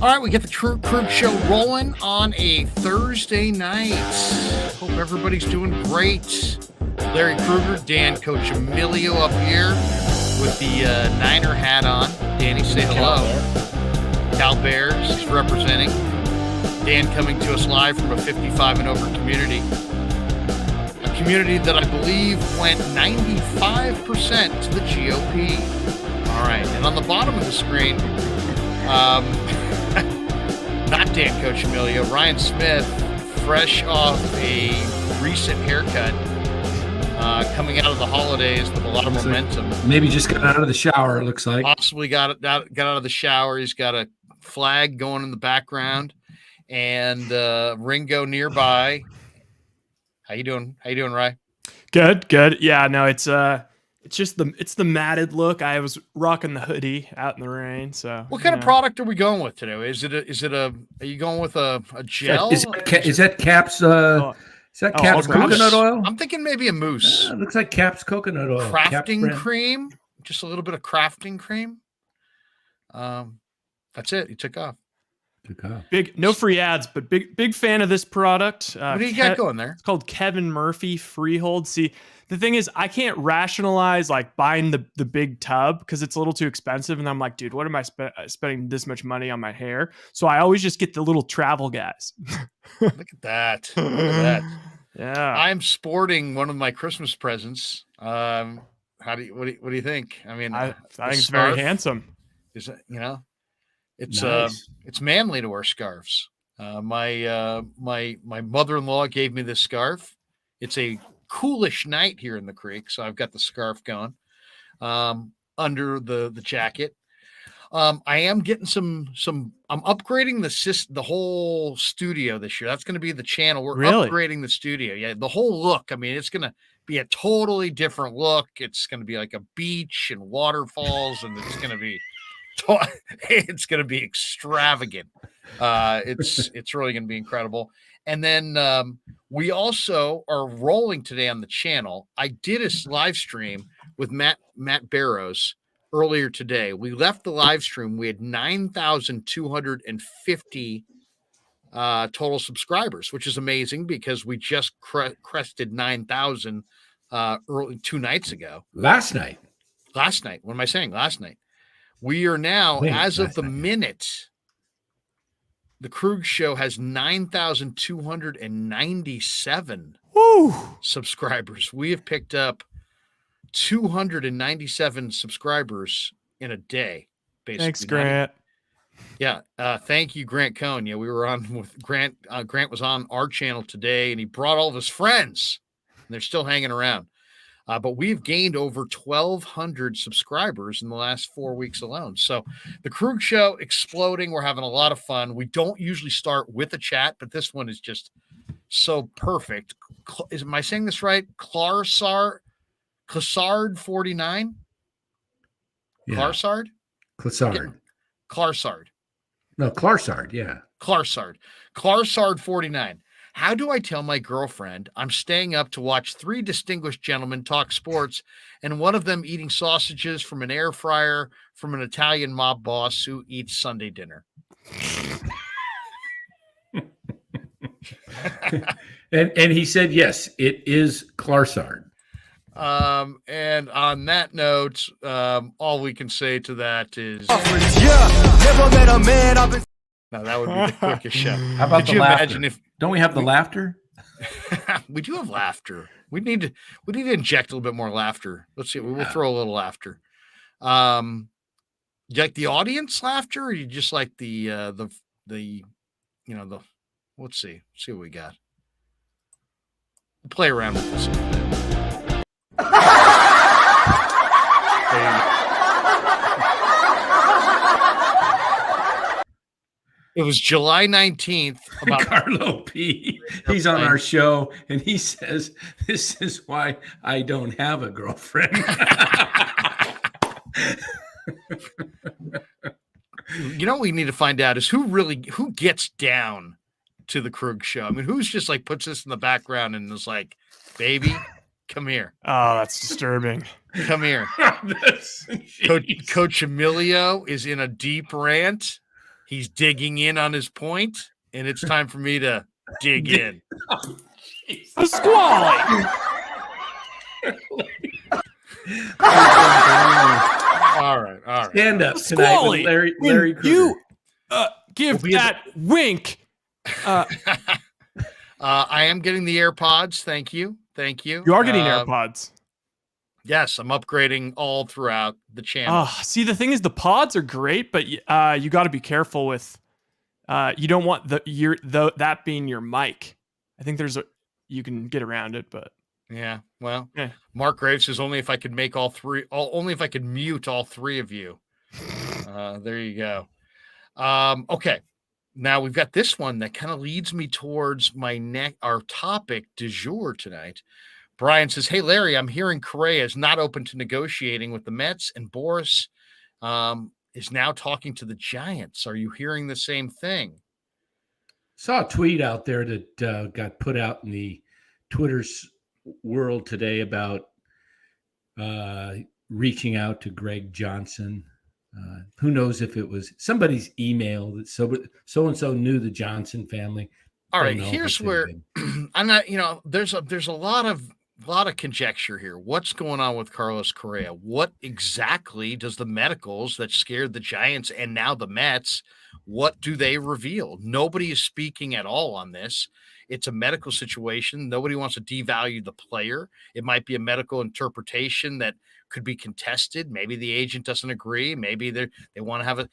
All right, we get the Krueg show rolling on a Thursday night. Hope everybody's doing great. Larry Krueger, Dan Coccimilgio up here with the Niner hat on. Danny, say hello. Cal Bears is representing. Dan coming to us live from a 55 and over community. A community that I believe went 95% to the GOP. All right, and on the bottom of the screen, not Dan Coccimilgio, Ryan Smith, fresh off a recent haircut, coming out of the holidays with a lot of momentum. Maybe just got out of the shower, it looks like. Possibly got out of the shower. He's got a flag going in the background, and Ringo nearby. How you doing? How you doing, Rye? Good. Yeah, no, it's just the matted look. I was rocking the hoodie out in the rain. So what kind of product are we going with today? Are you going with a gel? Is that Cap's coconut oil? I'm thinking maybe a mousse. It looks like Cap's coconut oil. Crafting cream. Just a little bit of crafting cream. That's it. He took off. Big, no free ads, but big fan of this product. What do you got going there? It's called Kevin Murphy Freehold. See, the thing is, I can't rationalize like buying the big tub because it's a little too expensive, and I'm like, dude, what am I spending this much money on my hair? So I always just get the little travel guys. Look at that! Look at that! Yeah, I'm sporting one of my Christmas presents. What do you think? I mean, I think it's very handsome. Is it, It's nice. It's manly to wear scarves. My mother-in-law gave me this scarf. It's a coolish night here in the creek, so I've got the scarf going under the jacket. I am getting some. I'm upgrading the whole studio this year. That's going to be the channel. We're upgrading the studio. Yeah, the whole look. I mean, it's going to be a totally different look. It's going to be like a beach and waterfalls, and it's going to be. It's going to be extravagant. It's really going to be incredible. And then we also are rolling today on the channel. I did a live stream with Matt Barrows earlier today. We left the live stream. We had 9,250 total subscribers, which is amazing because we just crested 9,000 early 2 nights ago. Last night. What am I saying? Last night. We are now, as of the minute, the Krueg show has 9,297 subscribers. We have picked up 297 subscribers in a day, basically. Thanks, Grant. Yeah. Thank you, Grant Cohn. Yeah, we were on with Grant. Grant was on our channel today, and he brought all of his friends, and they're still hanging around. But we've gained over 1,200 subscribers in the last 4 weeks alone. So the Krueg show exploding. We're having a lot of fun. We don't usually start with a chat, but this one is just so perfect. Am I saying this right? Clarsard 49? Yeah. Clarsard? Clarsard. No, Clarsard, yeah. Clarsard 49. How do I tell my girlfriend I'm staying up to watch 3 distinguished gentlemen talk sports and one of them eating sausages from an air fryer from an Italian mob boss who eats Sunday dinner? and he said, yes, it is Clarsard. And on that note, all we can say to that is, never met a man I've been. No, that would be the quickest show. How about Could you imagine if don't we have the laughter? We do have laughter. We need to inject a little bit more laughter. Let's see. We will throw a little laughter. You like the audience laughter, or you just like the let's see what we got. We'll play around with this a little bit. There you go. It was July 19th. About Carlo P. He's on our show, and he says, "This is why I don't have a girlfriend." You know what we need to find out is who gets down to the Krueg show. I mean, who's just like puts this in the background and is like, "Baby, come here." Oh, that's disturbing. Come here. Coccimilgio is in a deep rant. He's digging in on his point, and it's time for me to dig in. Squally. All right. Stand up tonight with Larry Krueger. You give that wink. I am getting the AirPods. Thank you. You are getting AirPods. Yes, I'm upgrading all throughout the channel. See, the thing is, the pods are great, but you got to be careful with. You don't want that being your mic. I think you can get around it, but yeah. Well, Mark Graves says only if I could make only if I could mute all three of you. There you go. Okay. Now we've got this one that kind of leads me towards our topic du jour tonight. Brian says, "Hey Larry, I'm hearing Correa is not open to negotiating with the Mets, and Boris is now talking to the Giants. Are you hearing the same thing?" Saw a tweet out there that got put out in the Twitter's world today about reaching out to Greg Johnson. Who knows if it was somebody's email that so-and-so knew the Johnson family. All right, here's where I'm not, there's a lot of conjecture here. What's going on with Carlos Correa? What exactly does the medicals that scared the Giants and now the Mets, what do they reveal? Nobody is speaking at all on this. It's a medical situation. Nobody wants to devalue the player. It might be a medical interpretation that could be contested. Maybe the agent doesn't agree. Maybe they want to have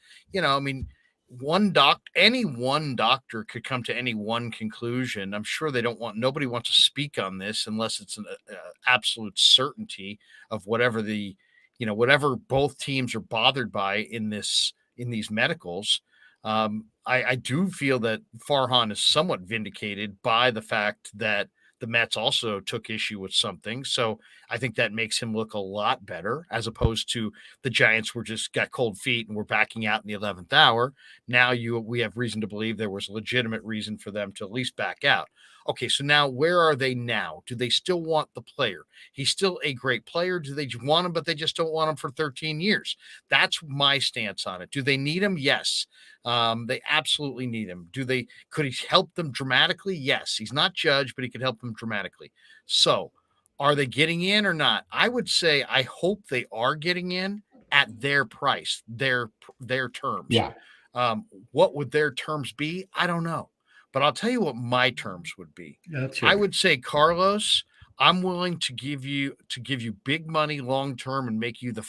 any one doctor could come to any one conclusion. I'm sure nobody wants to speak on this unless it's an absolute certainty of whatever whatever both teams are bothered by in these medicals. I do feel that Farhan is somewhat vindicated by the fact that the Mets also took issue with something. So I think that makes him look a lot better, as opposed to the Giants got cold feet and were backing out in the 11th hour. Now we have reason to believe there was a legitimate reason for them to at least back out. Okay, so now where are they now? Do they still want the player? He's still a great player. Do they want him, but they just don't want him for 13 years? That's my stance on it. Do they need him? Yes. They absolutely need him. Could he help them dramatically? Yes. He's not Judge, but he could help them dramatically. So are they getting in or not? I would say I hope they are getting in at their price, their terms. Yeah. What would their terms be? I don't know. But I'll tell you what my terms would be. I would say, Carlos, I'm willing to give you big money long term and make you the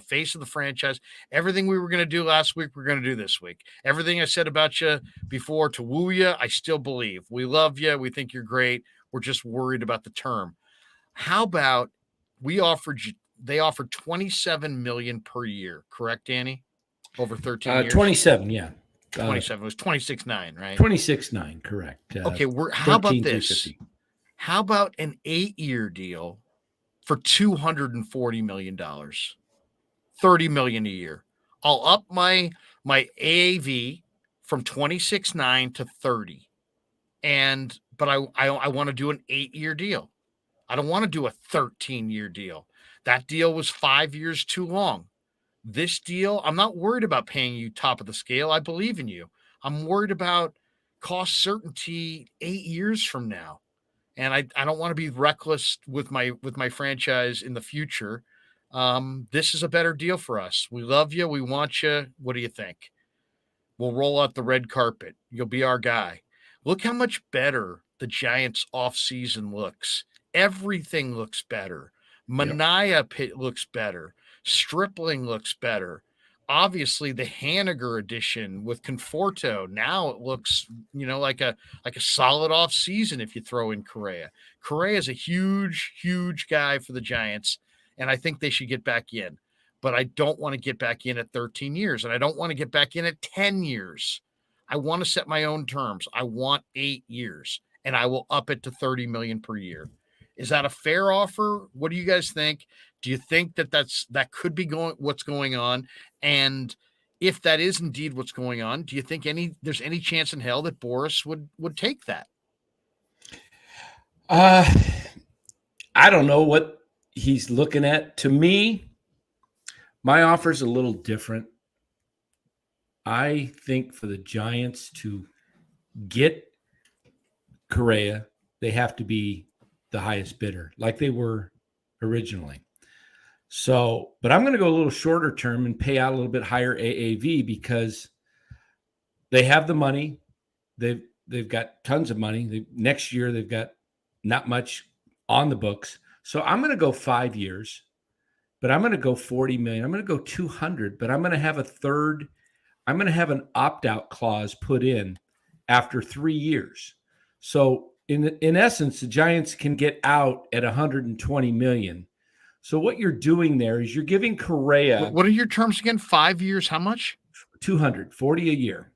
face of the franchise. Everything we were going to do last week, we're going to do this week. Everything I said about you before to woo you, I still believe. We love you. We think you're great. We're just worried about the term. How about they offered $27 million per year, correct, Danny? Over 13 years. 27, yeah. 27. It was 26.9, right? 26.9, correct. Okay, how about this? How about an 8-year deal for $240 million? $30 million a year. I'll up my AAV from 26.9 to 30. But I want to do an 8-year deal. I don't want to do a 13-year deal. That deal was 5 years too long. This deal, I'm not worried about paying you top of the scale. I believe in you. I'm worried about cost certainty 8 years from now. And I don't want to be reckless with my franchise in the future. This is a better deal for us. We love you. We want you. What do you think? We'll roll out the red carpet. You'll be our guy. Look how much better the Giants offseason looks. Everything looks better. Mania looks better. Stripling looks better. Obviously, the Haniger edition with Conforto, now it looks, like a solid off season if you throw in Correa. Correa is a huge, huge guy for the Giants, and I think they should get back in. But I don't want to get back in at 13 years, and I don't want to get back in at 10 years. I want to set my own terms. I want 8 years, and I will up it to $30 million per year. Is that a fair offer? What do you guys think? Do you think that could be what's going on? And if that is indeed what's going on, do you think there's any chance in hell that Boris would take that? I don't know what he's looking at. To me, my offer is a little different. I think for the Giants to get Correa, they have to be the highest bidder, like they were originally. So, but I'm going to go a little shorter term and pay out a little bit higher AAV because they have the money. They've got tons of money. Next year they've got not much on the books. So I'm going to go 5 years, but I'm going to go 40 million. I'm going to go 200, but I'm going to have a third. I'm going to have an opt-out clause put in after 3 years. So in essence, the Giants can get out at 120 million. So what you're doing there is you're giving Correa. What are your terms again? 5 years? How much? 240 a year.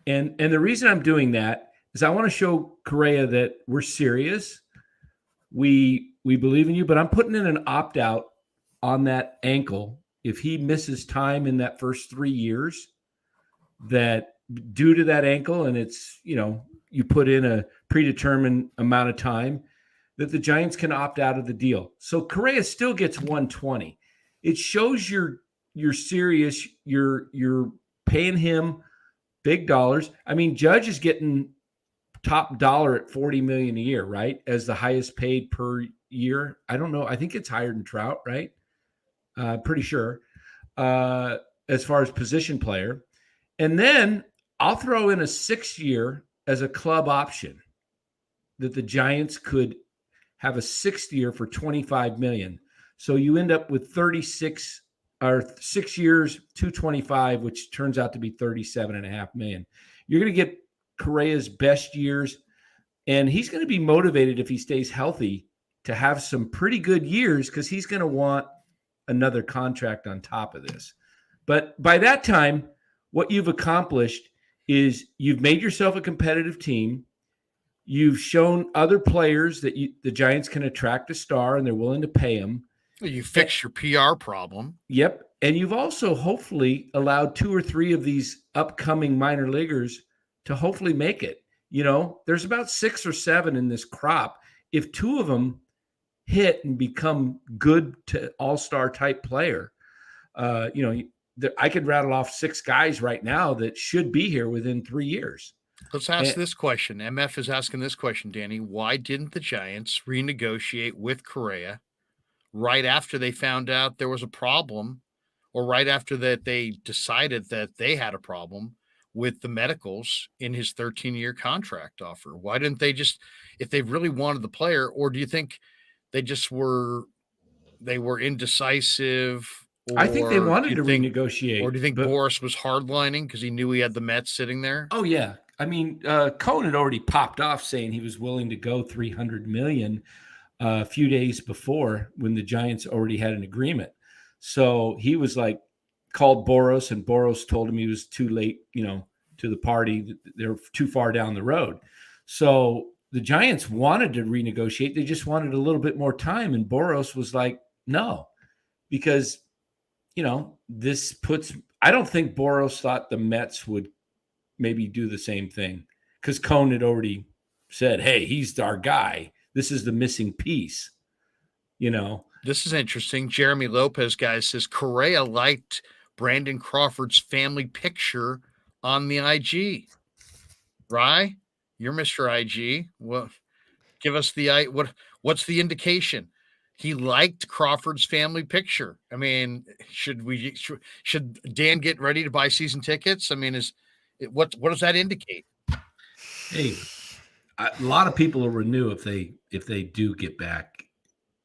And the reason I'm doing that is I want to show Correa that we're serious. We believe in you, but I'm putting in an opt-out on that ankle. If he misses time in that first 3 years, that due to that ankle, and it's, you put in a predetermined amount of time, that the Giants can opt out of the deal. So Correa still gets 120. It shows you're serious. You're paying him big dollars. I mean, Judge is getting top dollar at 40 million a year, right? As the highest paid per year. I don't know. I think it's higher than Trout, right? Pretty sure. As far as position player. And then I'll throw in a 6-year as a club option that the Giants could have a 6th year for 25 million. So you end up with 36 or 6 years, 225, which turns out to be 37.5 million. You're going to get Correa's best years, and he's going to be motivated if he stays healthy to have some pretty good years because he's going to want another contract on top of this. But by that time, what you've accomplished is you've made yourself a competitive team. You've shown other players that the Giants can attract a star and they're willing to pay them. You fix your PR problem. Yep. And you've also hopefully allowed 2 or 3 of these upcoming minor leaguers to hopefully make it. There's about 6 or 7 in this crop. If 2 of them hit and become good to all-star type player, I could rattle off 6 guys right now that should be here within 3 years. Let's ask this question. MF is asking this question, Danny. Why didn't the Giants renegotiate with Correa right after they found out there was a problem, or right after that they decided that they had a problem with the medicals in his 13-year contract offer? Why didn't they just, if they really wanted the player, or do you think they just were indecisive? I think they wanted to renegotiate. Or do you think Boris was hardlining because he knew he had the Mets sitting there? Oh, yeah. I mean, Cohen had already popped off saying he was willing to go $300 million a few days before when the Giants already had an agreement. So he was like, called Boros, and Boros told him he was too late, to the party. They're too far down the road. So the Giants wanted to renegotiate. They just wanted a little bit more time. And Boros was like, no, because, this puts – I don't think Boros thought the Mets would maybe do the same thing because Cohen had already said, hey, he's our guy. This is the missing piece, This is interesting. Jeremy Lopez, guys, says Correa liked Brandon Crawford's family picture on the IG. Rye, you're Mr. IG. Well, give us what's the indication? He liked Crawford's family picture. I mean, should Dan get ready to buy season tickets? I mean, what does that indicate? Hey, a lot of people will renew if they do get back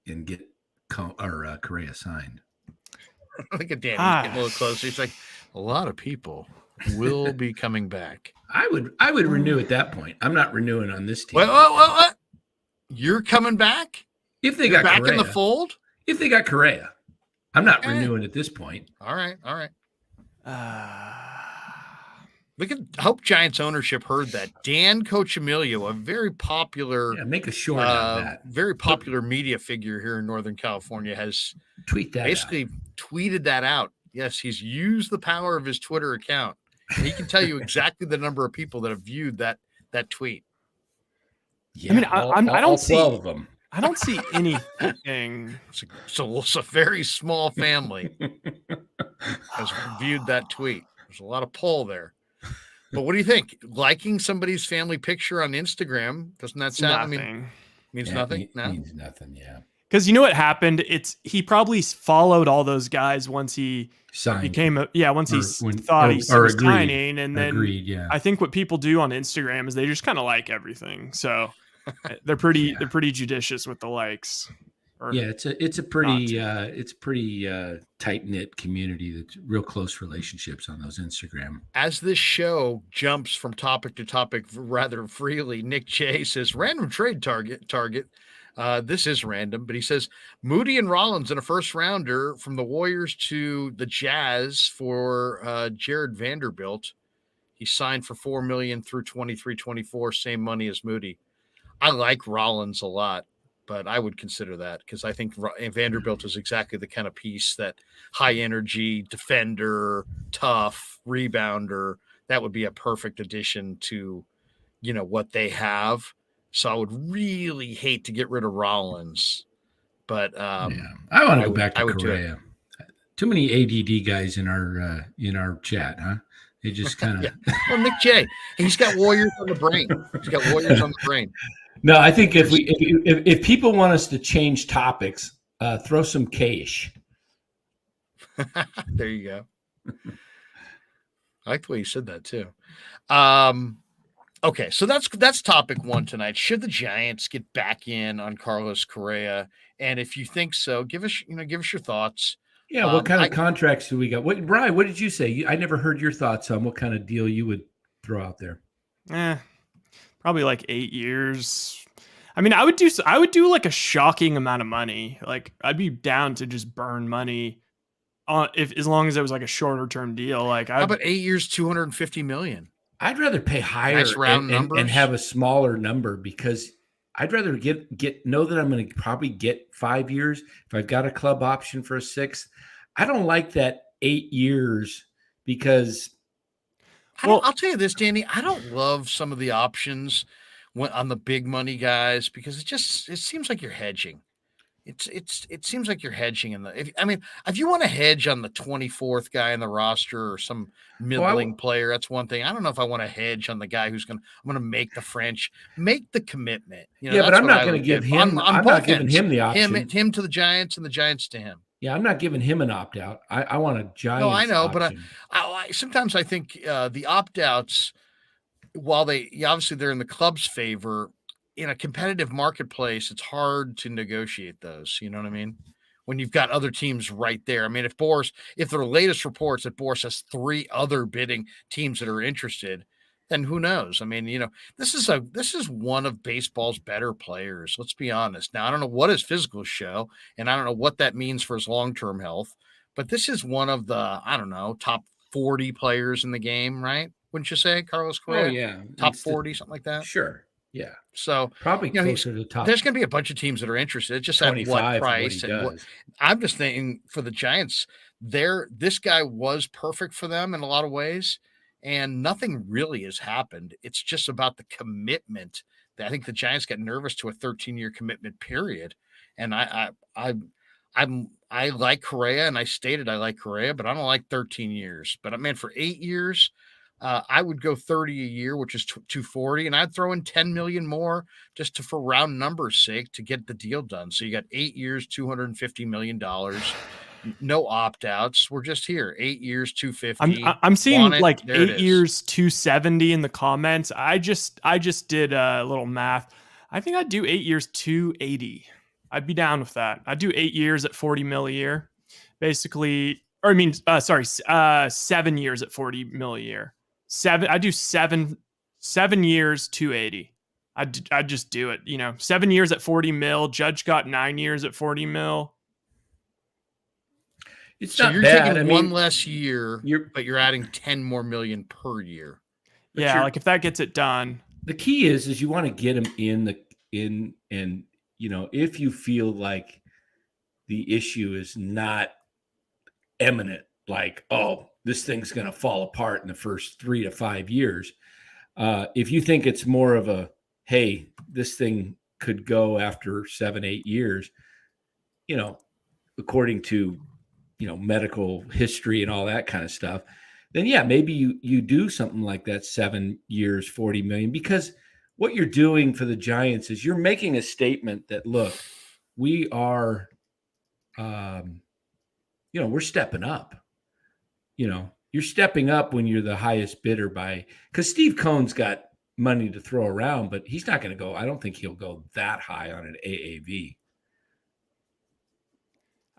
and get Correa signed. Look at Dan. He's getting a little closer. He's like, a lot of people will be coming back. I would renew at that point. I'm not renewing on this team. What? You're coming back? If they got back Correa, in the fold? If they got Correa, I'm not renewing at this point. All right. I hope Giants ownership heard that. Dan Coccimilgio, a very popular, make a short on that. Very popular media figure here in Northern California, has tweeted that out. Yes, he's used the power of his Twitter account. And he can tell you exactly the number of people that have viewed that tweet. Yeah, I mean, I don't see 12 of them. I don't see anything. So it's a very small family has viewed that tweet. There's a lot of pull there. But what do you think? Liking somebody's family picture on Instagram, doesn't that sound? Nothing. I mean, means Yeah, nothing. It No. means nothing. Yeah. Because you know what happened? He probably followed all those guys once he Signed. became once he when- thought he or was agreed. signing, and then Agreed. Yeah. I think what people do on Instagram is they just kind of like everything. So they're pretty judicious with the likes. Or Yeah, it's a pretty tight knit community. That's real close relationships on those Instagram. As this show jumps from topic to topic rather freely, Nick J says random trade target. This is random, but he says Moody and Rollins in a first rounder from the Warriors to the Jazz for Jared Vanderbilt. He signed for $4 million through 23-24, same money as Moody. I like Rollins a lot, but I would consider that because I think Vanderbilt is exactly the kind of piece that high energy defender, tough rebounder. That would be a perfect addition to, what they have. So I would really hate to get rid of Rollins, but I want to go back to Correa. Too many ADD guys in our chat, huh? They just kind of. Well, Nick J, he's got Warriors on the brain. No, I think if people want us to change topics, throw some cash. There you go. I like the way you said that too. Okay, so that's topic one tonight. Should the Giants get back in on Carlos Correa? And if you think so, give us your thoughts. Yeah, what kind of contracts do we got? Brian, what did you say? I never heard your thoughts on what kind of deal you would throw out there. Probably like 8 years. I mean, I would do like a shocking amount of money. Like I'd be down to just burn money on as long as it was like a shorter term deal. Like how about 8 years, $250 million? I'd rather pay higher nice round and have a smaller number because I'd rather know that I'm going to probably get 5 years. If I've got a club option for a 6th, I don't like that 8 years because. I'll tell you this, Danny. I don't love some of the options on the big money guys because it seems like you're hedging. It seems like you're hedging if you want to hedge on the 24th guy in the roster or some middling player, that's one thing. I don't know if I want to hedge on the guy I'm going to make the commitment. But I'm not going to give him. I'm not giving him the option. Him to the Giants and the Giants to him. Yeah, I'm not giving him an opt out. I want a Giants. No, I know, option. but I sometimes I think the opt outs, while they're in the club's favor. In a competitive marketplace, it's hard to negotiate those. You know what I mean? When you've got other teams right there. I mean, if the latest reports that Boris has 3 other bidding teams that are interested, then who knows? I mean, this is one of baseball's better players. Let's be honest. Now, I don't know what his physicals show, and I don't know what that means for his long-term health, but this is one of the, top 40 players in the game, right? Wouldn't you say, Carlos Correa? Oh, yeah. Top 40, something like that? Sure. Yeah. So probably closer to the top. There's going to be a bunch of teams that are interested. It's just at what price. I'm just thinking for the Giants, this guy was perfect for them in a lot of ways, and nothing really has happened. It's just about the commitment. I think the Giants got nervous to a 13-year commitment period, and I like Correa, and I stated I like Correa, but I don't like 13 years. But I mean, for 8 years. I would go 30 a year, which is 240, and I'd throw in 10 million more just for round numbers sake to get the deal done. So you got 8 years, $250 million, no opt-outs. We're just here, 8 years, 250. I'm seeing like 8 years, 270 in the comments. I just did a little math. I think I'd do 8 years, 280. I'd be down with that. I'd do 8 years at 40 mil a year, basically. Or 7 years at 40 mil a year. I do 7 years, 280. I'd just do it. 7 years at 40 mil. Judge got 9 years at 40 mil. So you're taking one less year, but you're adding 10 more million per year. But yeah, like if that gets it done. The key is you want to get them in and if you feel like the issue is not imminent, like, oh, this thing's going to fall apart in the first 3 to 5 years. If you think it's more of a, hey, this thing could go after 7, 8 years, according to, medical history and all that kind of stuff, then yeah, maybe you do something like that, 7 years, 40 million, because what you're doing for the Giants is you're making a statement that, look, we are, we're stepping up. You're stepping up when you're the highest bidder because Steve Cohn's got money to throw around, but he's not going to go. I don't think he'll go that high on an AAV.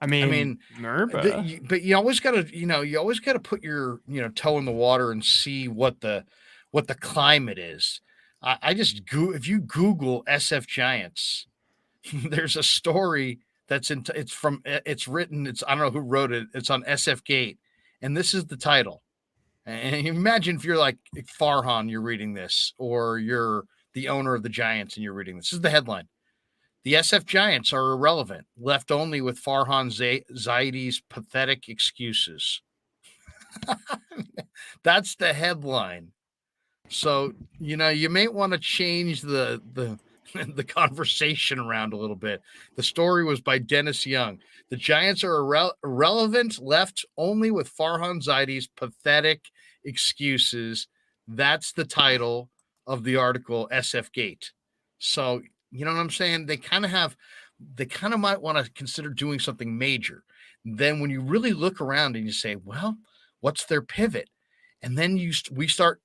I mean, Merba. But you always got to, put your, toe in the water and see what the climate is. If you Google SF Giants, there's a story I don't know who wrote it. It's on SF Gate. And this is the title. And imagine if you're like Farhan, you're reading this, or you're the owner of the Giants and you're reading this. This is the headline. The SF Giants are irrelevant, left only with Farhan Zaidi's pathetic excuses. That's the headline. So, you may want to change the conversation around a little bit. The story was by Dennis Young. The Giants are irrelevant, left only with Farhan Zaidi's pathetic excuses. That's the title of the article, SF Gate. So, you know what I'm saying? They kind of might want to consider doing something major. Then when you really look around and you say, well, what's their pivot? And then we start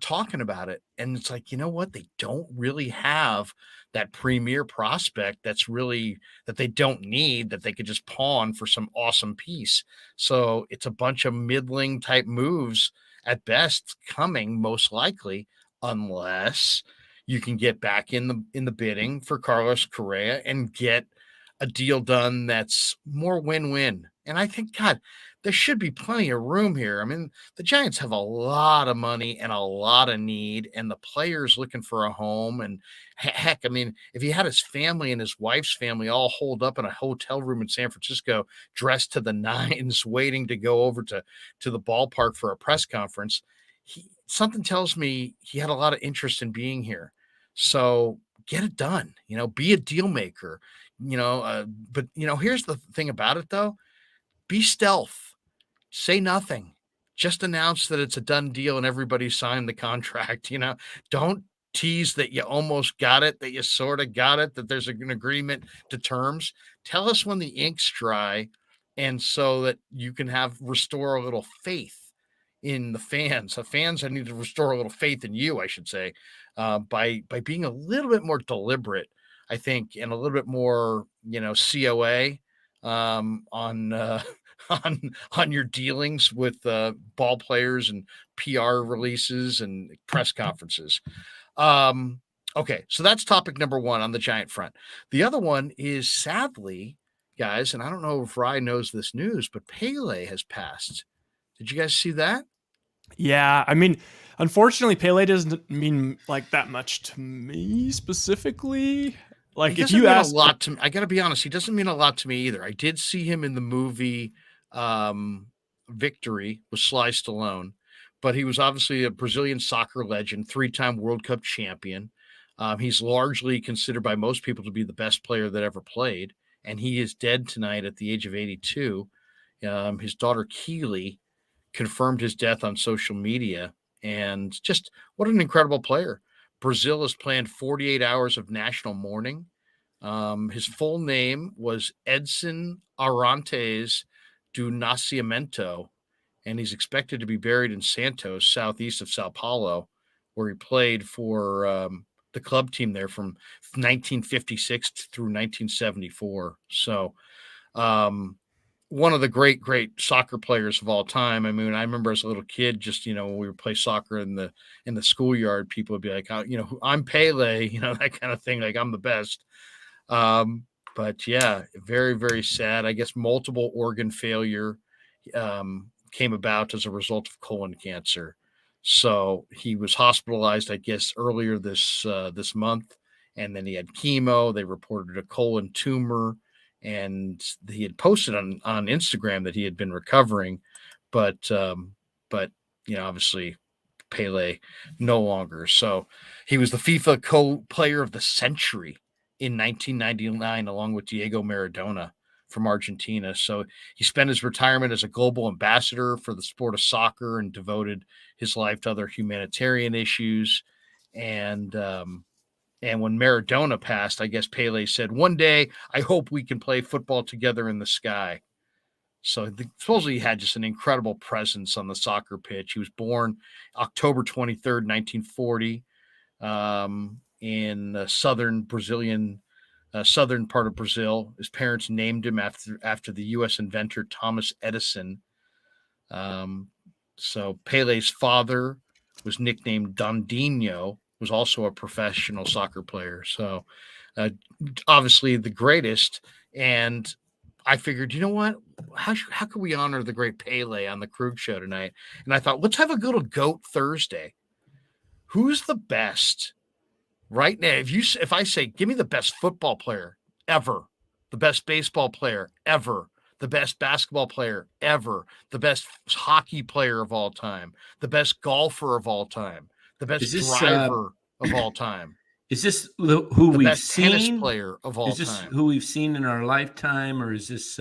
talking about it. And it's like, you know what? They don't really have that premier prospect that they don't need, that they could just pawn for some awesome piece. So it's a bunch of middling type moves at best coming, most likely, unless you can get back in the bidding for Carlos Correa and get a deal done that's more win-win. And I think, God, there should be plenty of room here. I mean, the Giants have a lot of money and a lot of need, and the players looking for a home. And heck, I mean, if he had his family and his wife's family all holed up in a hotel room in San Francisco, dressed to the nines, waiting to go over to the ballpark for a press conference, something tells me he had a lot of interest in being here. So get it done, be a deal maker, but here's the thing about it though. Be stealth, say nothing, just announce that it's a done deal and everybody signed the contract. Don't tease that you almost got it, that you sort of got it, that there's an agreement to terms. Tell us when the ink's dry. And so that you can restore a little faith in the fans. The fans need to restore a little faith in you, I should say, by being a little bit more deliberate, I think, and a little bit more, COA on your dealings with ball players and PR releases and press conferences. Okay, so that's topic number one on the Giant front. The other one is, sadly, guys, and I don't know if Rye knows this news, but Pele has passed. Did you guys see that? Yeah, I mean, unfortunately, Pele doesn't mean like that much to me specifically. Like, if you ask, a lot to me, I got to be honest, he doesn't mean a lot to me either. I did see him in the movie Victory with Sly Stallone, but he was obviously a Brazilian soccer legend, 3-time World Cup champion. He's largely considered by most people to be the best player that ever played, and he is dead tonight at the age of 82. His daughter Keely confirmed his death on social media, and just what an incredible player. Brazil has planned 48 hours of national mourning. His full name was Edson Arantes do Nascimento, and he's expected to be buried in Santos, southeast of Sao Paulo, where he played for the club team there from 1956 through 1974. So one of the great soccer players of all time. I mean, I remember as a little kid, just, when we would play soccer in the schoolyard, people would be like, I'm Pele, that kind of thing. Like, I'm the best. But yeah, very, very sad. I guess multiple organ failure came about as a result of colon cancer. So he was hospitalized, I guess, earlier this month, and then he had chemo. They reported a colon tumor, and he had posted on Instagram that he had been recovering, but obviously Pele no longer. So he was the FIFA co-player of the century in 1999, along with Diego Maradona. from Argentina. So he spent his retirement as a global ambassador for the sport of soccer and devoted his life to other humanitarian issues. And when Maradona passed, I guess Pele said, "One day, I hope we can play football together in the sky." So supposedly he had just an incredible presence on the soccer pitch. He was born October 23rd, 1940, in southern part of Brazil. His parents named him after the U.S. inventor Thomas Edison. So Pele's father was nicknamed Dondinho, was also a professional soccer player. So obviously the greatest. And I figured, you know what? How could we honor the great Pele on the Krueg show tonight? And I thought, let's have a little GOAT Thursday. Who's the best right now? If I say, give me the best football player ever, the best baseball player ever, the best basketball player ever, the best hockey player of all time, the best golfer of all time, the best driver of all time. Is this who we've seen? Tennis player of all time. Is this who we've seen in our lifetime, or is this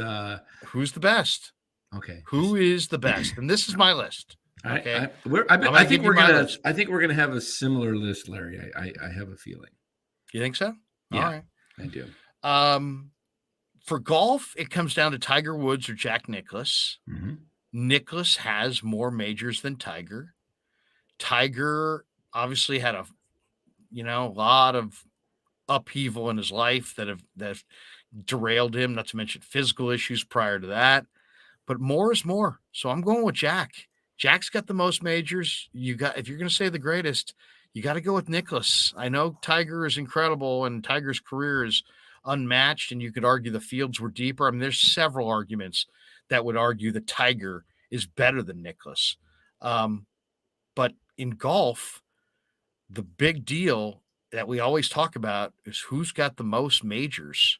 who's the best? Okay, who is the best? And this is my list. Okay, I think we're gonna have a similar list, Larry. I have a feeling. You think so? Yeah, all right, I do. For golf, it comes down to Tiger Woods or Jack Nicklaus. Mm-hmm. Nicklaus has more majors than Tiger. Tiger obviously had a lot of upheaval in his life that have derailed him, not to mention physical issues prior to that. But more is more. So I'm going with Jack. Jack's got the most majors. If you're going to say the greatest, you got to go with Nicklaus. I know Tiger is incredible and Tiger's career is unmatched, and you could argue the fields were deeper. I mean, there's several arguments that would argue that Tiger is better than Nicklaus. But in golf, the big deal that we always talk about is who's got the most majors,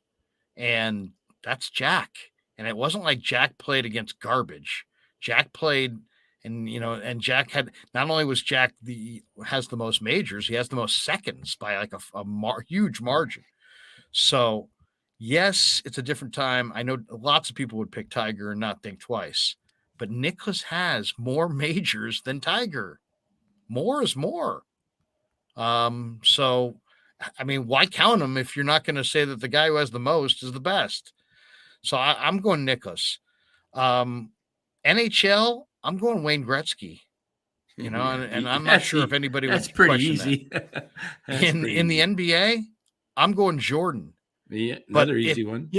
and that's Jack. And it wasn't like Jack played against garbage. Jack played, and Jack had, not only was Jack has the most majors, he has the most seconds by like a huge margin. So yes, it's a different time. I know lots of people would pick Tiger and not think twice, but Nicklaus has more majors than Tiger. More is more. So, I mean, why count them if you're not going to say that the guy who has the most is the best? So I'm going Nicklaus. NHL, I'm going Wayne Gretzky. And I'm not sure if anybody that's would pretty easy. In the NBA, I'm going Jordan. Yeah, another easy one.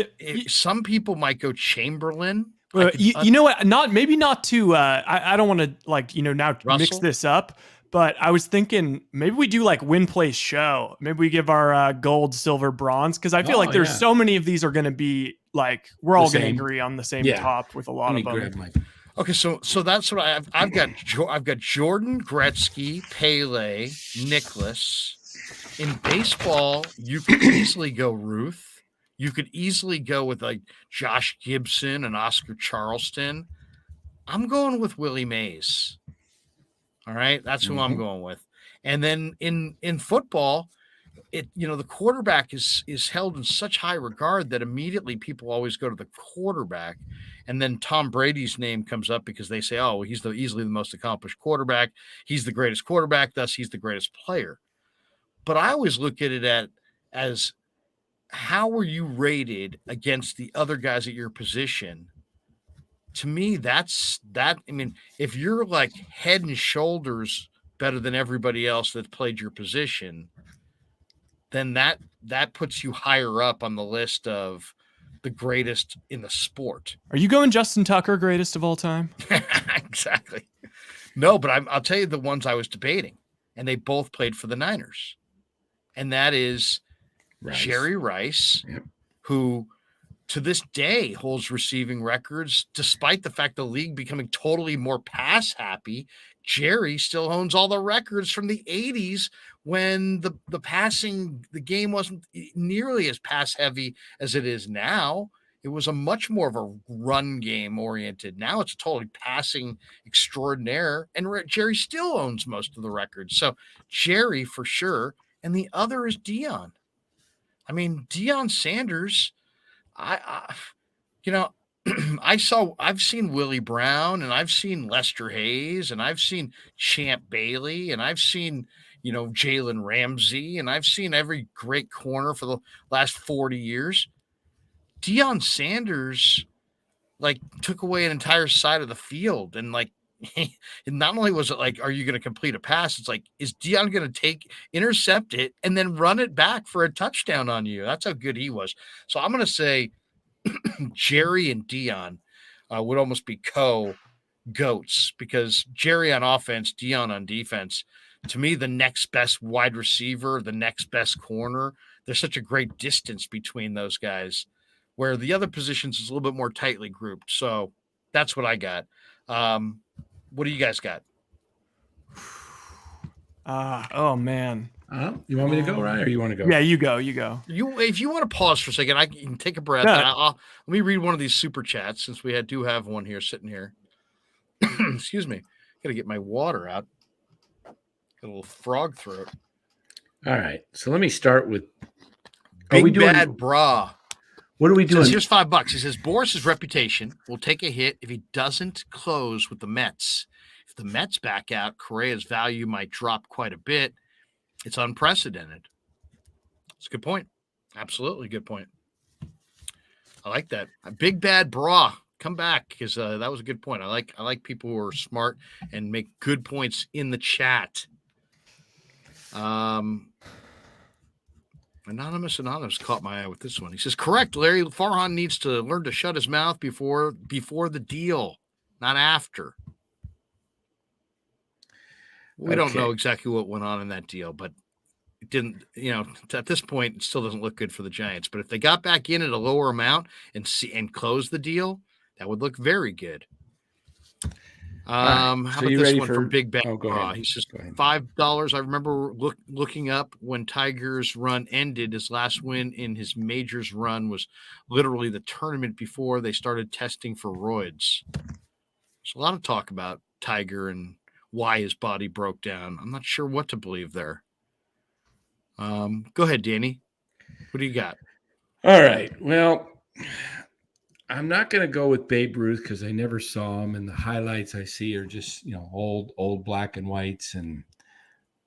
Some people might go Chamberlain. You know what? Maybe not to. I don't want to now Russell? Mix this up. But I was thinking maybe we do like win, place, show. Maybe we give our gold, silver, bronze, because I feel like there's so many of these are going to be like we're all going to agree on the same top with a lot of them. Okay, so that's what I've got. I've got Jordan, Gretzky, Pele, Nicklaus. In baseball, you could easily go Ruth. You could easily go with like Josh Gibson and Oscar Charleston. I'm going with Willie Mays. All right, that's who I'm going with. And then in football, the quarterback is held in such high regard that immediately people always go to the quarterback. And then Tom Brady's name comes up because they say, oh, he's easily the most accomplished quarterback. He's the greatest quarterback, thus he's the greatest player. But I always look at it as how were you rated against the other guys at your position? To me, that's that. I mean, if you're like head and shoulders better than everybody else that played your position, then that puts you higher up on the list of the greatest in the sport. Are you going Justin Tucker, greatest of all time? Exactly. No, but I'll tell you the ones I was debating, and they both played for the Niners, and that is Jerry Rice, who to this day holds receiving records, despite the fact the league becoming totally more pass happy. Jerry still owns all the records from the 80s when the game wasn't nearly as pass heavy as it is now. It was a much more of a run game oriented. Now it's totally passing extraordinaire, and Jerry still owns most of the records. So Jerry for sure. And the other is Deion. I mean, Deion Sanders, You know, I've seen Willie Brown, and I've seen Lester Hayes, and I've seen Champ Bailey, and I've seen, Jalen Ramsey, and I've seen every great corner for the last 40 years. Deion Sanders, like, took away an entire side of the field. And, like, and not only was it like, are you going to complete a pass? It's like, is Deion going to intercept it and then run it back for a touchdown on you? That's how good he was. So I'm going to say Jerry and Deion would almost be co-goats, because Jerry on offense, Deion on defense. To me, the next best wide receiver, the next best corner, there's such a great distance between those guys, where the other positions is a little bit more tightly grouped. So that's what I got. What do you guys got? Oh man. You want me to go, Ryan, or you want to go? Yeah, you go. If you want to pause for a second, I can take a breath. Yeah. And let me read one of these super chats, since we do have one here sitting here. Excuse me. Got to get my water out. Got a little frog throat. All right. So let me start with Big Bad Bra. What are we doing? Here's $5. He says Boris's reputation will take a hit if he doesn't close with the Mets. If the Mets back out, Correa's value might drop quite a bit. It's unprecedented. It's a good point. Absolutely good point. I like that. Big Bad Bra, come back, because that was a good point. I like people who are smart and make good points in the chat. Anonymous caught my eye with this one. He says, correct, Larry. Farhan needs to learn to shut his mouth before the deal, not after. We don't know exactly what went on in that deal, but it didn't, at this point, it still doesn't look good for the Giants. But if they got back in at a lower amount and closed the deal, that would look very good. How about this one from Big Bad? He says $5. I remember looking up when Tiger's run ended. His last win in his majors run was literally the tournament before they started testing for roids. There's a lot of talk about Tiger and why his body broke down. I'm not sure what to believe there. Go ahead, Danny. What do you got? All right. Well, I'm not going to go with Babe Ruth because I never saw him, and the highlights I see are just, old black and whites. And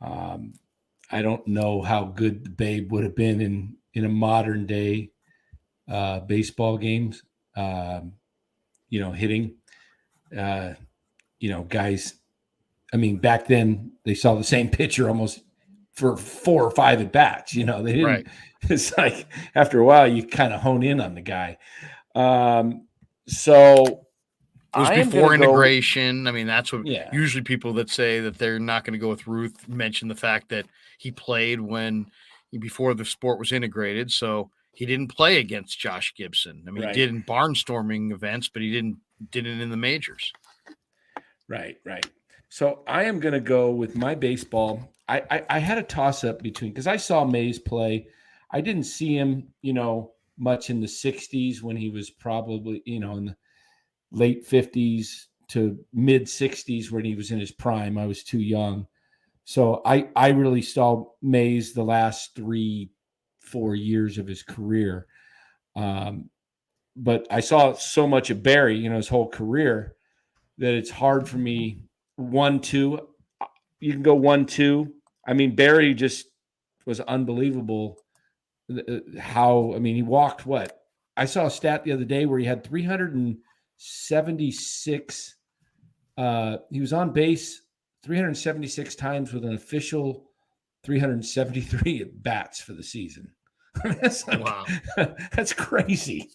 I don't know how good the Babe would have been in a modern day baseball games, hitting, guys. I mean, back then they saw the same pitcher almost for 4 or 5 at bats. They didn't. Right. It's like after a while you kind of hone in on the guy. So it was before integration. I mean, that's what usually people that say that they're not going to go with Ruth mention the fact that he played before the sport was integrated. So he didn't play against Josh Gibson. I mean, He did in barnstorming events, but he did it in the majors. Right. So I am going to go with my baseball. I had a toss up between, because I saw Mays play. I didn't see him, much in the 60s when he was probably, in the late 50s to mid 60s when he was in his prime. I was too young. So I really saw Mays the last 3-4 years of his career. But I saw so much of Barry, his whole career, that it's hard for me. 1-2. You can go 1-2. I mean, Barry just was unbelievable. He walked what? I saw a stat the other day where he had 376. He was on base 376 times with an official 373 at bats for the season. Wow. That's crazy.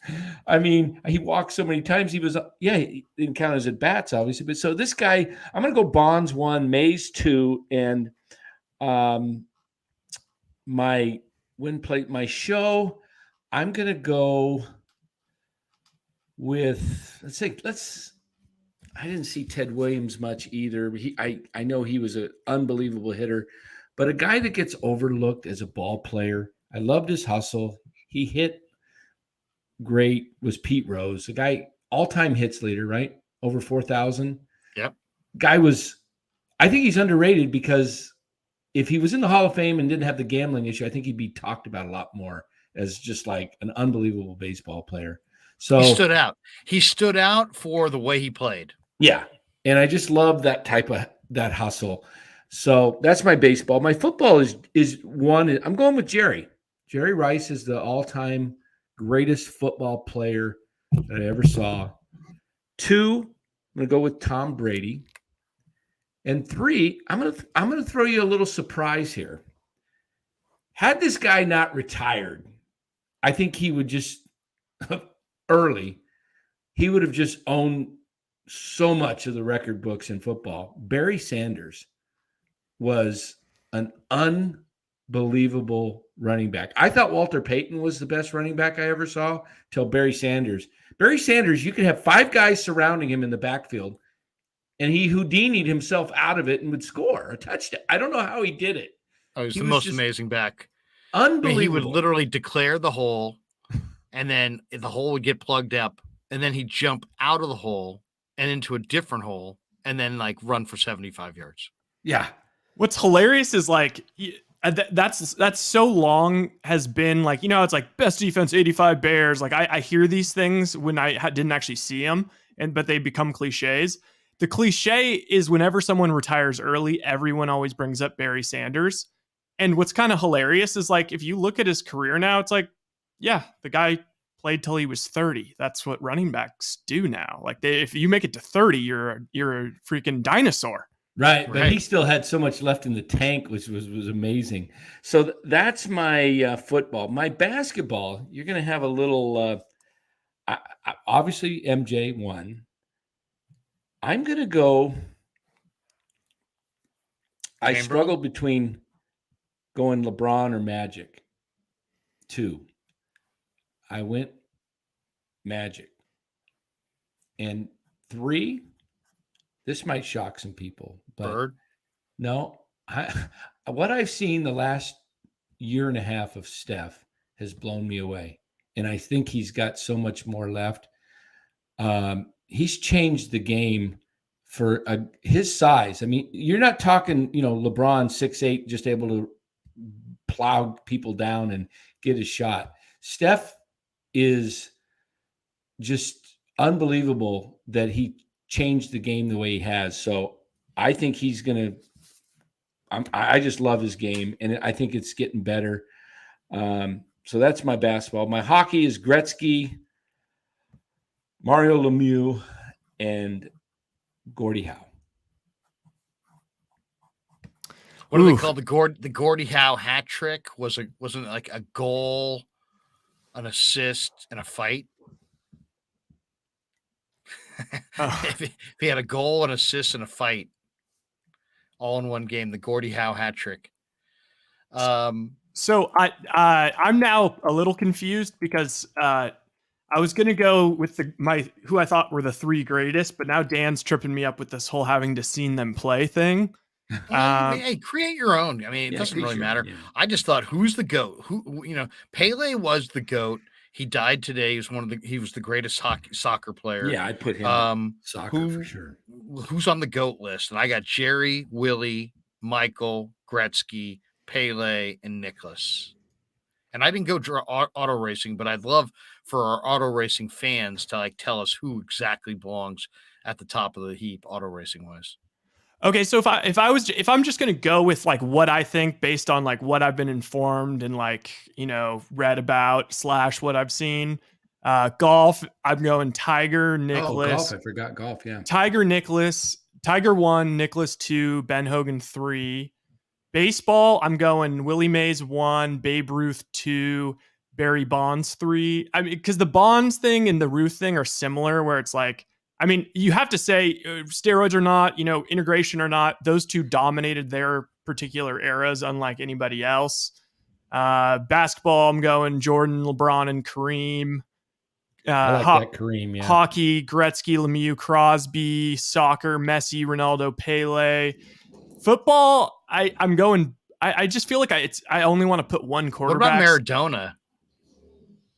I mean, he walked so many times. He didn't count as at bats, obviously. But so this guy, I'm going to go Bonds 1, Mays 2, and my show, I'm going to go with, I didn't see Ted Williams much either. I know he was an unbelievable hitter, but a guy that gets overlooked as a ball player. I loved his hustle. He hit great, was Pete Rose, a guy, all-time hits leader, right? Over 4,000. Yep. I think he's underrated because if he was in the Hall of Fame and didn't have the gambling issue, I think he'd be talked about a lot more as just like an unbelievable baseball player. So he stood out. He stood out for the way he played. yeah. And I just love that type of that hustle. So that's my baseball. My football is one. I'm going with Jerry. Jerry Rice is the all-time greatest football player that I ever saw. 2, I'm going to go with Tom Brady. And 3, I'm going to throw you a little surprise here. Had this guy not retired, I think he would just early, he would have just owned so much of the record books in football. Barry Sanders was an unbelievable running back. I thought Walter Payton was the best running back I ever saw till Barry Sanders. Barry Sanders, you could have 5 guys surrounding him in the backfield, and he Houdini'd himself out of it and would score a touchdown. I don't know how he did it. Oh, he was the most amazing back. Unbelievable. I mean, he would literally declare the hole, and then the hole would get plugged up, and then he'd jump out of the hole and into a different hole, and then like run for 75 yards. Yeah. What's hilarious is like that's so long has been like, you know, it's like best defense 85 Bears. Like I hear these things when I didn't actually see them, but they become cliches. The cliche is whenever someone retires early, everyone always brings up Barry Sanders. And what's kind of hilarious is like if you look at his career now, it's like, yeah, the guy played till he was 30. That's what running backs do now. Like if you make it to 30, you're a freaking dinosaur. Right, but he still had so much left in the tank, which was amazing. So that's my football. My basketball, you're going to have a little, obviously MJ won. I'm going to go, I struggled between going LeBron or Magic. 2, I went Magic. And 3, this might shock some people, but Bird? No, what I've seen the last year and a half of Steph has blown me away. And I think he's got so much more left. He's changed the game for his size. I mean, you're not talking, LeBron 6'8", just able to plow people down and get a shot. Steph is just unbelievable that he changed the game the way he has. So I think he's going to, I just love his game, and I think it's getting better. So that's my basketball. My hockey is Gretzky, Mario Lemieux, and Gordie Howe. What do they call the Gordie Howe hat trick? Wasn't it like a goal, an assist, and a fight? If he had a goal, an assist, and a fight, all in one game, the Gordie Howe hat trick. So I'm now a little confused because I was gonna go with who I thought were the 3 greatest, but now Dan's tripping me up with this whole having to seen them play thing. Hey, create your own. I mean, it doesn't really matter. Yeah. I just thought, who's the GOAT? Pele was the GOAT. He died today. He was the greatest soccer player. Yeah, I'd put him soccer for sure. Who's on the GOAT list? And I got Jerry, Willie, Michael, Gretzky, Pele, and Nicholas. And I didn't go draw auto racing, but I'd love for our auto racing fans to tell us who exactly belongs at the top of the heap auto racing wise. Okay, so if I'm just gonna go with what I think based on what I've been informed and read about / what I've seen, golf, I'm going Tiger, Nicklaus. Oh, golf! I forgot golf. Yeah, Tiger, Nicklaus, Tiger 1, Nicklaus 2, Ben Hogan 3. Baseball, I'm going Willie Mays 1, Babe Ruth 2, Barry Bonds 3. I mean, because the Bonds thing and the Ruth thing are similar, where it's you have to say steroids or not, integration or not, those two dominated their particular eras, unlike anybody else. Basketball, I'm going Jordan, LeBron, and Kareem. I like that Kareem, yeah. Hockey, Gretzky, Lemieux, Crosby. Soccer, Messi, Ronaldo, Pele. Football, I'm going. I just feel like I only want to put one quarterback. What about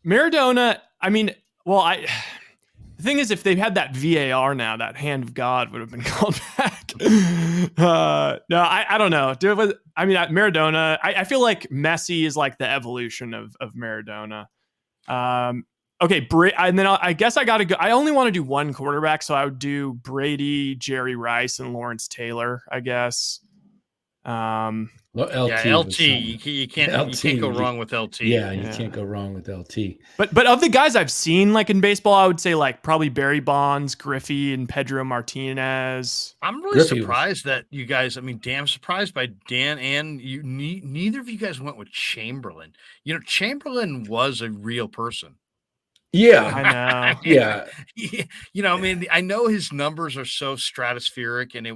Maradona? I mean, the thing is, if they had that VAR now, that hand of God would have been called back. No, I don't know. Maradona, I feel like Messi is the evolution of Maradona. Okay, and then I guess I got to go. I only want to do one quarterback, so I would do Brady, Jerry Rice, and Lawrence Taylor, I guess. Well, Yeah, LT. You can't go wrong with LT. Yeah, you can't go wrong with LT. But of the guys I've seen like in baseball, I would say like probably Barry Bonds, Griffey, and Pedro Martinez. I'm really surprised that you guys. I mean, damn surprised by Dan and you. Neither of you guys went with Chamberlain. You know, Chamberlain was a real person. Yeah, I know. Yeah. You know, I mean, I know his numbers are so stratospheric, and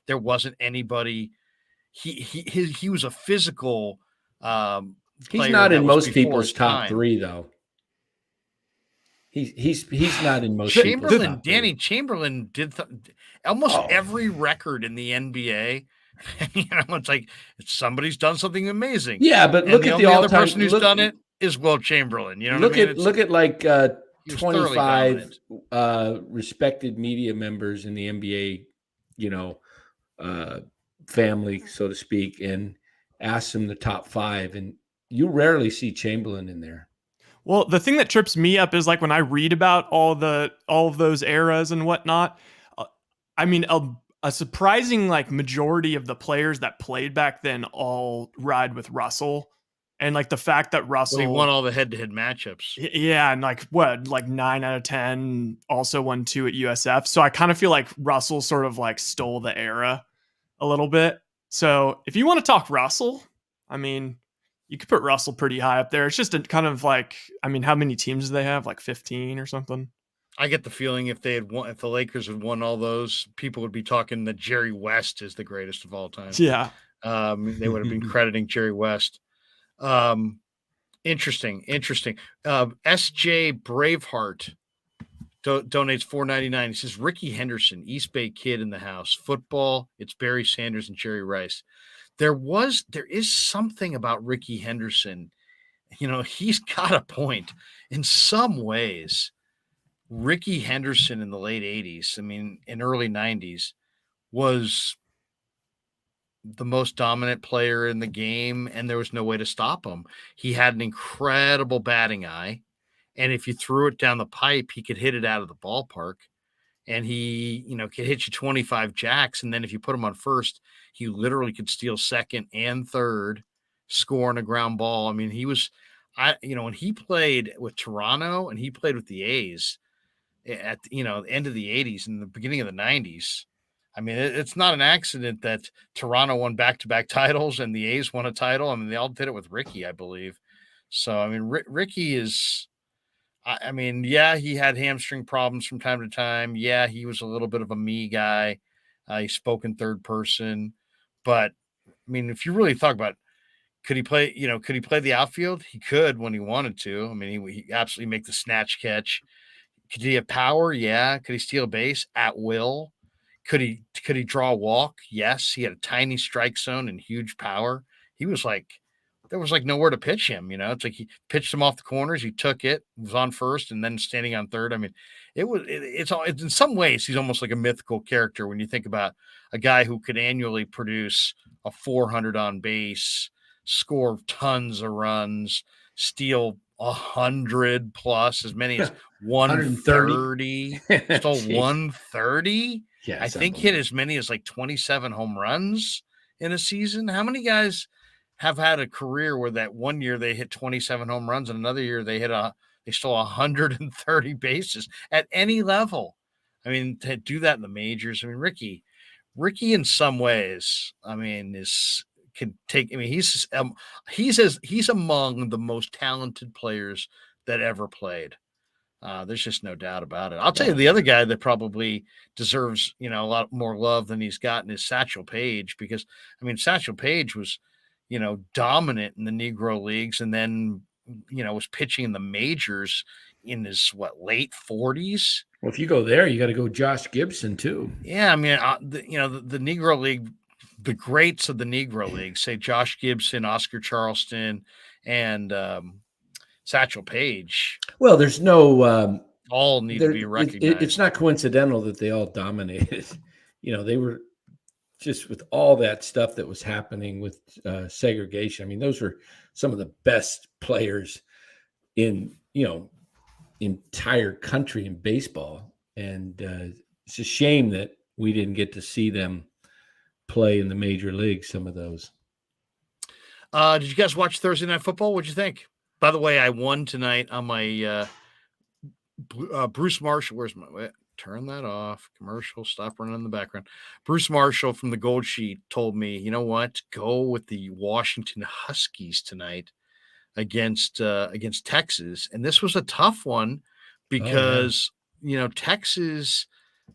there wasn't anybody. He was a physical. He's not in most people's top three, though. He's not in most people's top Danny Chamberlain did almost every record in the NBA. You know, it's like somebody's done something amazing. Yeah, but look at the other person who's done it is Will Chamberlain. You know, look at like 25 respected media members in the NBA, you know, family, so to speak, and ask them the top 5, and you rarely see Chamberlain in there. Well, the thing that trips me up is like when I read about all of those eras and whatnot. I mean, a surprising like majority of the players that played back then all ride with Russell. And like the fact that Russell he won all the head-to-head matchups. Yeah, and like 9 out of 10 also won 2 at USF. So I kind of feel like Russell sort of like stole the era a little bit. So if you want to talk Russell, I mean, you could put Russell pretty high up there. It's just a kind of like, I mean, how many teams do they have? Like 15 or something? I get the feeling if the Lakers had won all those, people would be talking that Jerry West is the greatest of all time. Yeah. They would have been crediting Jerry West. Interesting. SJ Braveheart donates $4.99. He says Rickey Henderson, East Bay kid in the house. Football, it's Barry Sanders and Jerry Rice. There is something about Rickey Henderson. You know, he's got a point in some ways. Rickey Henderson in the late 80s, I mean, in early 90s, was the most dominant player in the game, and there was no way to stop him. He had an incredible batting eye, and if you threw it down the pipe, he could hit it out of the ballpark, and he, you know, could hit you 25 jacks, and then if you put him on first, he literally could steal second and third, scoring a ground ball. I mean, he was, when he played with Toronto and he played with the A's at, the end of the 80s and the beginning of the 90s, I mean, it's not an accident that Toronto won back-to-back titles and the A's won a title. I mean, they all did it with Rickey, I believe. So, I mean, Rickey is, I mean, yeah, he had hamstring problems from time to time. Yeah, he was a little bit of a me guy. He spoke in third person. But, I mean, if you really talk about, could he play the outfield? He could when he wanted to. I mean, he absolutely make the snatch catch. Could he have power? Yeah. Could he steal a base at will? Could he draw a walk? Yes. He had a tiny strike zone and huge power. He was like, there was like nowhere to pitch him. It's like he pitched him off the corners. He took it, was on first, and then standing on third. I mean, it's in some ways, he's almost like a mythical character when you think about a guy who could annually produce a 400 on base, score tons of runs, steal 100 plus, as many as 130, stole 130. Yeah, I think hit as many as like 27 home runs in a season. How many guys have had a career where that one year they hit 27 home runs and another year they stole 130 bases at any level? I mean, to do that in the majors, I mean, Rickey in some ways, I mean, he's among the most talented players that ever played. There's just no doubt about it. I'll tell you the other guy that probably deserves, a lot more love than he's gotten is Satchel Paige, because I mean, Satchel Paige was, dominant in the Negro leagues, and then, was pitching in the majors in his late 40s. Well, if you go there, you got to go Josh Gibson too. Yeah, I mean, the Negro League, the greats of the Negro League, say Josh Gibson, Oscar Charleston, and Satchel Paige. Well, there's no all need to be recognized. It's not coincidental that they all dominated. They were just with all that stuff that was happening with segregation. I mean, those were some of the best players in entire country in baseball. And it's a shame that we didn't get to see them play in the major leagues, some of those. Did you guys watch Thursday Night Football? What'd you think? By the way, I won tonight on my Bruce Marshall. Where's my turn that off? Commercial, stop running in the background. Bruce Marshall from the Gold Sheet told me, you know what? Go with the Washington Huskies tonight against Texas. And this was a tough one because Texas,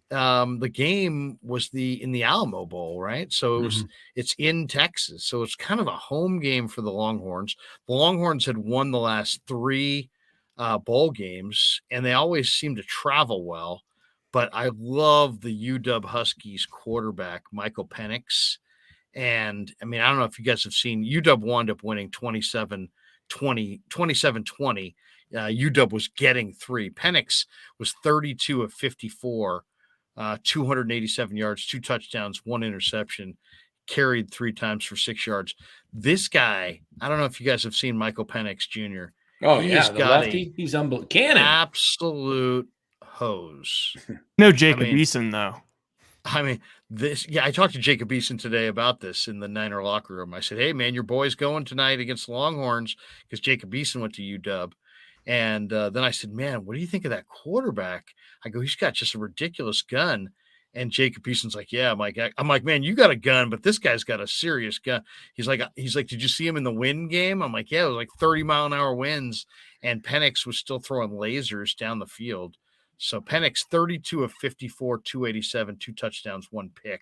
the game was in the Alamo Bowl, right? So it's in Texas. So it's kind of a home game for the Longhorns. The Longhorns had won the last 3 bowl games, and they always seem to travel well. But I love the UW Huskies quarterback, Michael Penix. And I mean, I don't know if you guys have seen, UW wound up winning 27-20. UW was getting 3. Penix was 32 of 54, 287 yards, 2 touchdowns, 1 interception, carried 3 times for 6 yards. This guy, I don't know if you guys have seen Michael Penix Jr. Oh, the lefty. He's unbelievable. Cannon. Absolute hose. No Jacob Eason, though. I mean, I talked to Jacob Eason today about this in the Niner locker room. I said, hey, man, your boy's going tonight against the Longhorns because Jacob Eason went to UW. And then I said, man, what do you think of that quarterback? I go, he's got just a ridiculous gun. And Jacob Eason's like, yeah, Mike. I'm like, man, you got a gun, but this guy's got a serious gun. He's like, did you see him in the wind game? I'm like, yeah, it was like 30-mile-an-hour winds. And Penix was still throwing lasers down the field. So Penix, 32 of 54, 287, 2 touchdowns, 1 pick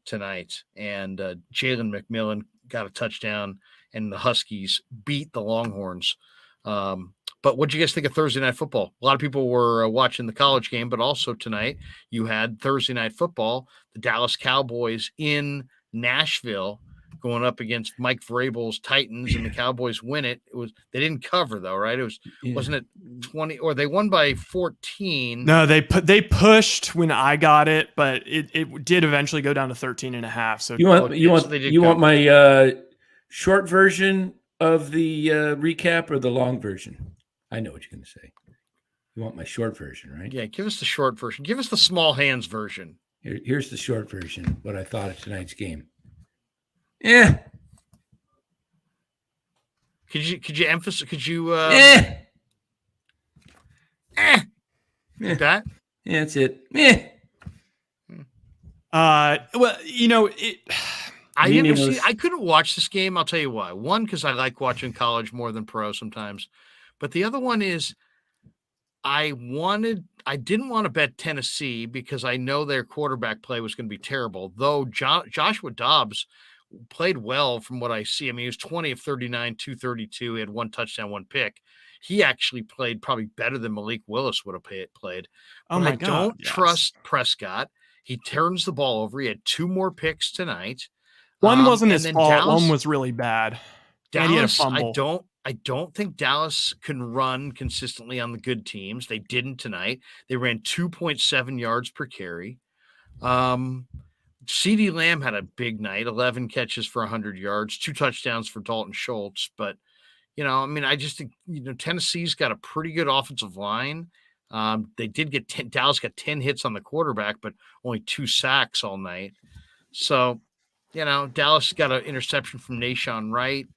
tonight. And Jalen McMillan got a touchdown, and the Huskies beat the Longhorns. But what do you guys think of Thursday Night Football? A lot of people were watching the college game, but also tonight you had Thursday Night Football, the Dallas Cowboys in Nashville going up against Mike Vrabel's Titans, and the Cowboys win it. They didn't cover though, right? Wasn't it 20 or they won by 14? No, they pushed when I got it, but it did eventually go down to 13.5. So you want my short version of the recap or the long version? I know what you're going to say. You want my short version, right? Yeah, give us the short version. Give us the small hands version. Here's the short version, what I thought of tonight's game. Yeah. Could you emphasize? Could you? Like that? Yeah, that's it. Well, I couldn't watch this game. I'll tell you why. One, because I like watching college more than pro sometimes, but the other one is I didn't want to bet Tennessee because I know their quarterback play was going to be terrible. Though Joshua Dobbs played well from what I see. I mean, he was 20 of 39, 232. He had 1 touchdown, 1 pick. He actually played probably better than Malik Willis would have played. Oh my I God, don't yes. trust Prescott. He turns the ball over. He had 2 more picks tonight. One wasn't his fault. Dallas, one was really bad. Dallas, I don't think Dallas can run consistently on the good teams. They didn't tonight. They ran 2.7 yards per carry. CeeDee Lamb had a big night, 11 catches for 100 yards, 2 touchdowns for Dalton Schultz. But, I just think, Tennessee's got a pretty good offensive line. They did get Dallas got 10 hits on the quarterback, but only 2 sacks all night. So, Dallas got an interception from Nashawn Wright.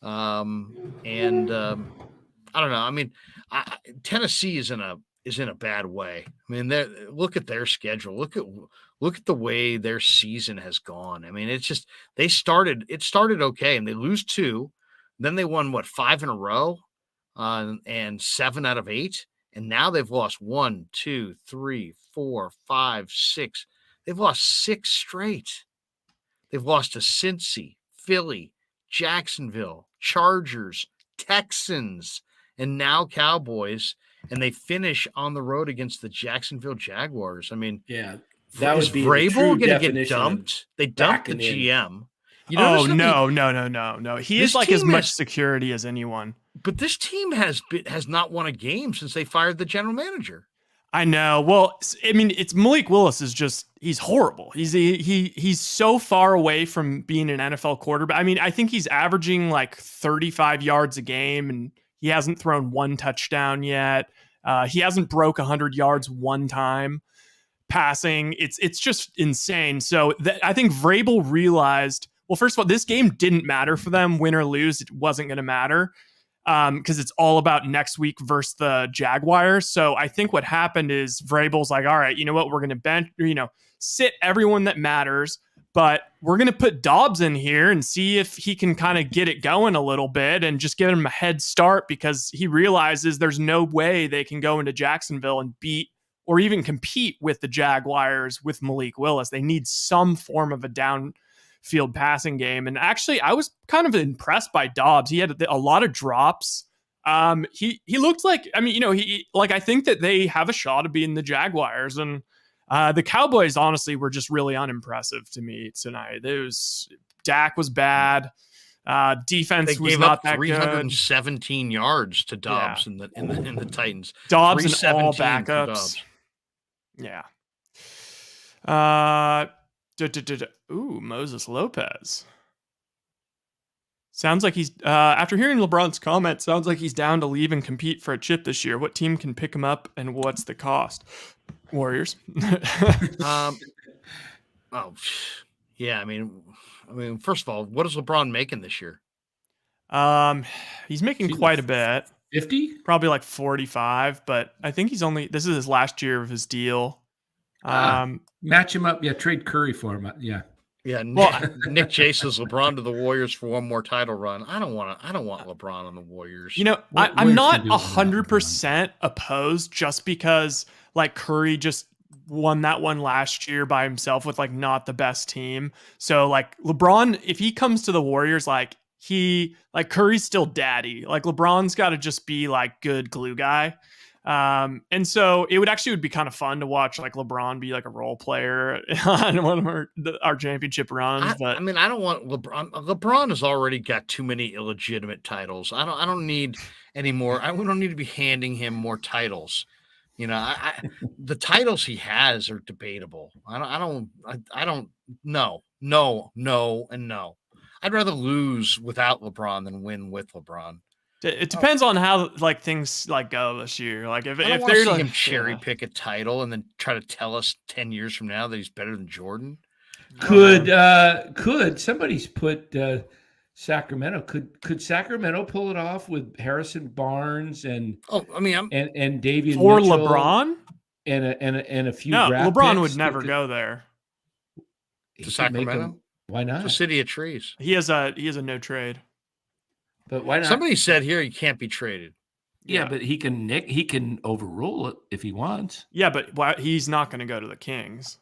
I don't know. I mean, Tennessee is in a bad way. I mean, look at their schedule. Look at the way their season has gone. I mean, it's just it started okay, and they lose 2, then they won 5 in a row, and 7 out of 8, and now they've lost 1, 2, 3, 4, 5, 6. They've lost 6 straight. They've lost to Cincy, Philly, Jacksonville, Chargers, Texans, and now Cowboys, and they finish on the road against the Jacksonville Jaguars. I mean, yeah, that was Vrabel going to get dumped. They dumped the GM. No. He is like as much security as anyone. But this team has not won a game since they fired the general manager. I know. Well, I mean, it's Malik Willis he's horrible. He's so far away from being an NFL quarterback. I mean, I think he's averaging like 35 yards a game, and he hasn't thrown 1 touchdown yet. He hasn't broke 100 yards one time passing. It's just insane. So I think Vrabel realized, well, first of all, this game didn't matter for them, win or lose. It wasn't going to matter because it's all about next week versus the Jaguars. So I think what happened is Vrabel's like, all right, you know what? We're going to sit everyone that matters, but we're going to put Dobbs in here and see if he can kind of get it going a little bit and just give him a head start, because he realizes there's no way they can go into Jacksonville and beat or even compete with the Jaguars with Malik Willis. They need some form of a downfield passing game. And actually, I was kind of impressed by Dobbs. He had a lot of drops. He looked like, I think that they have a shot of being the Jaguars. And the Cowboys, honestly, were just really unimpressive to me tonight. Dak was bad. Defense was not that good. 317 yards to Dobbs in the Titans. Dobbs and all backups. Yeah. Moses Lopez. Sounds like he's after hearing LeBron's comment, sounds like he's down to leave and compete for a chip this year. What team can pick him up and what's the cost? Warriors. Yeah, I mean, first of all, what is LeBron making this year? He's making quite a bit. 50? Probably like 45, but I think this is his last year of his deal. Match him up. Yeah, trade Curry for him. Yeah. Yeah, Nick J says LeBron to the Warriors for one more title run. I don't want LeBron on the Warriors. I'm not 100% opposed, just because like Curry just won that one last year by himself with like not the best team. So like LeBron, if he comes to the Warriors, Curry's still daddy. Like LeBron's got to just be like good glue guy. And so it would be kind of fun to watch like LeBron be like a role player on one of our championship runs. I don't want LeBron. LeBron has already got too many illegitimate titles. I don't need any more. We don't need to be handing him more titles. The titles he has are debatable. I don't know. No. I'd rather lose without LeBron than win with LeBron. It depends on how like things like go this year. Like if they're like, him cherry pick a title and then try to tell us 10 years from now that he's better than Jordan. Could somebody's put Sacramento? Could Sacramento pull it off with Harrison Barnes and and Davian for Mitchell LeBron and a few? No, draft LeBron picks would never go there to Sacramento. Why not? It's a city of trees. He has a no trade. But why not? Somebody said here he can't be traded. Yeah, but he can overrule it if he wants. Yeah, but he's not going to go to the Kings.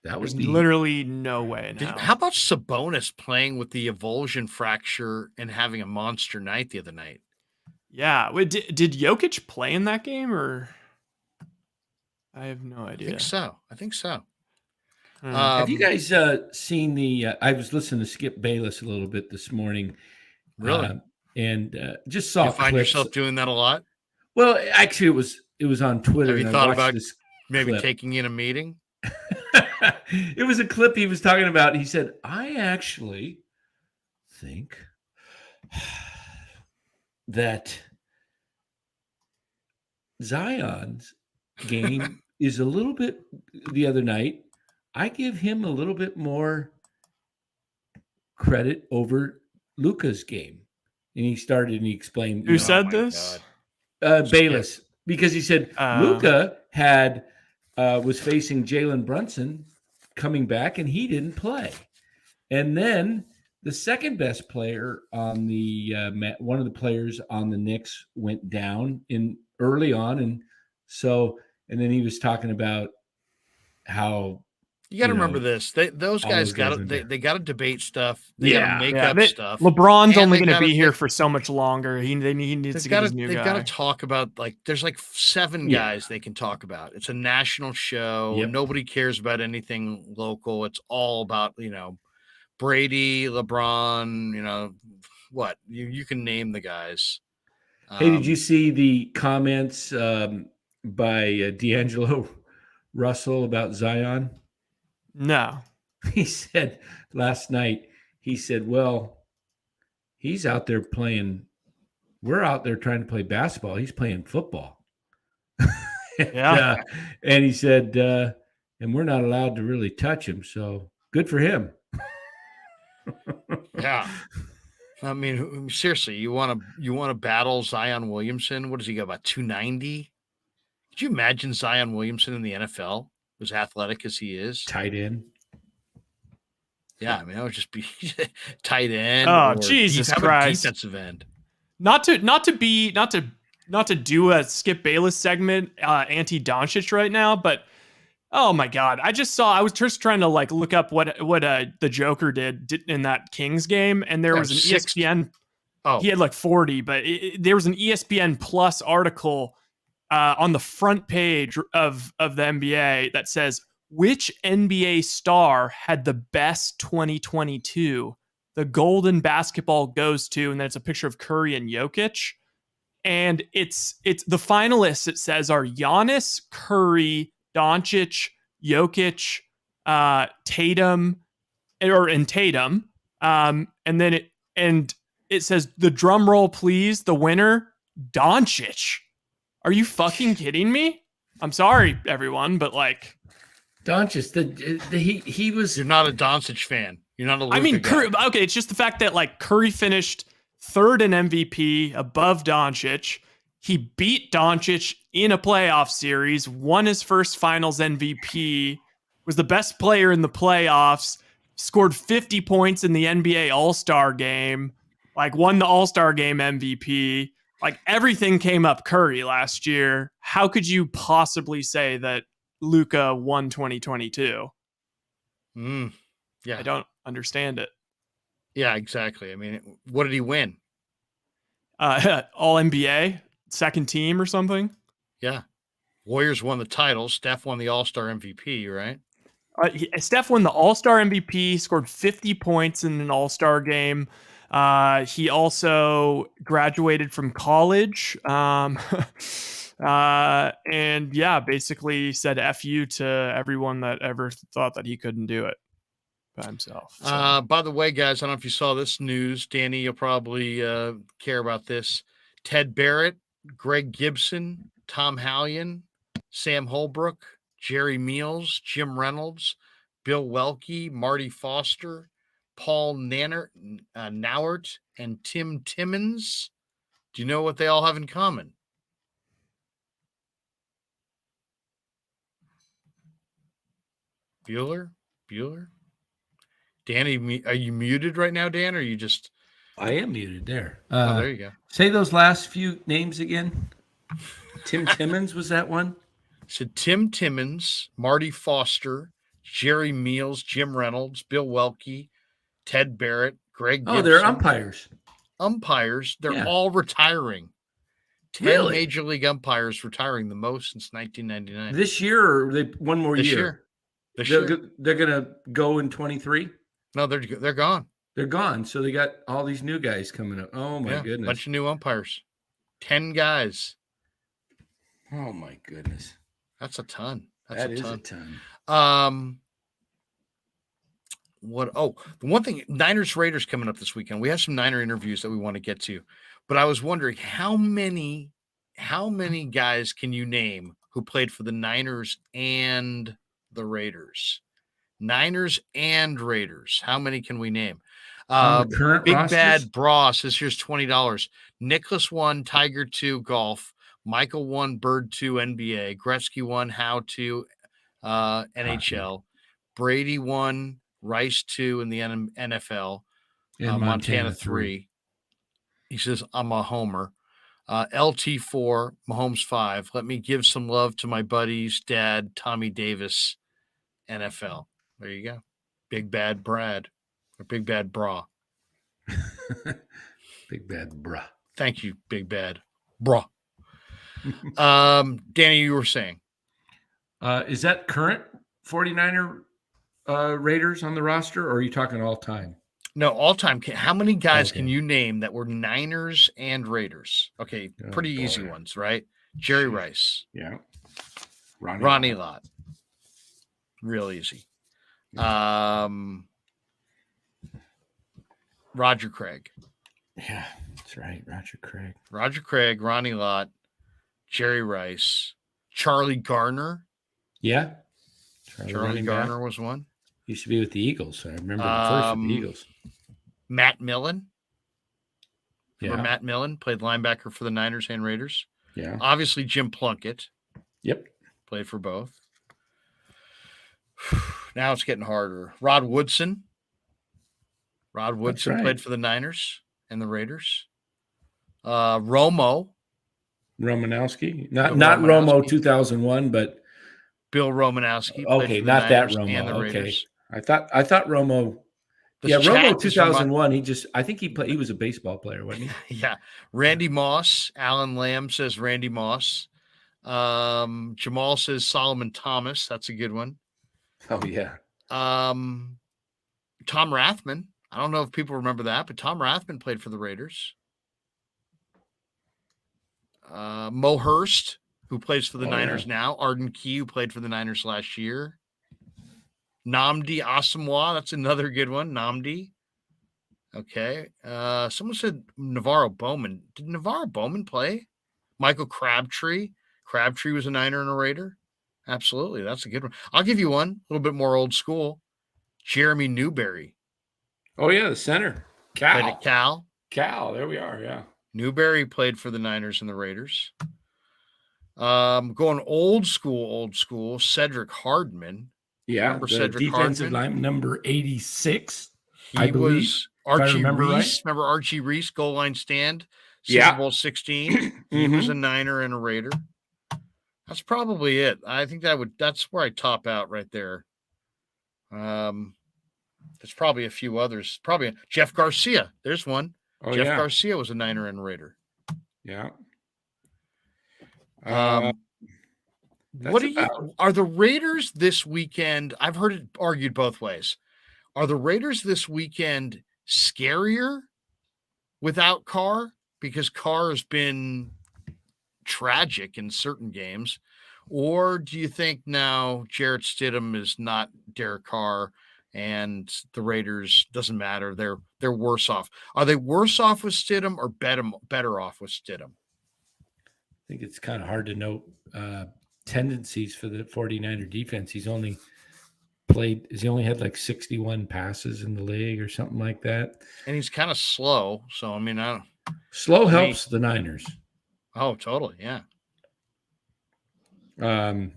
There's literally no way now. How about Sabonis playing with the avulsion fracture and having a monster night the other night? Yeah. Wait, did Jokic play in that game or? I have no idea. I think so. Have you guys seen the? I was listening to Skip Bayless a little bit this morning. Really? And just saw. You find yourself doing that a lot? Well, actually, it was on Twitter. Have you thought about maybe taking in a meeting? It was a clip he was talking about. He said, "I actually think that Zion's game is a little bit. The other night, I give him a little bit more credit over Luka's game." And he started and he explained. Who said this? Bayless, because he said Luka was facing Jalen Brunson coming back and he didn't play. And then the second best player on the one of the players on the Knicks went down early on, and then he was talking about how. You got to remember this. Those guys got to debate stuff. They got to make up stuff. LeBron's only going to be here for so much longer. He needs to get his new guy. They've got to talk about there's 7 guys they can talk about. It's a national show. Yep. Nobody cares about anything local. It's all about Brady, LeBron. What you can name the guys. Hey, did you see the comments by D'Angelo Russell about Zion? No. He said last night, well, he's out there playing. We're out there trying to play basketball. He's playing football. Yeah. And he said, and we're not allowed to really touch him. So good for him. Yeah. I mean, seriously, you want to battle Zion Williamson? What does he got, about 290? Could you imagine Zion Williamson in the NFL, as athletic as he is? Tight end. Yeah, I mean, that would just be tight end. Oh, or Jesus how about Christ. defensive end. Not to do a Skip Bayless segment anti Doncic right now, but oh my God, I was just trying to like look up what the Joker did in that Kings game, and there was an ESPN. Oh, he had like 40, but there was an ESPN Plus article on the front page of the NBA that says which NBA star had the best 2022. The golden basketball goes to, and then it's a picture of Curry and Jokic. And it's the finalists, it says, are Giannis, Curry, Doncic, Jokic, Tatum. And then it says, the drum roll, please, the winner, Doncic. Are you fucking kidding me? I'm sorry, everyone, but like Doncic, he was. You're not a Doncic fan. You're not a Luka I mean, guy. Curry, okay, it's just the fact that like Curry finished third in MVP above Doncic. He beat Doncic in a playoff series, won his first finals MVP, was the best player in the playoffs, scored 50 points in the NBA All-Star game, like won the All-Star game MVP. Like everything came up Curry last year. How could you possibly say that Luka won 2022? Yeah. I don't understand it. Yeah, exactly. I mean, what did he win? All NBA, second team or something. Yeah. Warriors won the title. Steph won the All-Star MVP, right? Steph won the All-Star MVP, scored 50 points in an All-Star game. He also graduated from college. And yeah, basically said F you to everyone that ever thought that he couldn't do it by himself. So. By the way, guys, I don't know if you saw this news. Danny, you'll probably care about this. Ted Barrett, Greg Gibson, Tom Hallion, Sam Holbrook, Jerry Meals, Jim Reynolds, Bill Welke, Marty Foster, Paul Nowert, and Tim Timmons. Do you know what they all have in common? Bueller? Danny, are you muted right now, Dan, or are you just... I am muted there. there you go. Say those last few names again. Tim Timmons, was that one? So Tim Timmons, Marty Foster, Jerry Meals, Jim Reynolds, Bill Welke, Ted Barrett, Greg Gibson. Oh, they're umpires. Umpires. They're all retiring. 10 Major League umpires retiring, the most since 1999. This year, or they one more This year? They're going to go in 23? No, they're gone. They're gone. So they got all these new guys coming up. Oh, my goodness. Bunch of new umpires. 10 guys. Oh, my goodness. That's a ton. That is a ton. The one thing, Niners Raiders coming up this weekend. We have some Niner interviews that we want to get to, but I was wondering how many guys can you name who played for the Niners and the Raiders? Niners and Raiders. How many can we name? Big rosters? Bad Bra says here's $20. Nicholas 1, Tiger 2, golf. Michael 1, Bird 2, NBA. Gretzky 1, Howe 2, NHL. Brady 1, Rice 2 in the NFL. And Montana 3. He says, I'm a homer. LT 4, Mahomes 5. Let me give some love to my buddy's dad, Tommy Davis, NFL. There you go. Big Bad Brad. Or Big Bad Bra. Big Bad Bra. Thank you, Big Bad Bra. Danny, you were saying. Is that current 49er Raiders on the roster, or are you talking all time? No, all time. How many guys can you name that were Niners and Raiders? Okay, pretty easy ones, right? Jerry Rice. Yeah. Ronnie Lott. Real easy. Roger Craig. Yeah, that's right. Roger Craig. Roger Craig, Ronnie Lott, Jerry Rice, Charlie Garner. Yeah. Charlie Garner was one. Used to be with the Eagles. I remember the first with the Eagles. Matt Millen. Remember Yeah. Matt Millen played linebacker for the Niners and Raiders. Yeah. Obviously, Jim Plunkett. Yep. Played for both. Now it's getting harder. Rod Woodson. Rod Woodson played for the Niners and the Raiders. Romanowski. Not Romo 2001, but Bill Romanowski. Okay, not that Romo. And the Okay, Raiders. I thought Romo. Romo 2001. I think he played. He was a baseball player, wasn't he? Yeah. Randy Moss. Alan Lamb says Randy Moss. Jamal says Solomon Thomas. That's a good one. Oh yeah. Tom Rathman. I don't know if people remember that, but Tom Rathman played for the Raiders. Mo Hurst, who plays for the Niners now. Arden Key, who played for the Niners last year. Nnamdi Asomugha, that's another good one. Nnamdi. Okay. Someone said Navarro Bowman. Did Navarro Bowman play? Michael Crabtree. Crabtree was a Niner and a Raider. Absolutely. That's a good one. I'll give you one, a little bit more old school. Jeremy Newberry. Oh, yeah, the center. Played at Cal. There we are, yeah. Newberry played for the Niners and the Raiders. Going old school, Cedric Hardman. Yeah, remember the Cedric defensive Hardman? line number 86. He was Archie Reese. Right. Remember Archie Reese, goal line stand, Super Yeah. Bowl 16. He was a Niner and a Raider. That's probably it. I think that's where I top out right there. There's probably a few others. Probably Jeff Garcia. There's one. Oh, Jeff yeah. Garcia was a Niner and a Raider. Yeah. What are the Raiders this weekend? I've heard it argued both ways. Are the Raiders this weekend scarier without Carr? Because Carr has been tragic in certain games. Or do you think now Jarrett Stidham is not Derek Carr and the Raiders doesn't matter? They're worse off. Are they worse off with Stidham or better off with Stidham? I think it's kind of hard to know tendencies for the 49er defense. He's only had like 61 passes in the league or something like that. And he's kind of slow. So, I mean, slow helps the Niners. Oh, totally. Yeah. And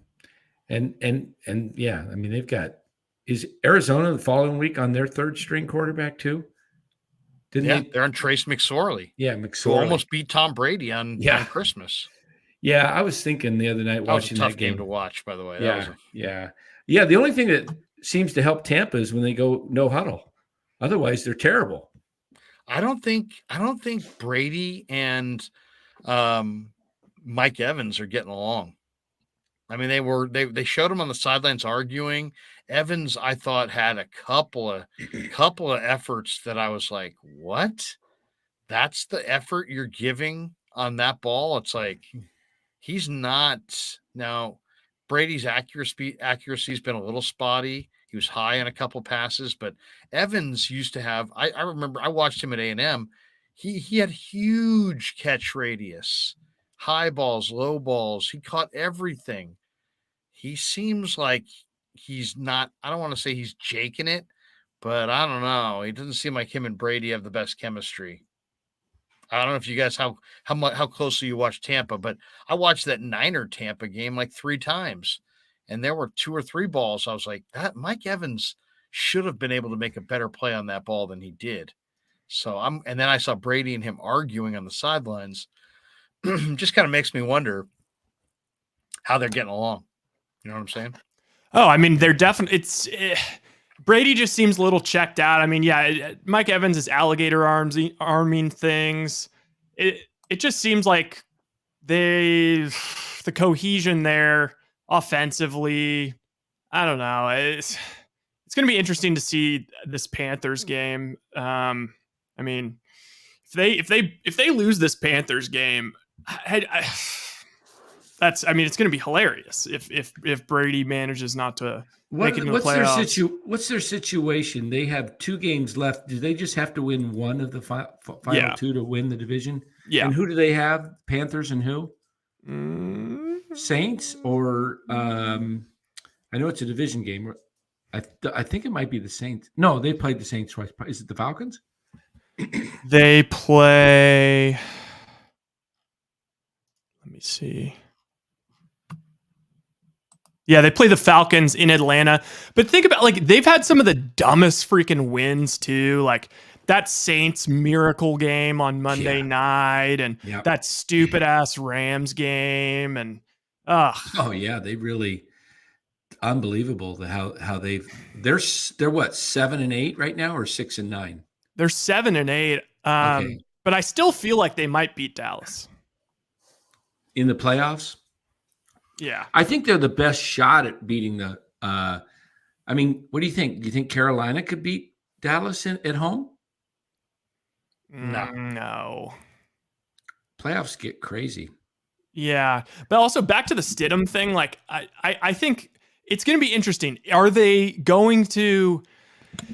yeah, I mean, is Arizona the following week on their third string quarterback too? They're on Trace McSorley. Yeah, Who McSorley almost beat Tom Brady on Christmas. Yeah, I was thinking the other night watching that was a tough that game to watch, by the way. Yeah. The only thing that seems to help Tampa is when they go no huddle. Otherwise, they're terrible. I don't think Brady and Mike Evans are getting along. I mean, they showed him on the sidelines arguing. Evans, I thought, had a couple of efforts that I was like, what? That's the effort you're giving on that ball? It's like he's not. Now, Brady's accuracy's been a little spotty. He was high on a couple passes, but Evans used to have. I remember I watched him at A&M. He had huge catch radius, high balls, low balls. He caught everything. He seems like he's not. I don't want to say he's jaking it, but I don't know. He doesn't seem like him and Brady have the best chemistry. I don't know if you guys how closely you watch Tampa, but I watched that Niner Tampa game like 3 times, and there were 2 or 3 balls. I was like, that Mike Evans should have been able to make a better play on that ball than he did. So and then I saw Brady and him arguing on the sidelines. Just kind of makes me wonder how they're getting along. You know what I'm saying? Oh, I mean, they're definitely. Brady just seems a little checked out. I mean, yeah, Mike Evans is alligator arming things. It just seems like the cohesion there offensively. I don't know. It's going to be interesting to see this Panthers game. I mean, if they lose this Panthers game, it's going to be hilarious if Brady manages not to make it in the playoffs. What's their situation? They have 2 games left. Do they just have to win one of the final 2 to win the division? Yeah. And who do they have? Panthers and who? Saints or I know it's a division game. I think it might be the Saints. No, they played the Saints twice. Is it the Falcons? They play. Let me see. Yeah, they play the Falcons in Atlanta. But think about, like, they've had some of the dumbest freaking wins too. Like that Saints miracle game on Monday night, and that stupid ass Rams game, and oh yeah, they really unbelievable how they're what 7-8 right now or 6-9. They're 7-8. Okay. But I still feel like they might beat Dallas in the playoffs. Yeah, I think they're the best shot at beating the. I mean, what do you think? Do you think Carolina could beat Dallas at home? No. Playoffs get crazy. Yeah, but also back to the Stidham thing. Like, I think it's going to be interesting. Are they going to?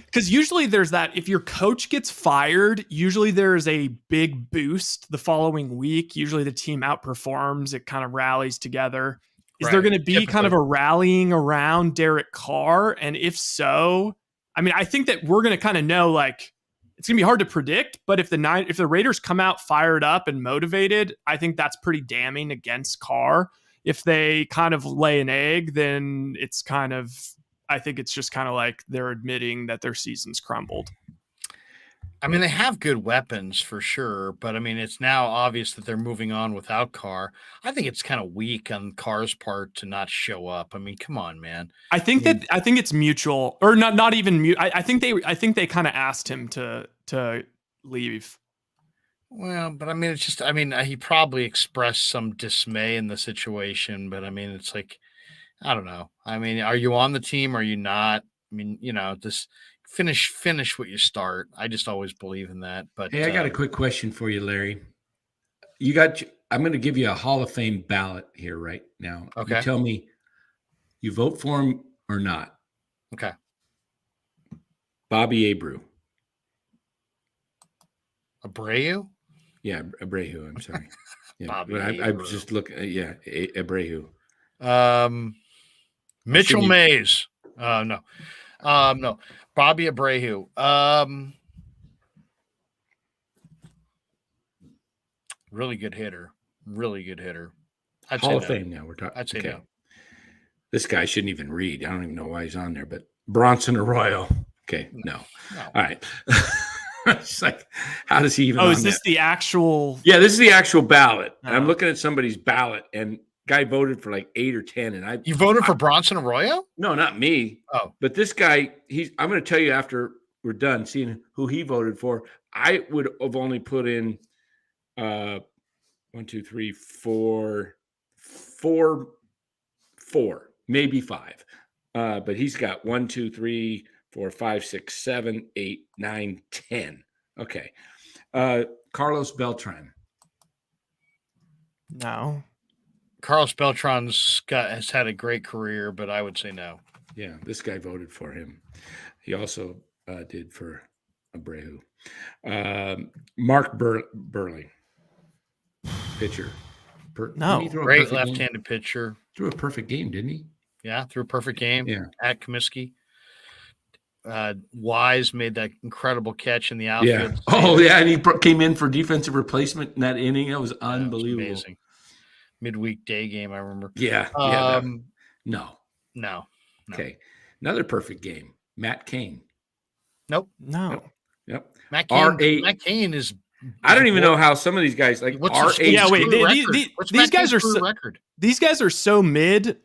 Because usually there's that. If your coach gets fired, usually there's a big boost the following week. Usually the team outperforms. It kind of rallies together. Is there going to be kind of a rallying around Derek Carr? And if so, I mean, I think that we're going to kind of know, like, it's going to be hard to predict, but if the Raiders come out fired up and motivated, I think that's pretty damning against Carr. If they kind of lay an egg, then it's kind of, I think it's just kind of like they're admitting that their season's crumbled. I mean, they have good weapons for sure, but I mean, it's now obvious that they're moving on without Carr. I think it's kind of weak on Carr's part to not show up. I mean, come on, man. I think it's mutual, or not even mutual. I think they kind of asked him to leave. Well, but I mean, it's just, I mean, he probably expressed some dismay in the situation, but I mean, it's like, I don't know. I mean, are you on the team? Are you not? I mean, just finish what you start. I just always believe in that. But hey, I got a quick question for you, Larry. I'm going to give you a Hall of Fame ballot here right now. Okay. You tell me you vote for him or not. Okay. Bobby Abreu. Abreu? Yeah, Abreu. I'm sorry. Yeah, Bobby I was just looking. Yeah, Abreu. Mitchell Mays. No. No. Bobby Abreu. Really good hitter. Hall of Fame now. We're talking. I'd say no. This guy shouldn't even read. I don't even know why he's on there, but Bronson Arroyo. Okay, no. All right. It's like, how does he even? Oh, is this the actual? Yeah, this is the actual ballot. And I'm looking at somebody's ballot, and guy voted for like 8 or 10, and You voted for Bronson Arroyo? No, not me. Oh, but this guy, I'm going to tell you after we're done seeing who he voted for. I would have only put in 1, 2, 3, 4, maybe 5. But he's got 1, 2, 3, 4, 5, 6, 7, 8, 9, 10. Okay. Carlos Beltran. No. Carlos Beltran has had a great career, but I would say no. Yeah, this guy voted for him. He also did for Abreu. Mark Burley, pitcher. No. Great left-handed pitcher. Threw a perfect game, didn't he? Yeah, threw a perfect game. Yeah. At Comiskey. Wise made that incredible catch in the outfield. Yeah. Oh, yeah, and he came in for defensive replacement in that inning. That was unbelievable. That was amazing. Midweek day game, I remember. Yeah. No. Okay. Another perfect game. Matt Cain. Nope. No. Yep. Matt Cain is. I don't even know how some of these guys like what's these guys are record. These guys are so mid.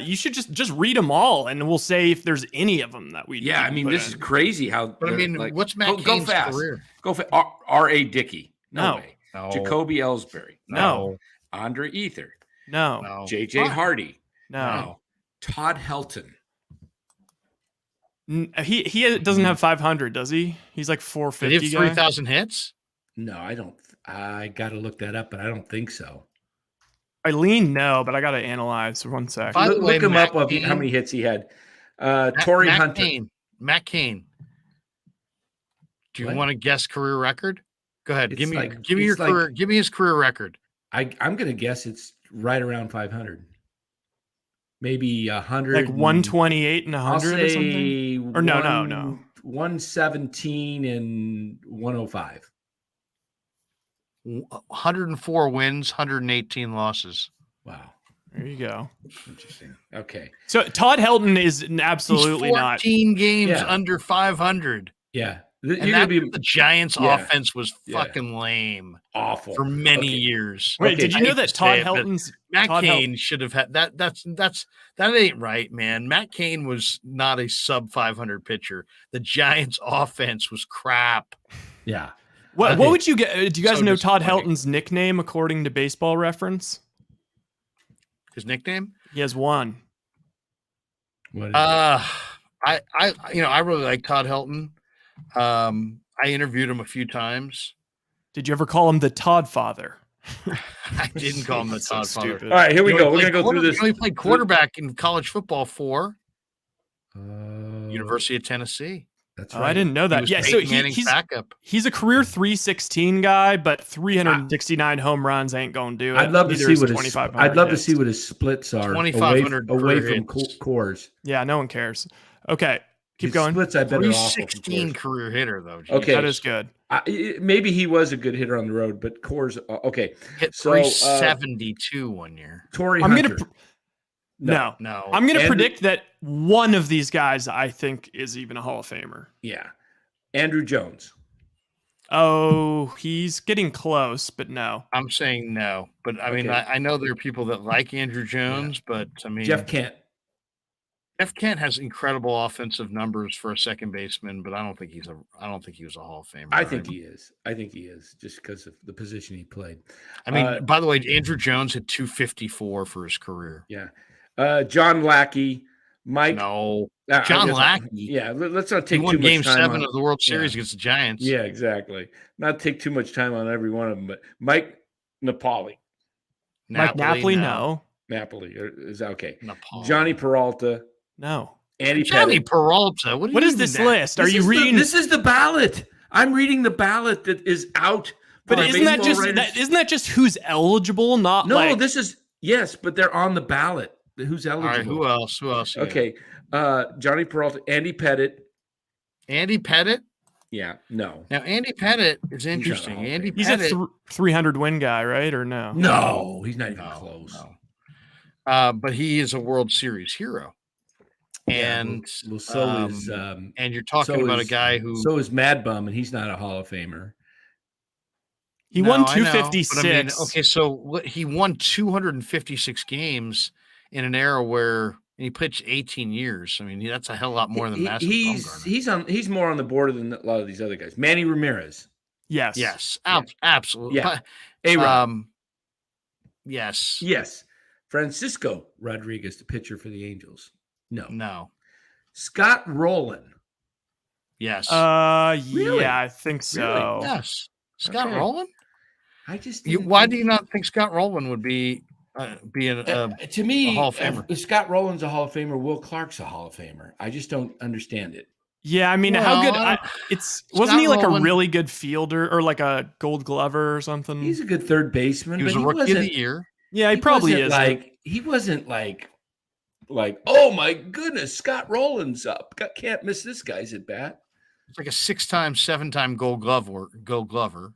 You should just read them all, and we'll say if there's any of them that we. Yeah, I mean, this is crazy. How? But I mean, what's Matt Cain's career? Go fast. R.A. Dickey. No way. No. Jacoby Ellsbury. No. Andre Ether. No. J.J. Hardy. No. Todd Helton. He doesn't have 500, does he? He's like 450. Did he have 3,000 hits? No, I don't. I got to look that up, but I don't think so. Eileen, no, but I got to analyze for 1 sec. Look him up of how many hits he had. Torrey Hunter. Matt Cain. Do you want to guess career record? Go ahead. Give me his career record. I'm going to guess it's right around 500. maybe 100. Like 128 and 100 or something? Or no. 117 and 105. 104 wins, 118 losses. Wow. There you go. Interesting. Okay. So Todd Helton is absolutely He's not. 14 games Yeah. under 500. Yeah. And You're gonna be the Giants' Yeah. offense was Yeah. fucking lame awful for many Okay. years. Wait, Okay, did you I know hate that to Todd say it, but Helton's Matt Todd Cain should have had that. That ain't right, man. Matt Cain was not a sub 500 pitcher. The Giants' offense was crap. Yeah. What Okay. would you get? Do you guys So know Todd disappointing. Helton's nickname according to Baseball Reference? His nickname? He has one. What is I really like Todd Helton. I interviewed him a few times. Did you ever call him the Todd Father? I didn't call him the So Todd Father. stupid. All right, here we You go. know, We're he going to go played through this. He played quarterback in college football for Uh, University of Tennessee. That's Oh, right. I didn't know He that. was Yeah, so Peyton Manning's backup. he's a career 316 guy, but 369 home runs ain't gonna do it. I'd love to Neither see is what his 2,500 I'd love to hits. see what his splits are 2,500 away career from hits. cores. Yeah, no one cares. Okay, keep His going. Splits, I bet, are awful from 316 cores. career hitter though. Okay. That is good. Maybe he was a good hitter on the road, but cores. Okay, Hit so 372 one year. Torrey I'm Hunter. gonna no. No, I'm gonna Andrew- predict that one of these guys I think is even a Hall of Famer. Yeah, Andrew Jones. Oh, he's getting close, but no. I'm saying no. But I mean, Okay. I know there are people that like Andrew Jones, but I mean, Jeff Kent. Jeff Kent has incredible offensive numbers for a second baseman, but I don't think he was a Hall of Famer. I think right? he is. I think he is just because of the position he played. I mean, by the way, Andrew Jones had 254 for his career. Yeah. John Lackey, Mike. No, I John guess- Lackey. Yeah, let's not He take won too much Game time 7 on- of the World Series Yeah. against the Giants. Yeah, exactly. Not take too much time on every one of them, but Mike Napoli. Mike Napoli, no. Napoli is that okay? Napoli. Johnny Peralta, No. Andy Johnny Pettit. Peralta. What is this list? Are This you is reading? this is the ballot. I'm reading the ballot that is out. But by isn't that Baseball just Writers. isn't that just who's eligible? Not No, like, this is yes, but they're on the ballot. Who's All eligible? right, who else? Who else? you got? Okay, Johnny Peralta, Andy Pettit. Andy Pettit. Yeah, no, Now, Andy Pettit is not a interesting. Hall of Andy Famer. he's a Pettit. 300 win guy, right? Or no? no, he's not even No, close. no. But he is a World Series hero. Yeah, And well, so is and you're talking so about a is- guy who so is Mad Bum, and he's not a Hall of Famer. He No, won I know, but 256. I mean, okay, so he won 256 games in an era where he pitched 18 years. I mean, that's a hell of a lot more than Madison Bumgarner. He's more on the border than a lot of these other guys. Manny Ramirez, Yes. Yes, Yeah. absolutely. Yeah. But, A-Rod. yes. Yes, Francisco Rodriguez, the pitcher for the Angels. No, No. Rowland. Yes. Really? Yeah, I think so. yes. Scott Okay. Rowland? I just Why didn't do you not think Scott Rowland would be to me, a Hall of Famer? if Scott Rowland's a Hall of Famer, Will Clark's a Hall of Famer. I just don't understand it. Yeah, I mean, how Well, good? I Wasn't Scott he like Rowland- a really good fielder or like a Gold Glover or something? He's a good third baseman. he was but a rookie of wasn't- the year. yeah, he probably wasn't is. Like he wasn't like, oh my goodness, Scott Rowland's up. Can't miss this guy's at bat. It's like a 6-time, 7-time Gold Glover.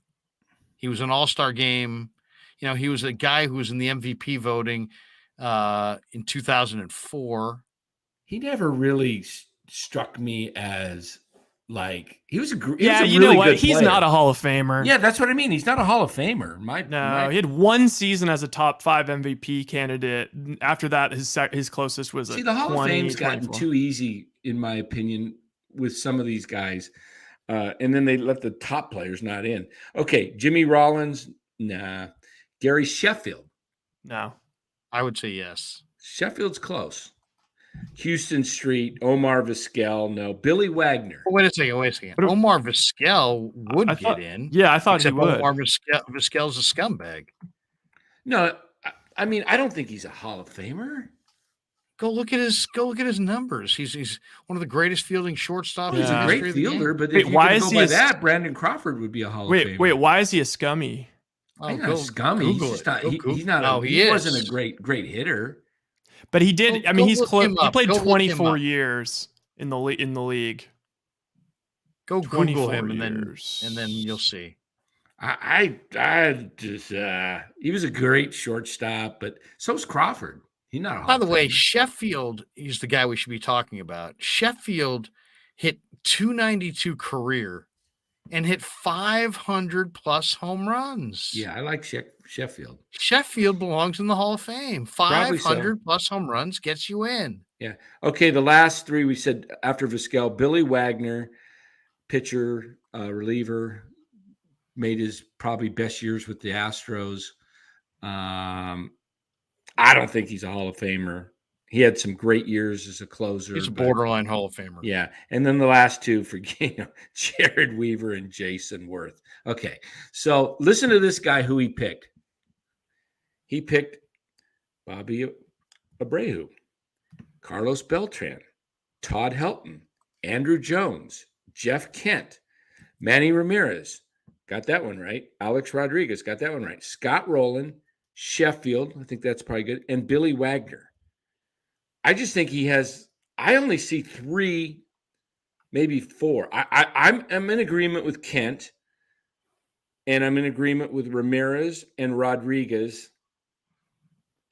He was an All-Star game. You know, he was a guy who was in the MVP voting in 2004. He never really struck me as like he was a Yeah, was a you really know what? good He's player. not a Hall of Famer. Yeah, that's what I mean. He's not a Hall of Famer. No, he had one season as a top 5 MVP candidate. After that, his closest was see a the Hall 20, of Fame's gotten 24. too easy, in my opinion, with some of these guys, and then they let the top players not in. Okay, Jimmy Rollins, nah. Gary Sheffield. No. I would say yes. Sheffield's close. Houston Street, Omar Vizquel, no. Billy Wagner. Oh, wait a second. What if- Omar Vizquel would I get thought- in. Yeah, I thought Except he would. Omar Vizquel's a scumbag. No, I mean, I don't think he's a Hall of Famer. Go look at his numbers. He's one of the greatest fielding shortstops. He's in a the great history of the game. fielder, but Wait, if you why why is go he by a- that, Brandon Crawford would be a Hall of Famer. Wait, why is he a scummy? Oh, He's go- not scummy. Google He's just it. not. Go Google- He's not. No, he is. wasn't a great hitter. But he did. Go- I mean, go he's look close. him He up. played Go look him 24 up. years in the league. Go Google 24 him years. and then you'll see. I just he was a great shortstop, but so's Crawford. He's not a Hall By the of way, Famer. Sheffield is the guy we should be talking about. Sheffield hit 292 career and hit 500 plus home runs. Yeah, I like Sheffield. Sheffield belongs in the Hall of Fame. Probably so. 500 plus home runs gets you in. Yeah. Okay, the last three we said after Vizquel, Billy Wagner, pitcher, reliever, made his probably best years with the Astros. I don't think he's a Hall of Famer. He had some great years as a closer. He's a but- borderline Hall of Famer. Yeah. And then the last two for Jared Weaver and Jason Worth. Okay. So listen to this guy who he picked. He picked Bobby Abreu, Carlos Beltran, Todd Helton, Andrew Jones, Jeff Kent, Manny Ramirez. Got that one right. Alex Rodriguez. Got that one right. Scott Rowland, Sheffield. I think that's probably good. And Billy Wagner. I just think he has, I only see three, maybe four. I'm in agreement with Kent, and I'm in agreement with Ramirez and Rodriguez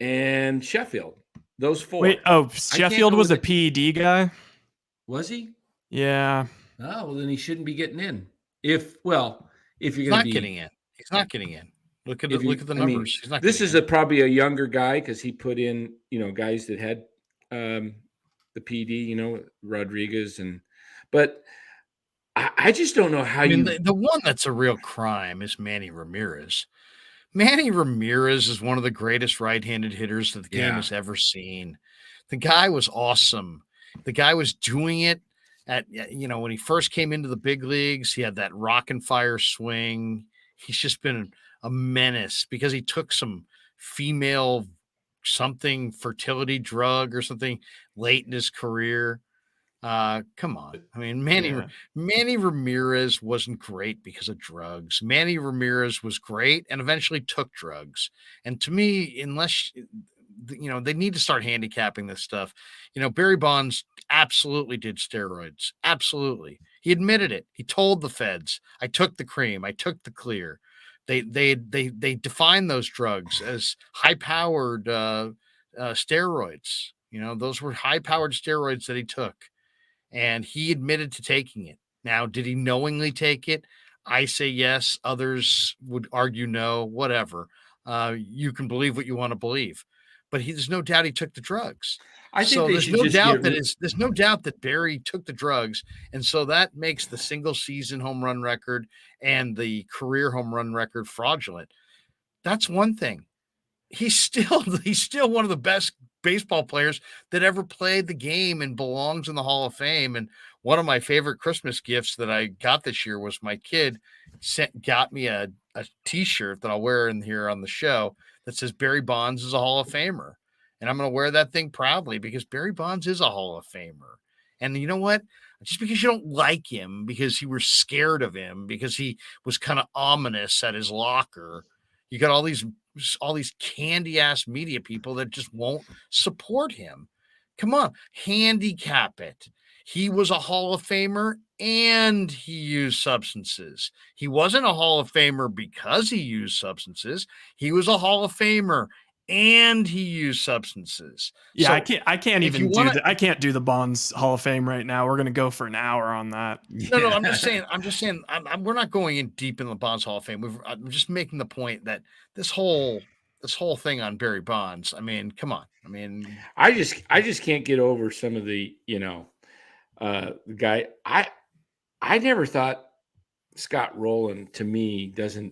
and Sheffield. Those four. Wait, Sheffield go was a with PED guy? Was he? Yeah. Oh, well, then he shouldn't be getting in. If you're He's going not to be getting in. He's not getting in. Look at if you- look at the I mean, numbers. He's not this getting is in. probably a younger guy because he put in, guys that had the PD, Rodriguez but I just don't know how I mean, you. the one that's a real crime is Manny Ramirez. Manny Ramirez is one of the greatest right-handed hitters that the game Yeah. has ever seen. The guy was awesome. The guy was doing it at, when he first came into the big leagues, he had that rock and fire swing. He's just been a menace because he took some female fertility drug or something late in his career. Come on. I mean, Manny Ramirez wasn't great because of drugs. Manny Ramirez was great and eventually took drugs. And to me, unless they need to start handicapping this stuff. Barry Bonds absolutely did steroids. Absolutely. He admitted it. He told the feds, I took the cream, I took the clear. They defined those drugs as high-powered steroids. Those were high-powered steroids that he took. And he admitted to taking it. Now, did he knowingly take it? I say yes. Others would argue no, whatever. You can believe what you want to believe. But there's no doubt he took the drugs. I think So they there's should no just doubt get there's no doubt that Barry took the drugs. And so that makes the single season home run record and the career home run record fraudulent. That's one thing. He's still one of the best baseball players that ever played the game and belongs in the Hall of Fame. And one of my favorite Christmas gifts that I got this year was my kid got me a t-shirt that I'll wear in here on the show that says Barry Bonds is a Hall of Famer. And I'm going to wear that thing proudly because Barry Bonds is a Hall of Famer. And you know what? Just because you don't like him, because you were scared of him, because he was kind of ominous at his locker, you got all these candy ass media people that just won't support him. Come on, handicap it. He was a Hall of Famer and he used substances. He wasn't a Hall of Famer because he used substances. He was a Hall of Famer and he used substances. Yeah, So I can't if even you wanna- I can't do the Bonds Hall of Fame right now. We're going to go for an hour on that. No, I'm just saying, we're not going in deep in the Bonds Hall of Fame. I'm just making the point that this whole thing on Barry Bonds, I mean, come on. I mean, I just can't get over some of the, the guy. I never thought Scott Rowland to me doesn't.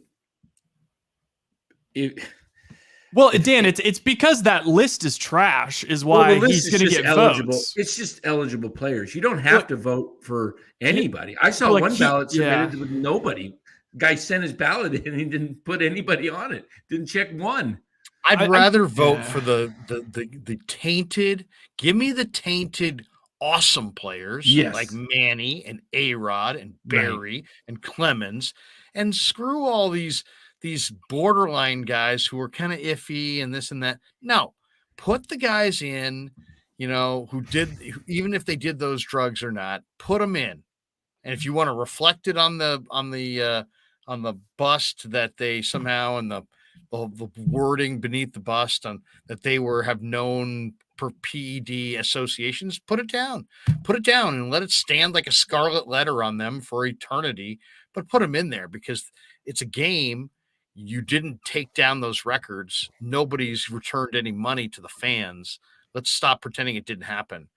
Well, Dan, it's because that list is trash is why the list he's is going to just get eligible. votes. It's just eligible players. You don't have to vote for anybody. I saw like one ballot yeah. submitted with nobody. Guy sent his ballot in and he didn't put anybody on it. Didn't check one. I'd rather vote yeah. for the tainted. Give me the tainted, awesome players like Manny and A-Rod and Barry and Clemens, and screw all these borderline guys who are kind of iffy and this and that. No, put the guys in, who even if they did those drugs or not, put them in. And if you want to reflect it on the bust that they somehow, and the wording beneath the bust on that they have known per PED associations, put it down and let it stand like a scarlet letter on them for eternity, but put them in there because it's a game. You didn't take down those records. Nobody's returned any money to the fans. Let's stop pretending it didn't happen.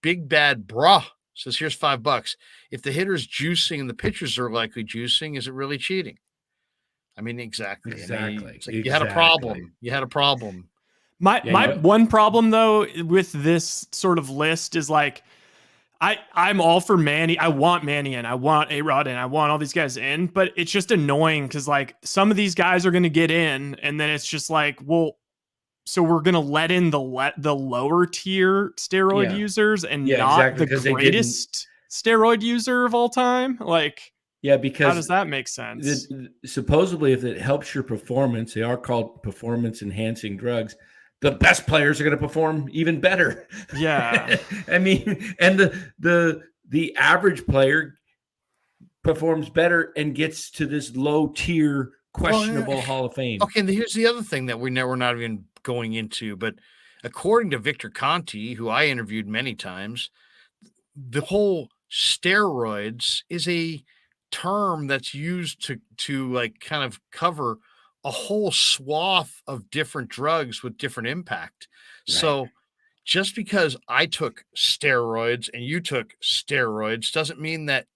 Big Bad Bruh says, here's $5. If the hitter's juicing and the pitchers are likely juicing, is it really cheating? I mean, exactly. You had a problem. My one problem though with this sort of list is like, I'm all for Manny. I want Manny in. I want A-Rod in. I want all these guys in. But it's just annoying because like some of these guys are going to get in, and then it's just like, well, so we're going to let in the lower tier steroid users and not the greatest steroid user of all time. Like, because how does that make sense? Supposedly, if it helps your performance, they are called performance enhancing drugs. The best players are going to perform even better. Yeah. I mean, and the average player performs better and gets to this low tier questionable Hall of Fame. Okay, and here's the other thing that we're not even going into, but according to Victor Conti, who I interviewed many times, the whole steroids is a term that's used to like kind of cover a whole swath of different drugs with different impact. Right. So just because I took steroids and you took steroids doesn't mean that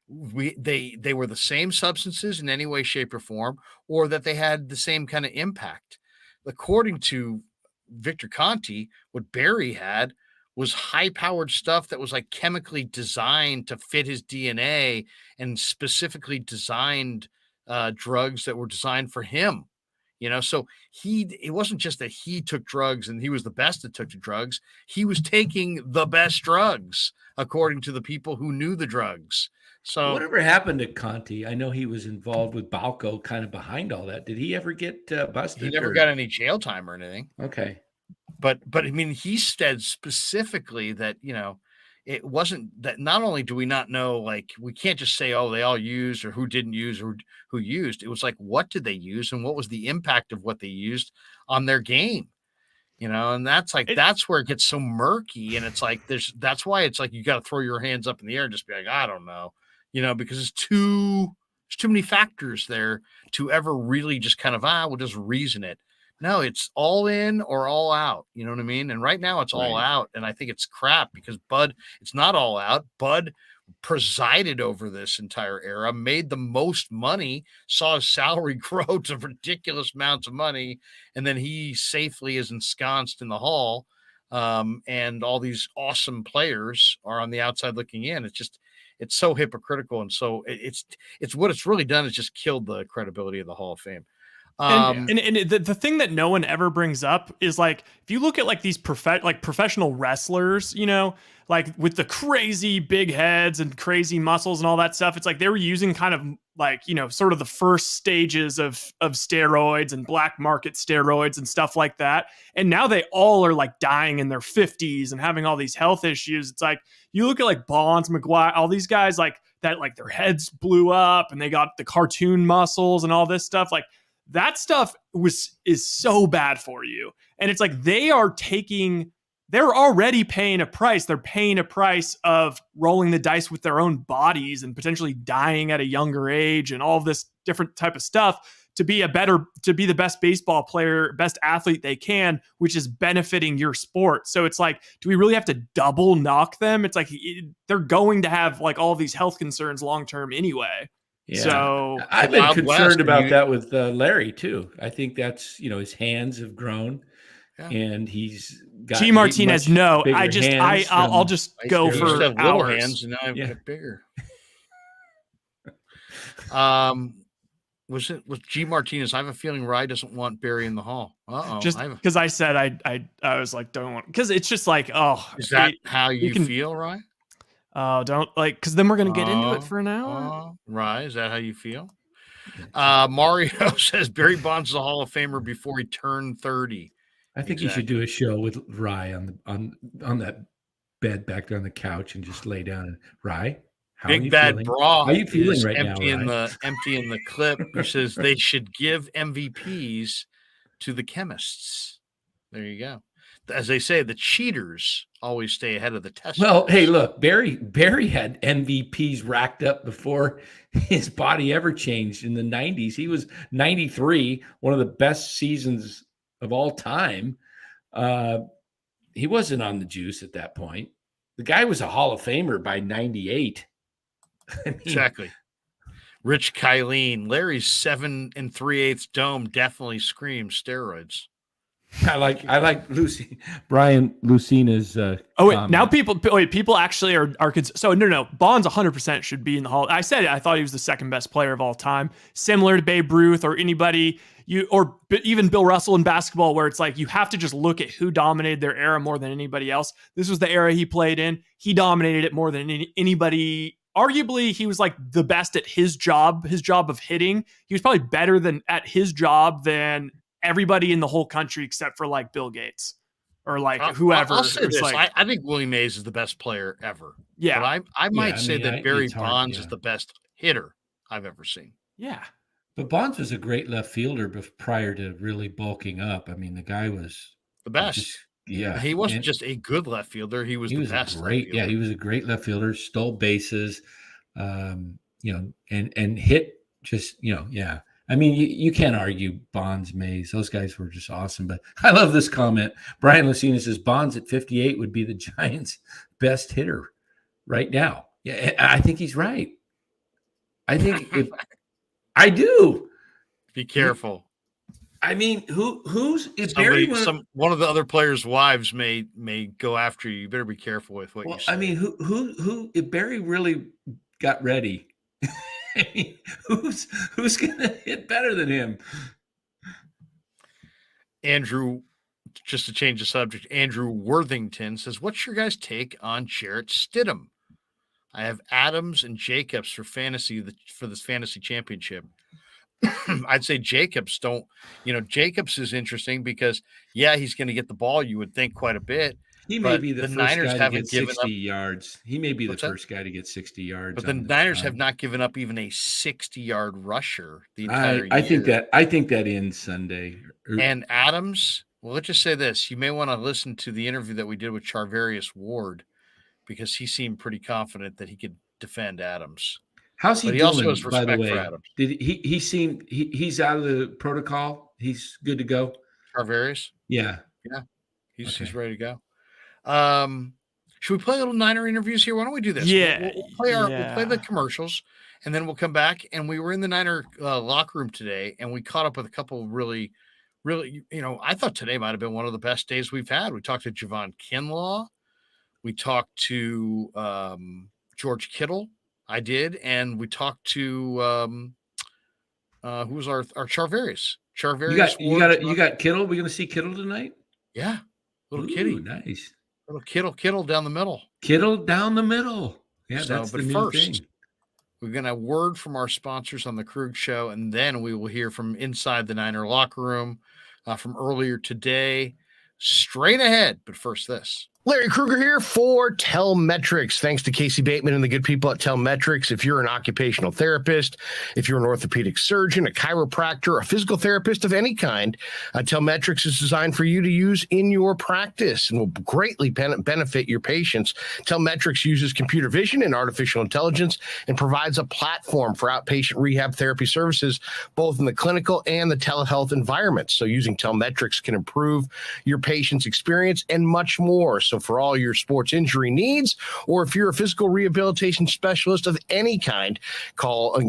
they were the same substances in any way, shape, or form, or that they had the same kind of impact. According to Victor Conti, what Barry had was high-powered stuff that was like chemically designed to fit his DNA and specifically designed drugs that were designed for him. So it wasn't just that he took drugs and he was the best that took the drugs. He was taking the best drugs according to the people who knew the drugs. So whatever happened to Conti? I know he was involved with Balco kind of behind all that. Did he ever get busted? He never got any jail time or anything. Okay. But I mean, he said specifically that, it wasn't that not only do we not know, like, we can't just say, oh, they all used or who didn't use or who used. It was like, what did they use and what was the impact of what they used on their game? And that's like, that's where it gets so murky. And it's like, that's why it's like, you got to throw your hands up in the air and just be like, I don't know, because there's too many factors there to ever really just kind of, we'll just reason it. No, it's all in or all out. You know what I mean? And right now it's all out. And I think it's crap because it's not all out. Bud presided over this entire era, made the most money, saw his salary grow to ridiculous amounts of money. And then he safely is ensconced in the hall. And all these awesome players are on the outside looking in. It's so hypocritical. And so it's what it's really done is just killed the credibility of the Hall of Fame. And the thing that no one ever brings up is like, if you look at like these professional wrestlers, like with the crazy big heads and crazy muscles and all that stuff, it's like they were using kind of like, sort of the first stages of steroids and black market steroids and stuff like that. And now they all are like dying in their 50s and having all these health issues. It's like, you look at like Bonds, McGuire, all these guys like that, like their heads blew up and they got the cartoon muscles and all this stuff. Like, that stuff is so bad for you. And it's like they're already paying a price. They're paying a price of rolling the dice with their own bodies and potentially dying at a younger age and all of this different type of stuff to be the best baseball player, best athlete they can, which is benefiting your sport. So it's like, do we really have to double knock them? It's like they're going to have like all these health concerns long-term anyway. Yeah. So I've been concerned about that with Larry too. I think that's, his hands have grown and he's got G Martinez. No, I'll just go for little hands and now I've got bigger. Was G Martinez? I have a feeling Rye doesn't want Barry in the Hall. Just because I said I was like, don't want, because it's just like, is that how you feel, Rye? Don't like, because then we're going to get into it for an hour. Right. Is that how you feel? Mario says Barry Bonds is a Hall of Famer before he turned 30. I think you should do a show with Rye on that bed back there on the couch and just lay down. And Rye, how are Big you Bad feeling? Bra How are you feeling is right now, emptying Rye? emptying the clip, who says they should give MVPs to the chemists. There you go. As they say, the cheaters always stay ahead of the testers. Well, hey, look, Barry had MVPs racked up before his body ever changed in the 90s. He was 93, one of the best seasons of all time. He wasn't on the juice at that point. The guy was a Hall of Famer by 98. I mean, Exactly. Rich Kylene, Larry's 7 3/8 dome definitely screams steroids. I like Lucy Brian Lucina's now people actually are so no Bonds 100% should be in the Hall. I said it, I thought he was the second best player of all time, similar to Babe Ruth or anybody even Bill Russell in basketball, where it's like you have to just look at who dominated their era more than anybody else. This was the era he played in. He dominated it more than anybody. Arguably, he was like the best at his job of hitting. He was probably better at his job than everybody in the whole country except for like Bill Gates or like whoever. I'll say this. I think Willie Mays is the best player ever. Yeah. But I might say that Barry Bonds is the best hitter I've ever seen. Yeah. But Bonds was a great left fielder prior to really bulking up. I mean, the guy was the best. He wasn't just a good left fielder. He was the best. He was a great left fielder, stole bases, and hit just, yeah. I mean, you can't argue Bonds, Mays. Those guys were just awesome. But I love this comment. Brian Lucina says Bonds at 58 would be the Giants' best hitter right now. Yeah, I think he's right. I think I do. Be careful. I mean, who's one of the other players' wives may go after you. You better be careful with what you say. I mean, who if Barry really got ready? I mean, who's gonna hit better than him? Andrew, just to change the subject, Andrew Worthington says, "What's your guys' take on Jarrett Stidham? I have Adams and Jacobs for this fantasy championship." I'd say Jacobs Jacobs is interesting because he's going to get the ball. You would think quite a bit. He may be the first Niners guy to get 60 yards. He may be the first guy to get 60 yards. But the Niners have not given up even a 60-yard rusher the entire year. I think that ends Sunday. And Adams, well, let's just say this. You may want to listen to the interview that we did with Charvarius Ward because he seemed pretty confident that he could defend Adams. How's he doing, also has by the respect way? for Adams. Did he seem he's out of the protocol? He's good to go? Charvarius? Yeah. He's ready to go. Should we play a little Niner interviews here? Why don't we do this? Yeah. We'll play the commercials, and then we'll come back. And we were in the Niner locker room today, and we caught up with a couple really, I thought today might have been one of the best days we've had. We talked to Javon Kinlaw. We talked to George Kittle. I did, and we talked to who was our Charvarius? Charvarius. You got Kittle. We're gonna see Kittle tonight. Yeah, little kitty, nice. Little Kittle down the middle. Kittle down the middle. Yeah, that's the new thing. We're going to have word from our sponsors on the Krueg Show, and then we will hear from inside the Niner locker room from earlier today. Straight ahead, but first this. Larry Krueger here for Telmetrics. Thanks to Casey Bateman and the good people at Telmetrics. If you're an occupational therapist, if you're an orthopedic surgeon, a chiropractor, a physical therapist of any kind, Telmetrics is designed for you to use in your practice and will greatly benefit your patients. Telmetrics uses computer vision and artificial intelligence and provides a platform for outpatient rehab therapy services, both in the clinical and the telehealth environments. So using Telmetrics can improve your patient's experience and much more. So for all your sports injury needs, or if you're a physical rehabilitation specialist of any kind,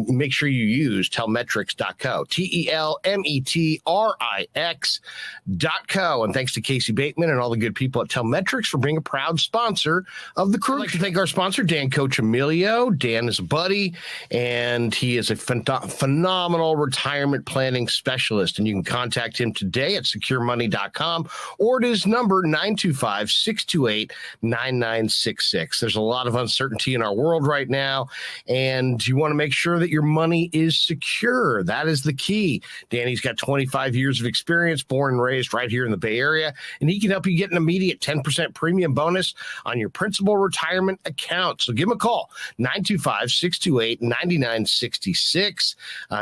make sure you use telmetrics.co, TELMETRIX.co. And thanks to Casey Bateman and all the good people at Telmetrics for being a proud sponsor of the Krueg. I'd like to thank our sponsor, Dan Coccimilgio. Dan is a buddy, and he is a phenomenal retirement planning specialist. And you can contact him today at securemoney.com or at his number, 925-628 800-628-9966. There's a lot of uncertainty in our world right now, and you want to make sure that your money is secure. That is the key. Danny's got 25 years of experience, born and raised right here in the Bay Area, and he can help you get an immediate 10% premium bonus on your principal retirement account. So give him a call, 925-628-9966.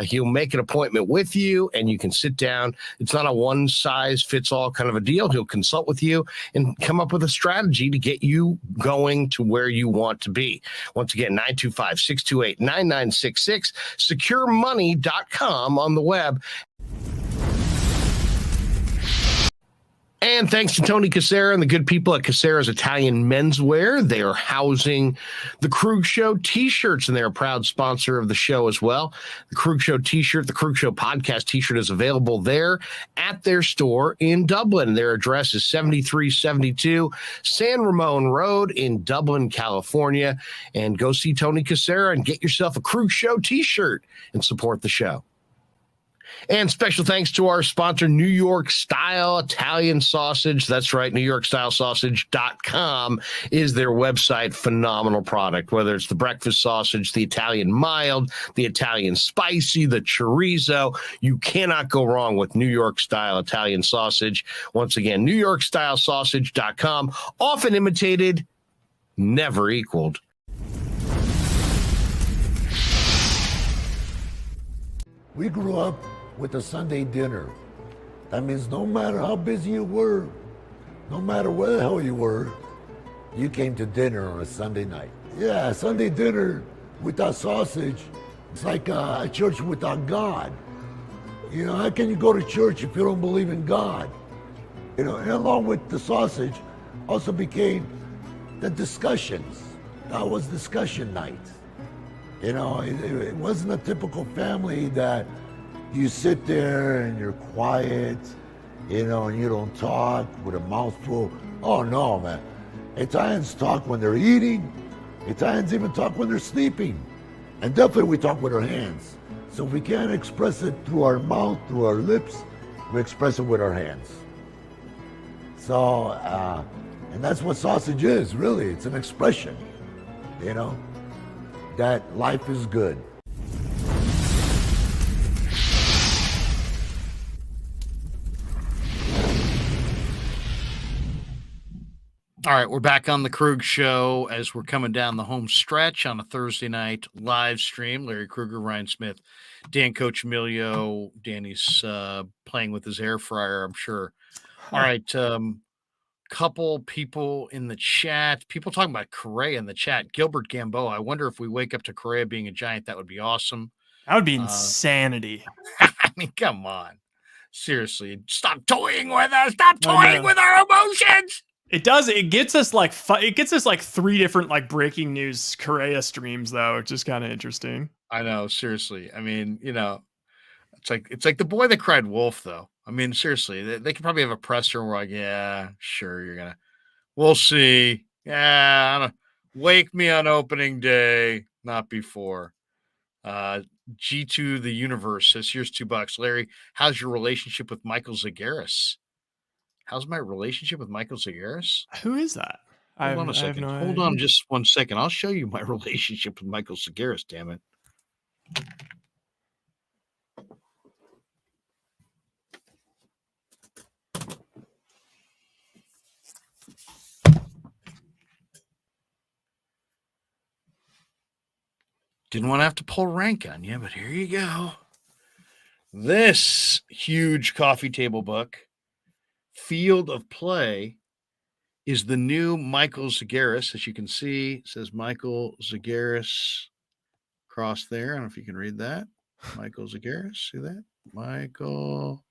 He'll make an appointment with you, and you can sit down. It's not a one-size-fits-all kind of a deal. He'll consult with you and come up with a strategy to get you going to where you want to be. Once again, 925-628-9966, securemoney.com on the web. And thanks to Tony Cassera and the good people at Cassera's Italian Menswear. They are housing the Krueg Show t-shirts, and they're a proud sponsor of the show as well. The Krueg Show t-shirt, the Krueg Show podcast t-shirt is available there at their store in Dublin. Their address is 7372 San Ramon Road in Dublin, California. And go see Tony Cassera and get yourself a Krueg Show t-shirt and support the show. And special thanks to our sponsor, New York Style Italian Sausage. That's right, NewYorkStyleSausage.com is their website. Phenomenal product, whether it's the breakfast sausage, the Italian mild, the Italian spicy, the chorizo. You cannot go wrong with New York Style Italian Sausage. Once again, NewYorkStyleSausage.com. Often imitated, never equaled. We grew up with a Sunday dinner. That means no matter how busy you were, no matter where the hell you were, you came to dinner on a Sunday night. Yeah, Sunday dinner without sausage, it's like a church without God. You know, how can you go to church if you don't believe in God? You know, and along with the sausage also became the discussions. That was discussion night. You know, it wasn't a typical family that you sit there and you're quiet, you know, and you don't talk with a mouthful. Oh no, man. Italians talk when they're eating. Italians even talk when they're sleeping. And definitely we talk with our hands. So if we can't express it through our mouth, through our lips, we express it with our hands. So, and that's what sausage is, really. It's an expression, you know, that life is good. All right, we're back on the Krueg Show as we're coming down the home stretch on a Thursday night live stream. Larry Krueger, Ryan Smith, Dan Coccimilgio. Danny's playing with his air fryer, I'm sure. All right, couple people in the chat. People talking about Correa in the chat. Gilbert Gamboa. I wonder if we wake up to Correa being a Giant. That would be awesome. That would be insanity. I mean, come on. Seriously, stop toying with us. Stop toying with our emotions. It does. It gets us like three different like breaking news Correa streams though, which is kind of interesting. I know, seriously. I mean, you know, it's like the boy that cried wolf though. I mean, seriously, they could probably have a presser and we're like, yeah, sure, we'll see. Yeah, I don't, wake me on opening day, not before. G2 the universe says, here's $2. Larry, how's your relationship with Michael Zagaris? How's my relationship with Michael Zagaris? Who is that? Hold on a second. Hold on just 1 second. I'll show you my relationship with Michael Zagaris, damn it. Didn't want to have to pull rank on you, but here you go. This huge coffee table book, Field of Play, is the new Michael Zagaris. As you can see, it says Michael Zagaris across there. I don't know if you can read that. Michael Zagaris, see that? Michael.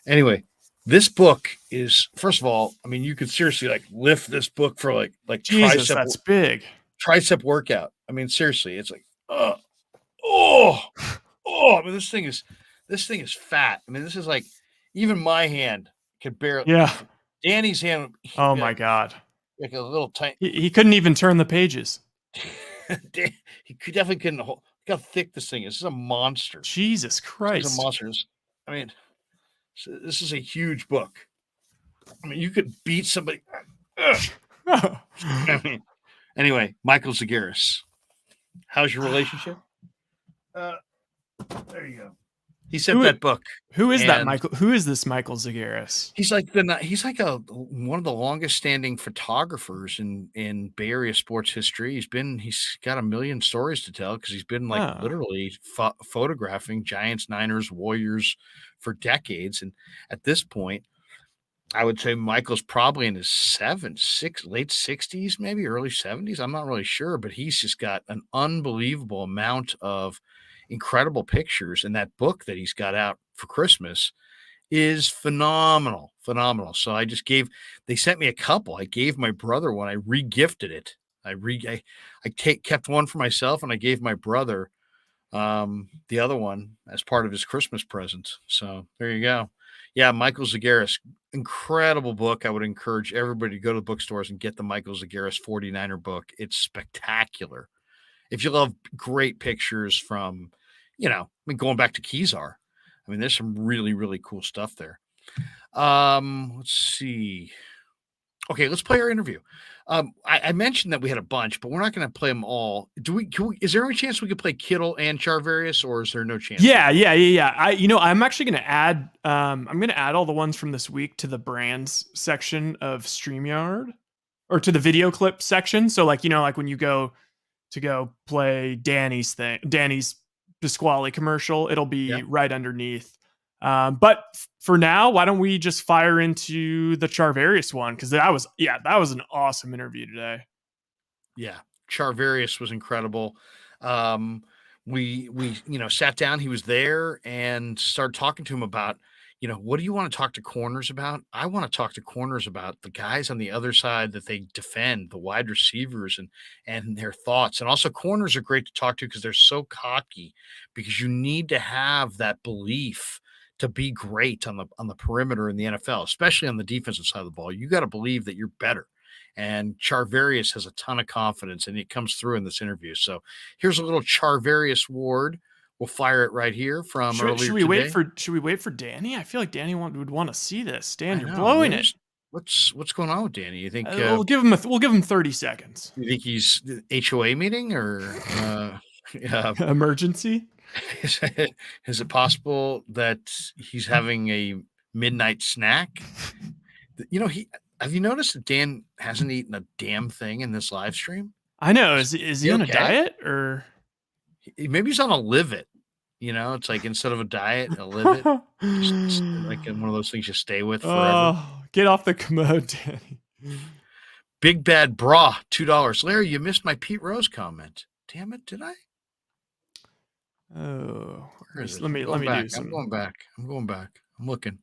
Anyway, this book is, first of all, I mean, you could seriously like lift this book for like Jesus, that's big. Tricep workout. I mean, seriously, it's like, I mean, this thing is fat. I mean, this is like, even my hand could barely. Yeah. Danny's hand. Oh my God. Like a little tiny. He couldn't even turn the pages. He definitely couldn't hold. Look how thick this thing is. This is a monster. Jesus Christ. This is a monster. I mean, this is a huge book. I mean, you could beat somebody. I mean, anyway, Michael Zagaris. How's your relationship? There you go. He sent that book. Who is that and Michael? Who is this Michael Zagaris? He's like one of the longest standing photographers in Bay Area sports history. He's got a million stories to tell because he's been literally photographing Giants, Niners, Warriors for decades. And at this point, I would say Michael's probably in his late 60s, maybe early 70s. I'm not really sure, but he's just got an unbelievable amount of incredible pictures. And that book that he's got out for Christmas is phenomenal. So they sent me a couple. I gave my brother one. I re-gifted it. I kept one for myself and I gave my brother the other one as part of his Christmas present. So there you go. Yeah, Michael Zagaris, incredible book. I would encourage everybody to go to the bookstores and get the Michael Zagaris 49er book. It's spectacular. If you love great pictures from, going back to Kezar, there's some really, really cool stuff there. Let's see. Okay, let's play our interview. I mentioned that we had a bunch, but we're not going to play them all. Is there any chance we could play Kittle and Charvarius, or is there no chance? Yeah. I'm actually going to add. I'm going to add all the ones from this week to the brands section of StreamYard, or to the video clip section. So, like when you go play Danny's Pasquale commercial, it'll be right underneath. But for now, why don't we just fire into the Charvarius one? Because that was an awesome interview today. Yeah, Charvarius was incredible. We sat down. He was there and started talking to him about, what do you want to talk to corners about? I want to talk to corners about the guys on the other side that they defend, the wide receivers and their thoughts. And also corners are great to talk to because they're so cocky, because you need to have that belief to be great on the perimeter in the NFL, especially on the defensive side of the ball. You got to believe that you're better. And Charvarius has a ton of confidence, and it comes through in this interview. So here's a little Charvarius Ward. We'll fire it right here from earlier today. Should we wait for Danny? I feel like Danny would want to see this. Dan, you're blowing it. What's going on with Danny? You think we'll give him 30 seconds? You think he's HOA meeting or emergency? Is it possible that he's having a midnight snack? Have you noticed that Dan hasn't eaten a damn thing in this live stream? I know. Is he on a diet, or maybe he's on a live it? It's like instead of a diet, a live it. Just like one of those things you stay with forever. Oh, get off the commode, Danny. Big Bad Bra, $2. Larry, you missed my Pete Rose comment. Damn it, did I? Oh, let me do some. I'm going back. I'm looking.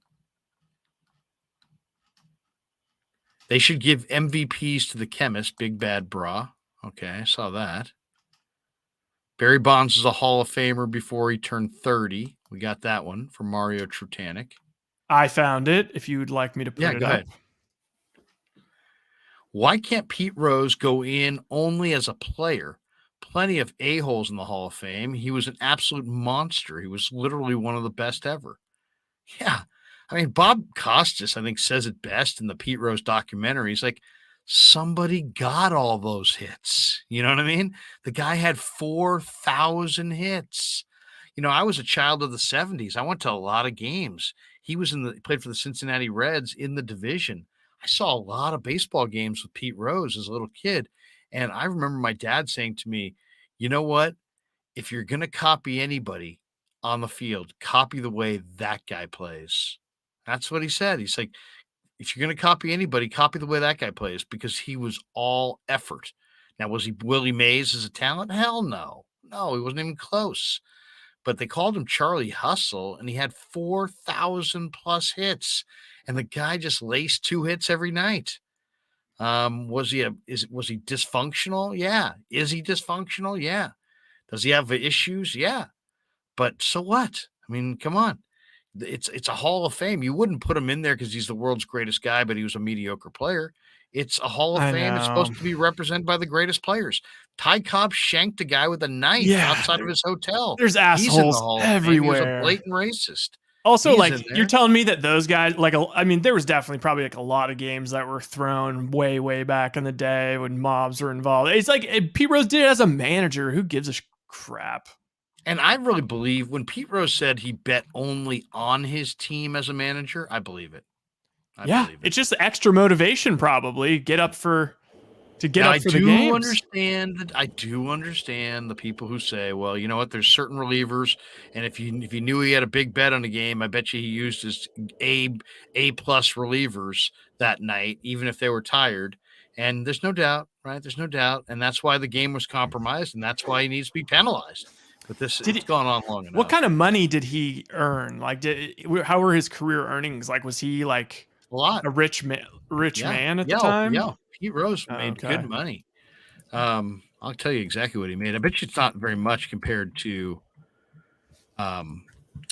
They should give MVPs to the chemist, Big Bad Bra. Okay, I saw that. Barry Bonds is a Hall of Famer before he turned 30. We got that one from Mario Trutanik. I found it. If you would like me to put it go up. ahead. Why can't Pete Rose go in only as a player? Plenty of a-holes in the Hall of Fame. He was an absolute monster. He was literally one of the best ever. Yeah. Bob Costas, I think, says it best in the Pete Rose documentary. He's like, somebody got all those hits. You know what I mean? The guy had 4,000 hits. I was a child of the 70s. I went to a lot of games. He played for the Cincinnati Reds in the division. I saw a lot of baseball games with Pete Rose as a little kid. And I remember my dad saying to me, you know what? If you're going to copy anybody on the field, copy the way that guy plays. That's what he said. He's like, if you're going to copy anybody, copy the way that guy plays, because he was all effort. Now, was he Willie Mays as a talent? Hell no. No, he wasn't even close. But they called him Charlie Hustle, and he had 4,000 plus hits. And the guy just laced 2 hits every night. Was he dysfunctional? Yeah. Is he dysfunctional? Yeah. Does he have issues? Yeah. But so what? Come on. It's a Hall of Fame. You wouldn't put him in there because he's the world's greatest guy, but he was a mediocre player. It's a Hall of Fame. It's supposed to be represented by the greatest players. Ty Cobb shanked a guy with a knife outside of his hotel. There's assholes everywhere. He was a blatant racist. Also, He's like, in there. you're telling me that those guys, like, I mean, there was definitely probably like a lot of games that were thrown way, way back in the day when mobs were involved. It's like Pete Rose did it as a manager. Who gives a crap? And I really believe when Pete Rose said he bet only on his team as a manager, I believe it. I believe it. It's just extra motivation, probably get up for the games. I do understand the people who say, well, you know what? There's certain relievers, and if you knew he had a big bet on a game, I bet you he used his A+ relievers that night, even if they were tired. And there's no doubt, right? There's no doubt, and that's why the game was compromised, and that's why he needs to be penalized. But it's gone on long enough. What kind of money did he earn? Like, how were his career earnings? Like, was he like a lot a rich man at the time? Yeah, Pete Rose made good money. I'll tell you exactly what he made. I bet you it's not very much compared to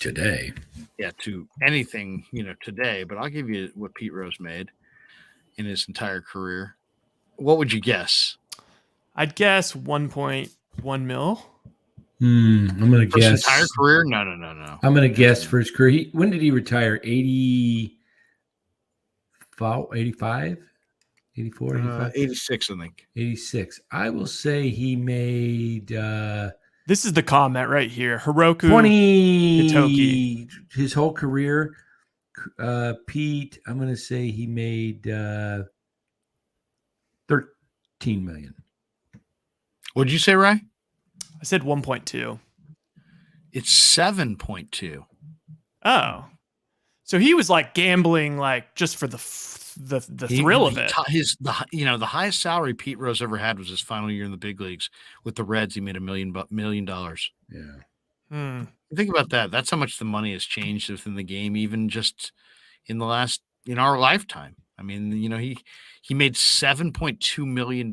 Today. Yeah, to anything, today, but I'll give you what Pete Rose made in his entire career. What would you guess? I'd guess 1.1 mil. I'm going to guess. His entire career? No. I'm going to guess for his career. When did he retire? 85? 84? 85? 86, I think. 86. I will say he made this is the comment right here. Hiroku 20 Hitoki. His whole career. Pete, I'm going to say he made 13 million. What'd you say, Ray? I said 1.2. It's 7.2. Oh, so he was like gambling, like just for the thrill of it. The highest salary Pete Rose ever had was his final year in the big leagues with the Reds. He made $1 million. Yeah. Think about that. That's how much the money has changed within the game, even just in our lifetime. I mean, he made $7.2 million.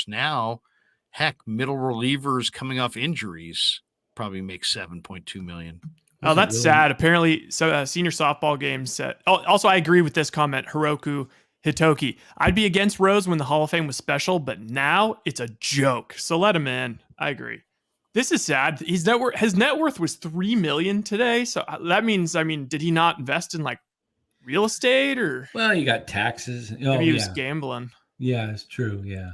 Now, heck, middle relievers coming off injuries probably make $7.2 million. Oh, that's sad. Apparently, senior softball game set. Oh, also, I agree with this comment, Hiroku Hitoki. I'd be against Rose when the Hall of Fame was special, but now it's a joke. So let him in. I agree. This is sad. His net worth was $3 million today. So that means, did he not invest in like real estate or? Well, you got taxes. Maybe he was gambling. Yeah, it's true. Yeah.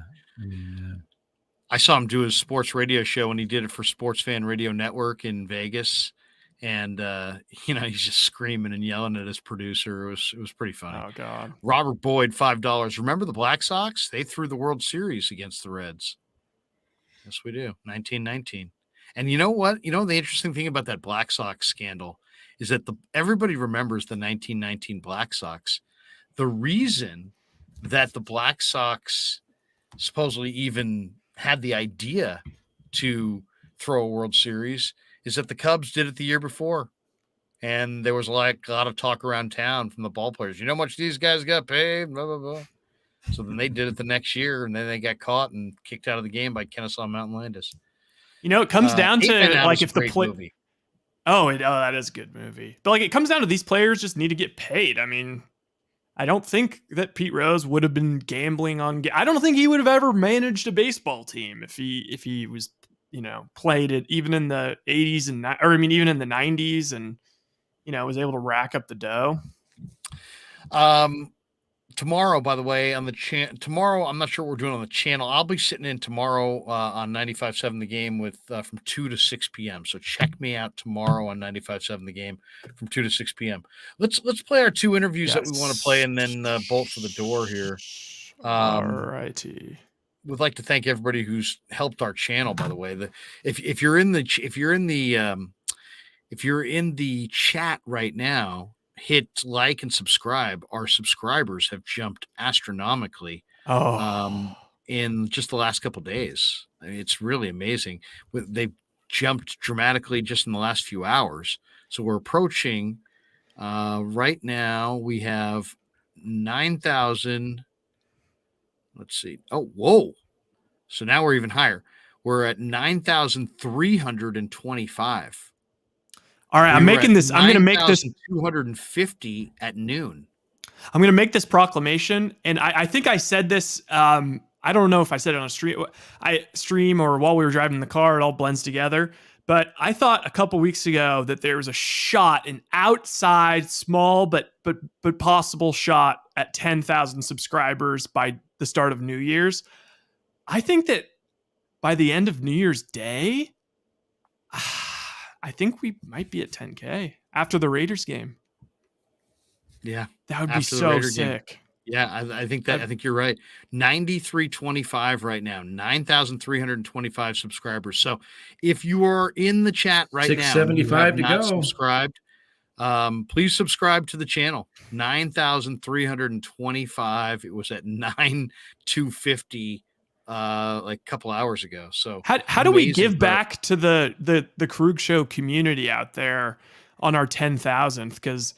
I saw him do his sports radio show, and he did it for Sports Fan Radio Network in Vegas. And, he's just screaming and yelling at his producer. It was pretty funny. Oh, God. Robert Boyd, $5. Remember the Black Sox? They threw the World Series against the Reds. Yes, we do. 1919. And you know what? The interesting thing about that Black Sox scandal is that everybody remembers the 1919 Black Sox. The reason that the Black Sox supposedly even had the idea to throw a World Series is that the Cubs did it the year before. And there was like a lot of talk around town from the ball players. You know how much these guys got paid? Blah, blah, blah. So then they did it the next year, and then they got caught and kicked out of the game by Kennesaw Mountain Landis. It comes down to like if the movie. That is a good movie. But like it comes down to these players just need to get paid. I mean, I don't think that Pete Rose would have been gambling on. I don't think he would have ever managed a baseball team if he was, played it even in the 80s even in the 90s and, was able to rack up the dough. Tomorrow, by the way, on the tomorrow, I'm not sure what we're doing on the channel. I'll be sitting in tomorrow on 95.7 The Game with from 2 to 6 p.m. So check me out tomorrow on 95.7 The Game from 2 to 6 p.m. Let's play our two interviews that we want to play and then bolt for the door here. All righty. Would like to thank everybody who's helped our channel. By the way, if you're in the chat right now, hit like and subscribe. Our subscribers have jumped astronomically in just the last couple of days. I mean, it's really amazing. They've jumped dramatically just in the last few hours. So we're approaching right now. We have 9,000. Let's see. Oh, whoa. So now we're even higher. We're at 9,325. All right, I'm going to make this 250 at noon. I'm going to make this proclamation, and I think I said this. I don't know if I said it on a stream or while we were driving in the car. It all blends together. But I thought a couple weeks ago that there was a shot, an outside, small but possible shot at 10,000 subscribers by the start of New Year's. I think that by the end of New Year's Day, I think we might be at 10K after the Raiders game. Yeah, that would be after the so Raider sick. game. Yeah, I think you're right. 9,325 right now, 9,325 subscribers. So if you are in the chat right now, 675 to go. Subscribed, please subscribe to the channel. 9,325. It was at 9,250 like a couple hours ago. So how do we give back to the Krueg Show community out there on our 10,000th? Because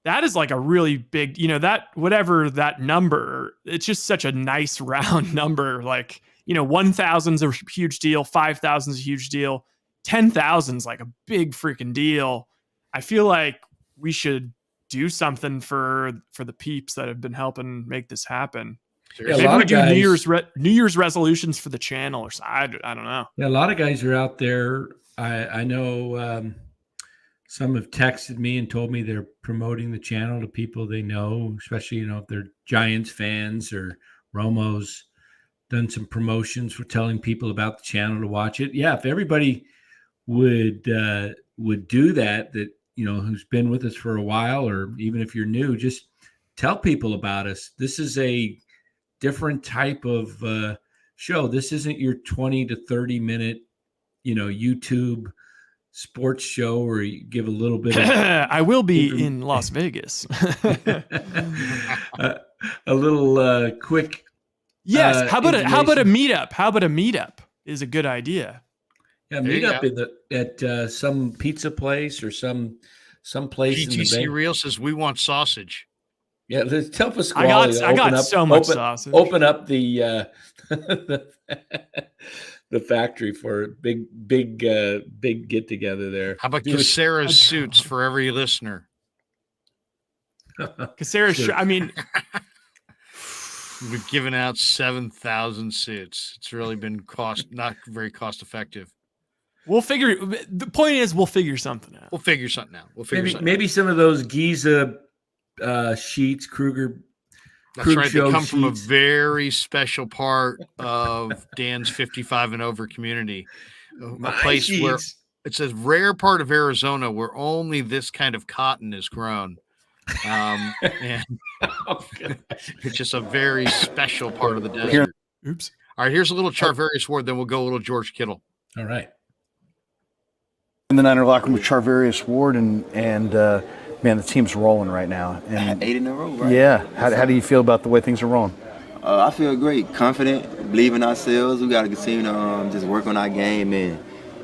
that is like a really big, that whatever that number, it's just such a nice round number. Like, 1,000 is a huge deal. 5,000 is a huge deal. 10,000 is like a big freaking deal. I feel like we should do something for the peeps that have been helping make this happen. Yeah, maybe we do New Year's resolutions for the channel or something. I don't know. Yeah, a lot of guys are out there. I know some have texted me and told me they're promoting the channel to people they know, especially, if they're Giants fans or Romo's done some promotions for telling people about the channel to watch it. Yeah, if everybody would do that, who's been with us for a while, or even if you're new, just tell people about us. This is a different type of show. This isn't your 20 to 30 minute, YouTube sports show where you give a little bit of I will be in Las Vegas. A little quick. Yes. How about a meetup? How about a meetup is a good idea. Yeah, meet up at some pizza place or some place. GTC Real says we want sausage. Yeah, tell Pasquale. I got so much sausage. Open up the the factory for a big get together there. How about Casera's suits for every listener? Casera's, I mean, we've given out 7,000 suits. It's really been not very cost effective. The point is, we'll figure something out. Maybe some of those Giza sheets, Krueger. That's right. They come from a very special part of Dan's 55 and over community, a place where it's a rare part of Arizona where only this kind of cotton is grown. And it's just a very special part of the desert. Oops. All right, here's a little Charvarius Ward, then we'll go a little George Kittle. All right. In the Niner locker room with Charvarius Ward, and man, the team's rolling right now. And 8 in a row, right? Yeah. How do you feel about the way things are rolling? I feel great, confident, believe in ourselves. We got to continue to just work on our game, and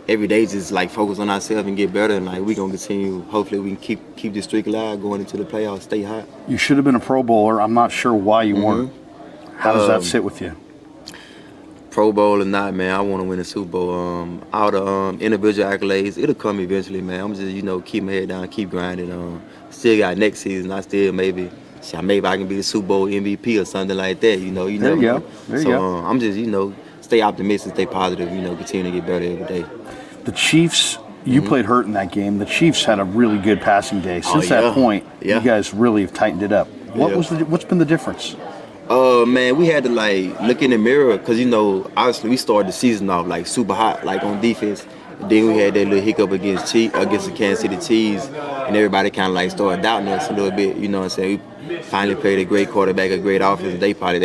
every day just like focus on ourselves and get better. And like we're gonna continue. Hopefully, we can keep this streak alive going into the playoffs. Stay hot. You should have been a Pro Bowler. I'm not sure why you weren't. How does that sit with you? Pro Bowl or not, man, I want to win a Super Bowl. All the individual accolades, it'll come eventually, man. I'm just, keep my head down, keep grinding. Still got next season. I can be the Super Bowl MVP or something like that. There you go. I'm just, stay optimistic, stay positive. Continue to get better every day. The Chiefs. You played hurt in that game. The Chiefs had a really good passing day. Since that point, you guys really have tightened it up. What's been the difference? Man, we had to look in the mirror because obviously we started the season off super hot, on defense. Then we had that little hiccup against the Kansas City Chiefs, and everybody kind of started doubting us a little bit. You know what I'm saying? We finally played a great quarterback, a great offense. They thought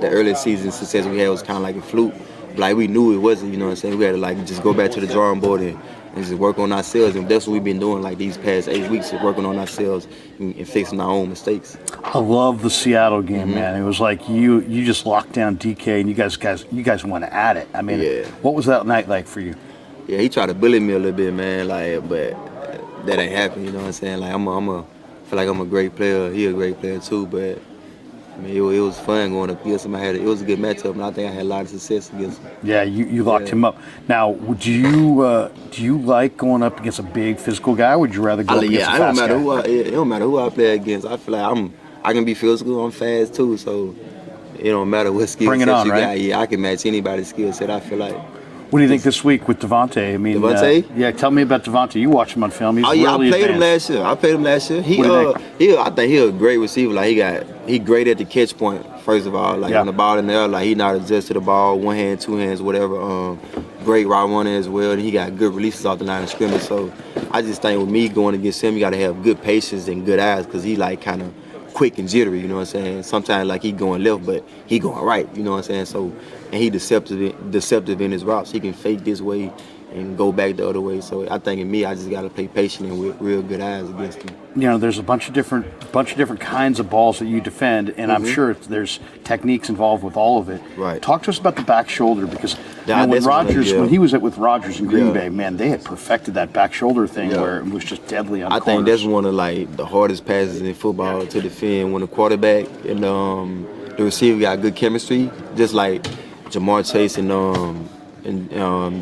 the early season success we had was kind of like a fluke. But we knew it wasn't. You know what I'm saying? We had to just go back to the drawing board and just work on ourselves, and that's what we've been doing these past 8 weeks, working on ourselves and fixing our own mistakes. I love the Seattle game, man. It was like you just locked down DK and you guys went at it. I mean, what was that night like for you? Yeah, he tried to bully me a little bit, man. But that ain't happened. You know what I'm saying? I feel like I'm a great player. He a great player too, but. I mean, it was fun going up against him. It was a good matchup, and I think I had a lot of success against him. Yeah, you locked him up. Now, do you like going up against a big physical guy, or would you rather go up against a fast guy? It don't matter who I play against. I feel like I can be physical. I'm fast too, so it don't matter what skill set you got. Yeah, I can match anybody's skill set. I feel like. What do you think this week with Devontae? I mean, Devontae? Yeah, tell me about Devontae. You watched him on film. He's really I played advanced. him last year. I think he's a great receiver. Like he great at the catch point. First of all, like on the ball in the air, like he not adjust to the ball, one hand, two hands, whatever. Great route runner as well. And he got good releases off the line of scrimmage. So I just think with me going against him, you got to have good patience and good eyes because he like kind of quick and jittery. You know what I'm saying? Sometimes like he going left, but he going right. You know what I'm saying? So and he deceptive in his routes. He can fake this way and go back the other way. So I think in me, I just got to play patient and with real good eyes against him. You know, there's a bunch of different kinds of balls that you defend, and I'm sure there's techniques involved with all of it. Right. Talk to us about the back shoulder because when Rodgers, when he was with Rodgers in Green Bay, man, they had perfected that back shoulder thing where it was just deadly on I corners. think that's one of like the hardest passes in football to defend when the quarterback and the receiver got good chemistry, just like Jamar Chase and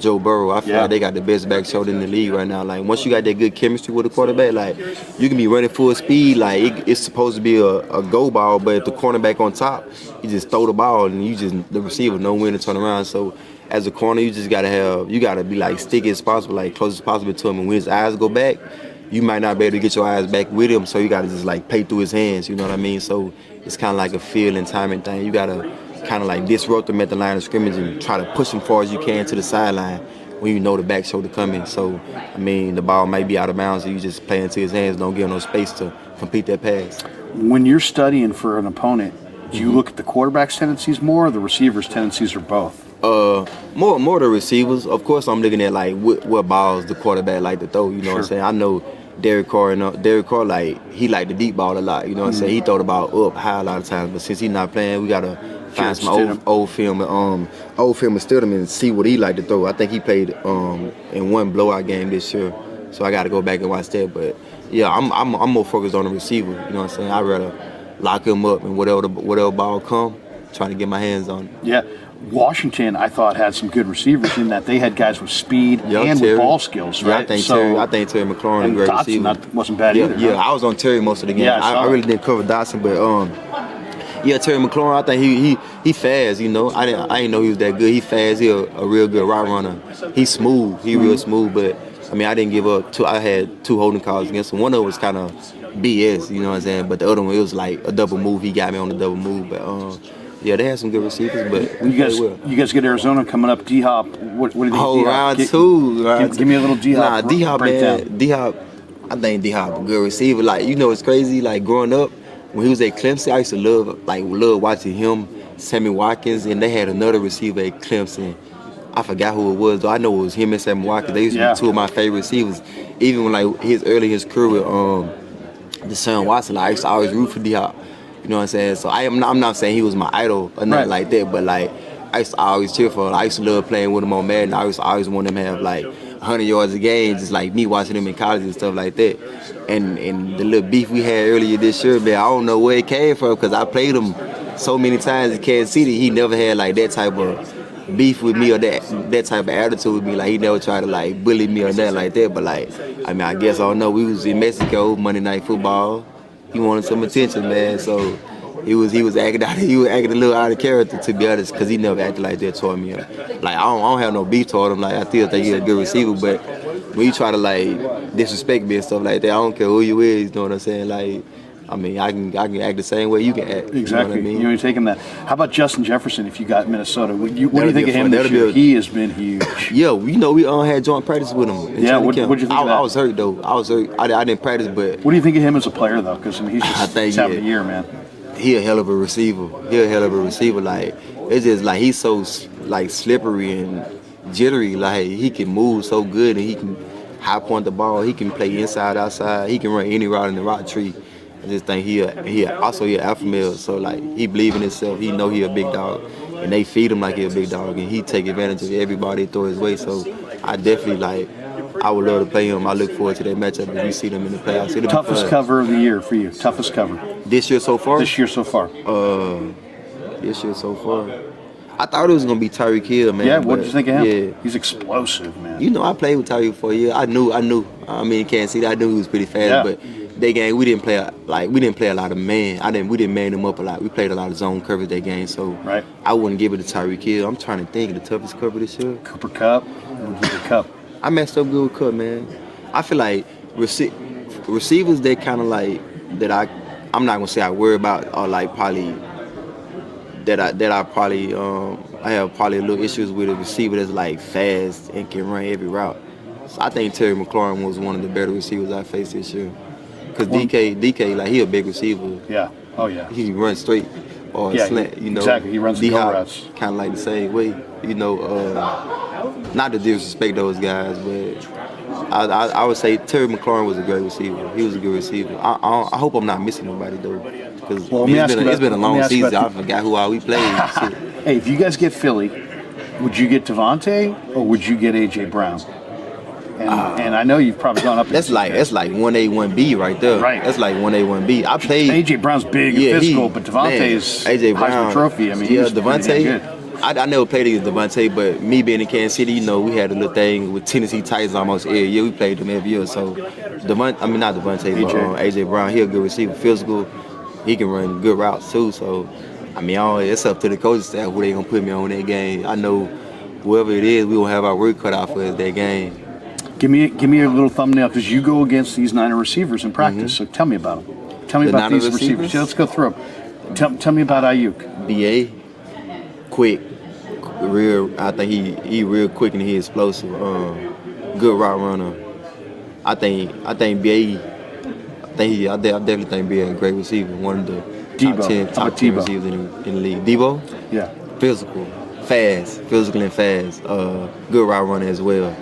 Joe Burrow. I feel like they got the best back shoulder in the league right now. Like once you got that good chemistry with the quarterback, like you can be running full speed. Like it's supposed to be a go ball, but if the cornerback on top, you just throw the ball and the receiver know when to turn around. So as a corner, you just gotta be like sticky as possible, like close as possible to him. And when his eyes go back, you might not be able to get your eyes back with him. So you gotta just like play through his hands. You know what I mean? So it's kind of like a feel and timing thing. You gotta kind of like disrupt them at the line of scrimmage and try to push them far as you can to the sideline when you know the back shoulder coming. So, I mean, the ball might be out of bounds and you just play into his hands, don't give him no space to complete that pass. When you're studying for an opponent, do you look at the quarterback's tendencies more or the receiver's tendencies or both? More the receivers. Of course, I'm looking at like what balls the quarterback like to throw. You know what I'm saying? I know Derek Carr, like he like the deep ball a lot. You know what I'm saying? He throw the ball up high a lot of times, but since he's not playing, we gotta find some old film and Stidham and see what he like to throw. I think he played in one blowout game this year, so I got to go back and watch that. But yeah, I'm more focused on the receiver. You know what I'm saying? I'd rather lock him up and whatever ball come, trying to get my hands on it. Yeah. Washington, I thought, had some good receivers in that they had guys with speed and with ball skills, right? Yeah, I think Terry McLaurin is a great receiver. Wasn't bad either. Yeah, I was on Terry most of the game. Yeah, I really didn't cover Dotson, but Terry McLaurin, I think he fast. You know, I didn't know he was that good. He fast. He a real good route runner. He's smooth. He real smooth. But I mean, I didn't give up. I had 2 holding calls against him. One of them was kind of BS. You know what I'm saying? But the other one, it was like a double move. He got me on the double move. But yeah, they had some good receivers. But you guys get Arizona coming up. D-Hop. What do you think? Oh, round 2. Give me a little D-Hop. Nah, D-Hop, man. D-Hop. I think D-Hop a good receiver. Like, you know, it's crazy. Like growing up, when he was at Clemson, I used to love watching him, Sammy Watkins, and they had another receiver at Clemson. I forgot who it was, though. I know it was him and Sammy Watkins. They used to be 2 of my favorite receivers. Even when like his career with Deshaun Watson, like, I used to always root for D-Hop. You know what I'm saying? So I'm not saying he was my idol or nothing like that, but like I used to always cheer for him. I used to love playing with him on Madden. I always want him to have like 100 yards a game, just like me watching him in college and stuff like that. And the little beef we had earlier this year, man, I don't know where it came from because I played him so many times in Kansas City. He never had like that type of beef with me or that type of attitude with me. Like he never tried to like bully me or nothing like that. But like, I mean, I guess I don't know. We was in Mexico, Monday Night Football. He wanted some attention, man. So he was acting a little out of character, to be honest, because he never acted like that toward me. Like I don't have no beef toward him. Like I still think he's a good receiver, but when you try to like disrespect me and stuff like that, I don't care who you is. You know what I'm saying? Like, I mean, I can act the same way you can act. Exactly. You know what I mean? You're taking that. How about Justin Jefferson? If you got Minnesota, what do you think of him this year? He has been huge. Yeah, you know, we had joint practice with him. Yeah, what'd you think of that? I was hurt though. I was hurt. I didn't practice, but what do you think of him as a player though? Because I mean, he's having a year, man. He a hell of a receiver. Like it's just like he's so like slippery and jittery. Like he can move so good and he can high point the ball. He can play inside, outside. He can run any route in the route tree. I just think he also an alpha male. So like he believe in himself. He know he a big dog, and they feed him like he a big dog, and he take advantage of everybody throw his way. So I definitely I would love to play him. I look forward to that matchup if we see them in the playoffs. Toughest cover of the year for you? Toughest cover? This year so far? This year so far. I thought it was going to be Tyreek Hill, man. Yeah, what did you think of him? Yeah. He's explosive, man. You know, I played with Tyreek for a year. I knew. I mean, can't see that. I knew he was pretty fast, but that game we didn't play a lot of man. We didn't man them up a lot. We played a lot of zone coverage that game. So Right. I wouldn't give it to Tyreek Hill. I'm trying to think of the toughest cover this year. Cooper Cup. Cup. I messed up good with Cup, man. I feel like receivers that kind of like that I'm not gonna say I worry about or like probably I have probably a little issues with a receiver that's like fast and can run every route. So I think Terry McLaurin was one of the better receivers I faced this year. Cause DK like he a big receiver. Yeah. Oh yeah. He runs straight or slant. You know. Exactly. He runs the go routes. Kind of like the same way. You know. Not to disrespect those guys, but I would say Terry McLaurin was a great receiver. He was a good receiver. I hope I'm not missing nobody though, because it's been a long season. I forgot who all we played. Hey, if you guys get Philly, would you get Devontae or would you get AJ Brown? And I know you've probably gone up. That's like 1A 1B right there. Right. That's like 1A 1B. I played. AJ Brown's big and physical, but Devontae is AJ Brown Heisman Trophy. I mean, Devontae. I never played against Devontae, but me being in Kansas City, you know, we had a little thing with Tennessee Titans almost every year. We played them every year. So, not Devontae, but AJ Brown, he a good receiver, physical. He can run good routes too. So, I mean, it's up to the coaching staff who they gonna put me on that game. I know whoever it is, we gonna have our work cut out for us that game. Give me a little thumbnail because you go against these Niner receivers in practice. So tell me about them. Tell me about these receivers. Yeah, let's go through them. Tell me about Ayuk. BA, quick, I think he real quick and he explosive. Good route runner. I definitely think BA a great receiver. One of the top 10 receivers in the league. Debo? Yeah. Physical and fast. Good route runner as well.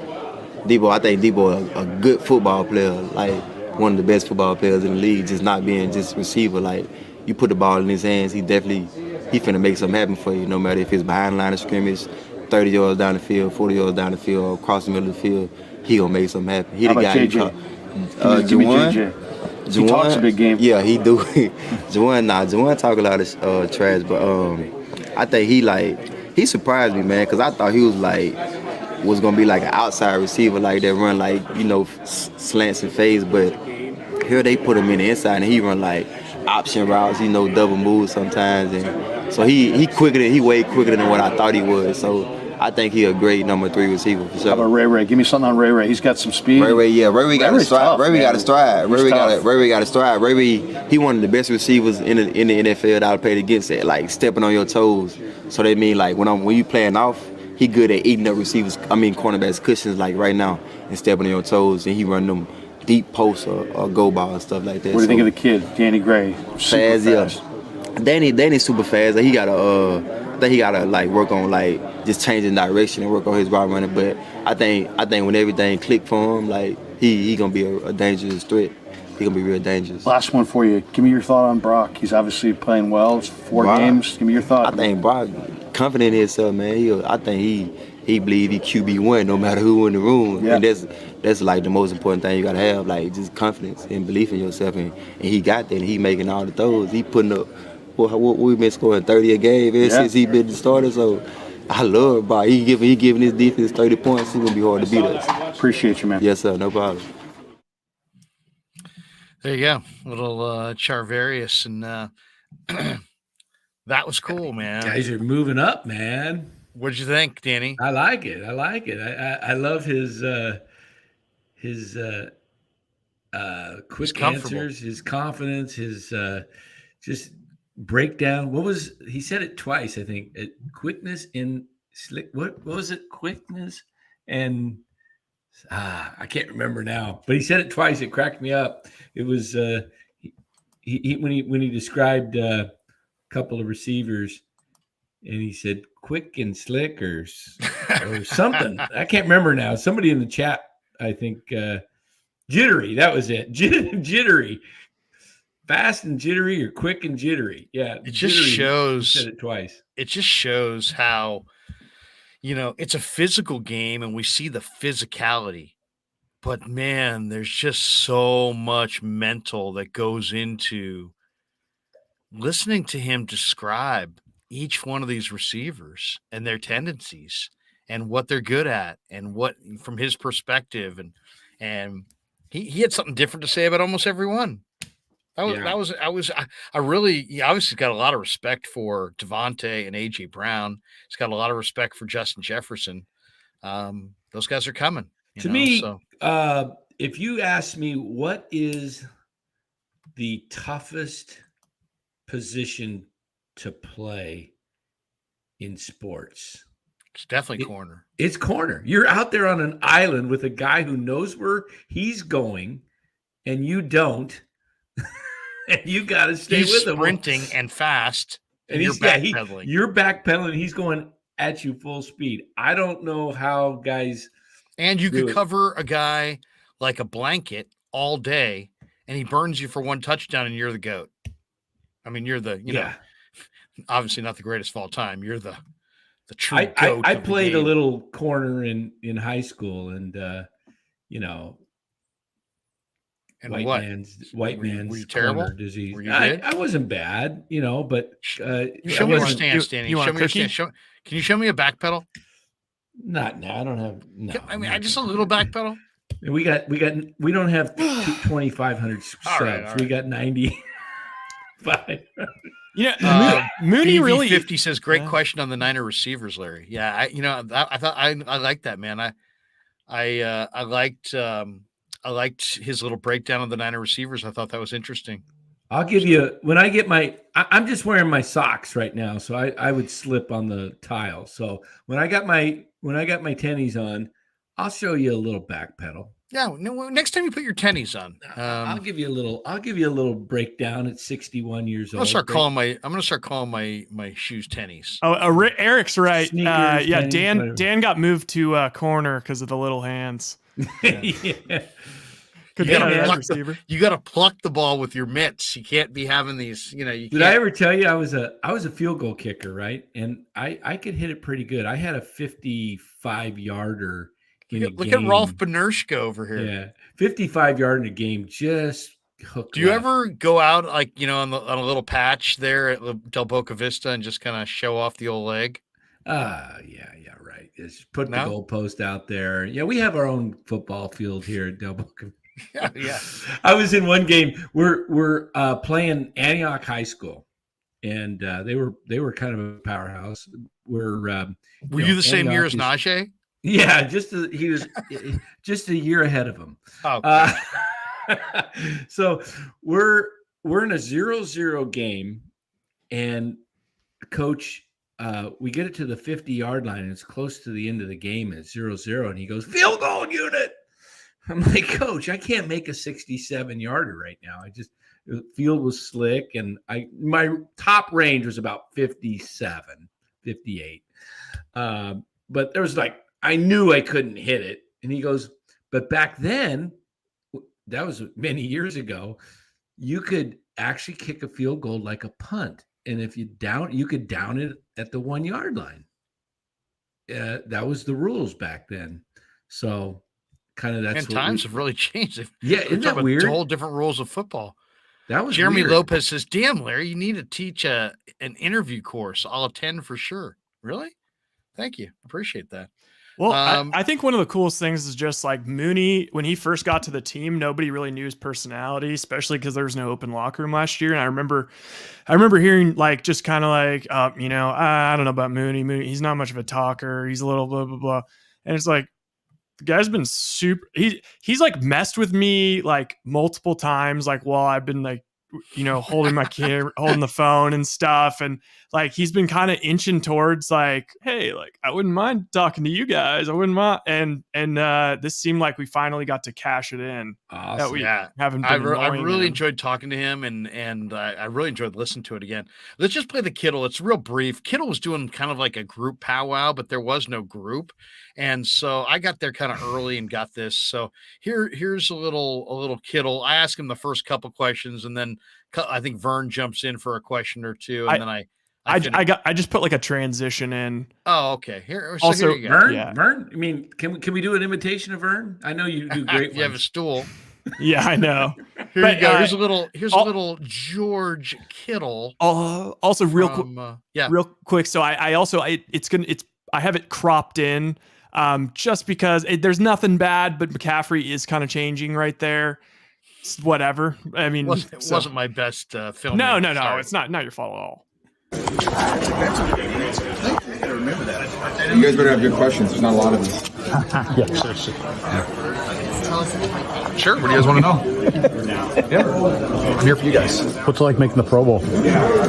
I think Debo a good football player, like one of the best football players in the league, just not being just receiver. Like, you put the ball in his hands, he finna make something happen for you, no matter if it's behind the line of scrimmage, 30 yards down the field, 40 yards down the field, or across the middle of the field, he gonna make something happen. He How the about guy. Give me JJ. He talks a big game. Yeah, he do. Juwan talk a lot of trash, but I think he surprised me, man, because I thought he was gonna be like an outside receiver, like that run like, you know, slants and fades, but here they put him in the inside and he run like option routes, you know, double moves sometimes, and so he way quicker than what I thought he was. So I think he a great number 3 receiver for sure. How about Ray? Give me something on Ray. He's got some speed. Ray got a stride. Ray got a stride. Ray, he one of the best receivers in the NFL that I played against it, like stepping on your toes. So they mean like when you playing off, he good at eating up cornerbacks cushions like right now and stepping on your toes, and he run them deep posts or go ball and stuff like that. What do you think of the kid, Danny Gray? Fast. Yeah. Danny's super fast. He gotta like work on like just changing direction and work on his route running. But I think when everything click for him, like he gonna be a dangerous threat. He gonna be real dangerous. Last one for you. Give me your thought on Brock. He's obviously playing well. It's 4 games. Give me your thought. I think Brock confident in himself, man. I think he believe he QB1 no matter who in the room. Yeah. And that's like the most important thing you gotta have, like just confidence and belief in yourself. And he got that. And he making all the throws. He putting up. What we've been scoring 30 a game ever since he been the starter. So I love Brock. He giving his defense 30 points. He's gonna be hard to beat us. Appreciate you, man. Yes, sir. No problem. There you go, little Charvarius, and that was cool, man. Guys are moving up, man. What did you think, Danny? I like it. I love his quick answers, his confidence, his just breakdown. He said it twice, I think. Quickness in slick. What was it? Quickness and I can't remember now, but he said it twice. It cracked me up. It was he when he described a couple of receivers, and he said quick and slick or something. I can't remember now. Somebody in the chat, I think, jittery. That was it. Jittery. Fast and jittery or quick and jittery. Yeah. It just shows. He said it twice. It just shows how, it's a physical game and we see the physicality, but man, there's just so much mental that goes into listening to him describe each one of these receivers and their tendencies and what they're good at and what from his perspective. And he had something different to say about almost everyone. I really obviously got a lot of respect for Devontae and AJ Brown. He's got a lot of respect for Justin Jefferson. Those guys are coming. To me, if you ask me what is the toughest position to play in sports, it's definitely corner. It's corner. You're out there on an island with a guy who knows where he's going, and you don't. And you got to stay with him. Sprinting and fast, and he's backpedaling. You're backpedaling. He's going at you full speed. I don't know how guys. And you could cover a guy like a blanket all day, and he burns you for one touchdown, and you're the GOAT. I mean, you're the, you know, obviously not the greatest of all time. You're the true GOAT. I played a little corner in high school, and you know, and white man's were you terrible? Disease. Were you good? I wasn't bad, you know, but show me your stance, Danny. Can you show me a back pedal? Not now. I don't have. No, I mean, I just a little back pedal. We don't have 2,500 subs. Right. We got 95. Mooney really 50 says great question on the Niner receivers, Larry. Yeah, I thought I liked that, man. I liked his little breakdown of the Niner receivers. I thought that was interesting. I'll give you when I get I'm just wearing my socks right now, so I would slip on the tile. So when I got my tennies on, I'll show you a little back pedal. Yeah, no, next time you put your tennies on, I'll give you a little breakdown at 61 years old. I'm gonna start calling my shoes tennies. Oh, Eric's right. Sneakers, yeah, tennies, Dan got moved to corner because of the little hands. Yeah. You got to pluck the ball with your mitts. You can't be having these. Did I ever tell you I was a field goal kicker, right? And I could hit it pretty good. I had a 55-yarder. Look at Rolf Benerschke over here. Yeah, 55-yard in a game, just hooked. Do you ever go out on a little patch there at Del Boca Vista and just kind of show off the old leg? Yeah, right. Just put the goalpost out there. Yeah, we have our own football field here at Del Boca. Yeah. I was in one game. We're playing Antioch High School, and they were kind of a powerhouse. Were you the same year as Najee? Yeah, he was just a year ahead of him. Okay. So we're in a 0-0 game, and coach, we get it to the 50-yard line, and it's close to the end of the game, and it's 0-0, and he goes, field goal unit. I'm like, Coach, I can't make a 67-yarder right now. The field was slick, and my top range was about 57, 58. But there was I knew I couldn't hit it. And he goes, but back then, that was many years ago, you could actually kick a field goal like a punt. And if you could down it at the 1-yard line. That was the rules back then. So kind of that's times have really changed. Yeah, isn't that weird? Whole different rules of football. That was Jeremy weird. Lopez says, damn, Larry, you need to teach an interview course. I'll attend for sure. Really? Thank you. Appreciate that. Well, I think one of the coolest things is just Mooney, when he first got to the team, nobody really knew his personality, especially because there was no open locker room last year. And I remember hearing just kind of I don't know about Mooney. He's not much of a talker. He's a little blah, blah, blah. And it's the guy's been super, he's messed with me multiple times, while I've been holding my camera, holding the phone and stuff. And he's been kind of inching towards hey, I wouldn't mind talking to you guys. I wouldn't mind. And this seemed like we finally got to cash it in. Awesome. That we haven't been I really enjoyed talking to him, and I really enjoyed listening to it again. Let's just play the Kittle. It's real brief. Kittle was doing kind of like a group powwow, but there was no group. And so I got there kind of early and got this. So here's a little Kittle. I asked him the first couple questions, and then I think Vern jumps in for a question or two, and then I just put a transition in. Oh, okay. Here you go. Vern. I mean, can we do an imitation of Vern? I know you do great. You have a stool. Yeah, I know. Here you go. Here's a little George Kittle. Also, real quick. So I have it cropped in, just because there's nothing bad, but McCaffrey is kind of changing right there. whatever. I mean, It wasn't my best film. No. It's not your fault at all. You guys better have good questions. There's not a lot of them. Yeah, seriously. Sure. What do you guys want to know? Yeah. I'm here for you guys. What's it like making the Pro Bowl?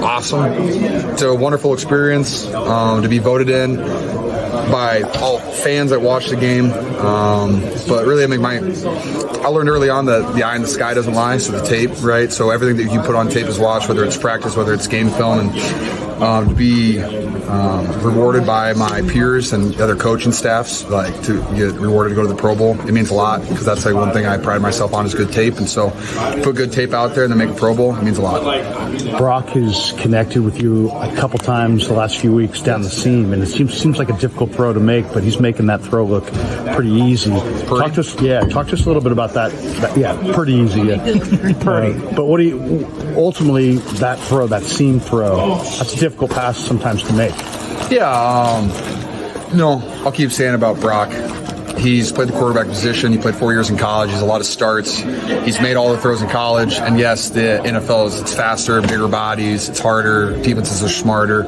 Awesome. It's a wonderful experience to be voted in by all fans that watch the game. But really, I learned early on that the eye in the sky doesn't lie, so the tape, right? So everything that you put on tape is watched, whether it's practice, whether it's game film, and to be rewarded by my peers and the other coaching staffs, like to get rewarded to go to the Pro Bowl, it means a lot, because that's like one thing I pride myself on is good tape. And so put good tape out there and then make a Pro Bowl, it means a lot. Brock has connected with you a couple times the last few weeks down the seam, and it seems like a difficult throw to make, but he's making that throw look pretty easy. Talk to us a little bit about that. Yeah, pretty easy. Yeah. But what do you ultimately, that throw, that seam throw, that's a difficult pass sometimes to make. Yeah, I'll keep saying about Brock. He's played the quarterback position. He played 4 years in college. He's a lot of starts. He's made all the throws in college. And yes, the NFL it's faster, bigger bodies, it's harder, defenses are smarter.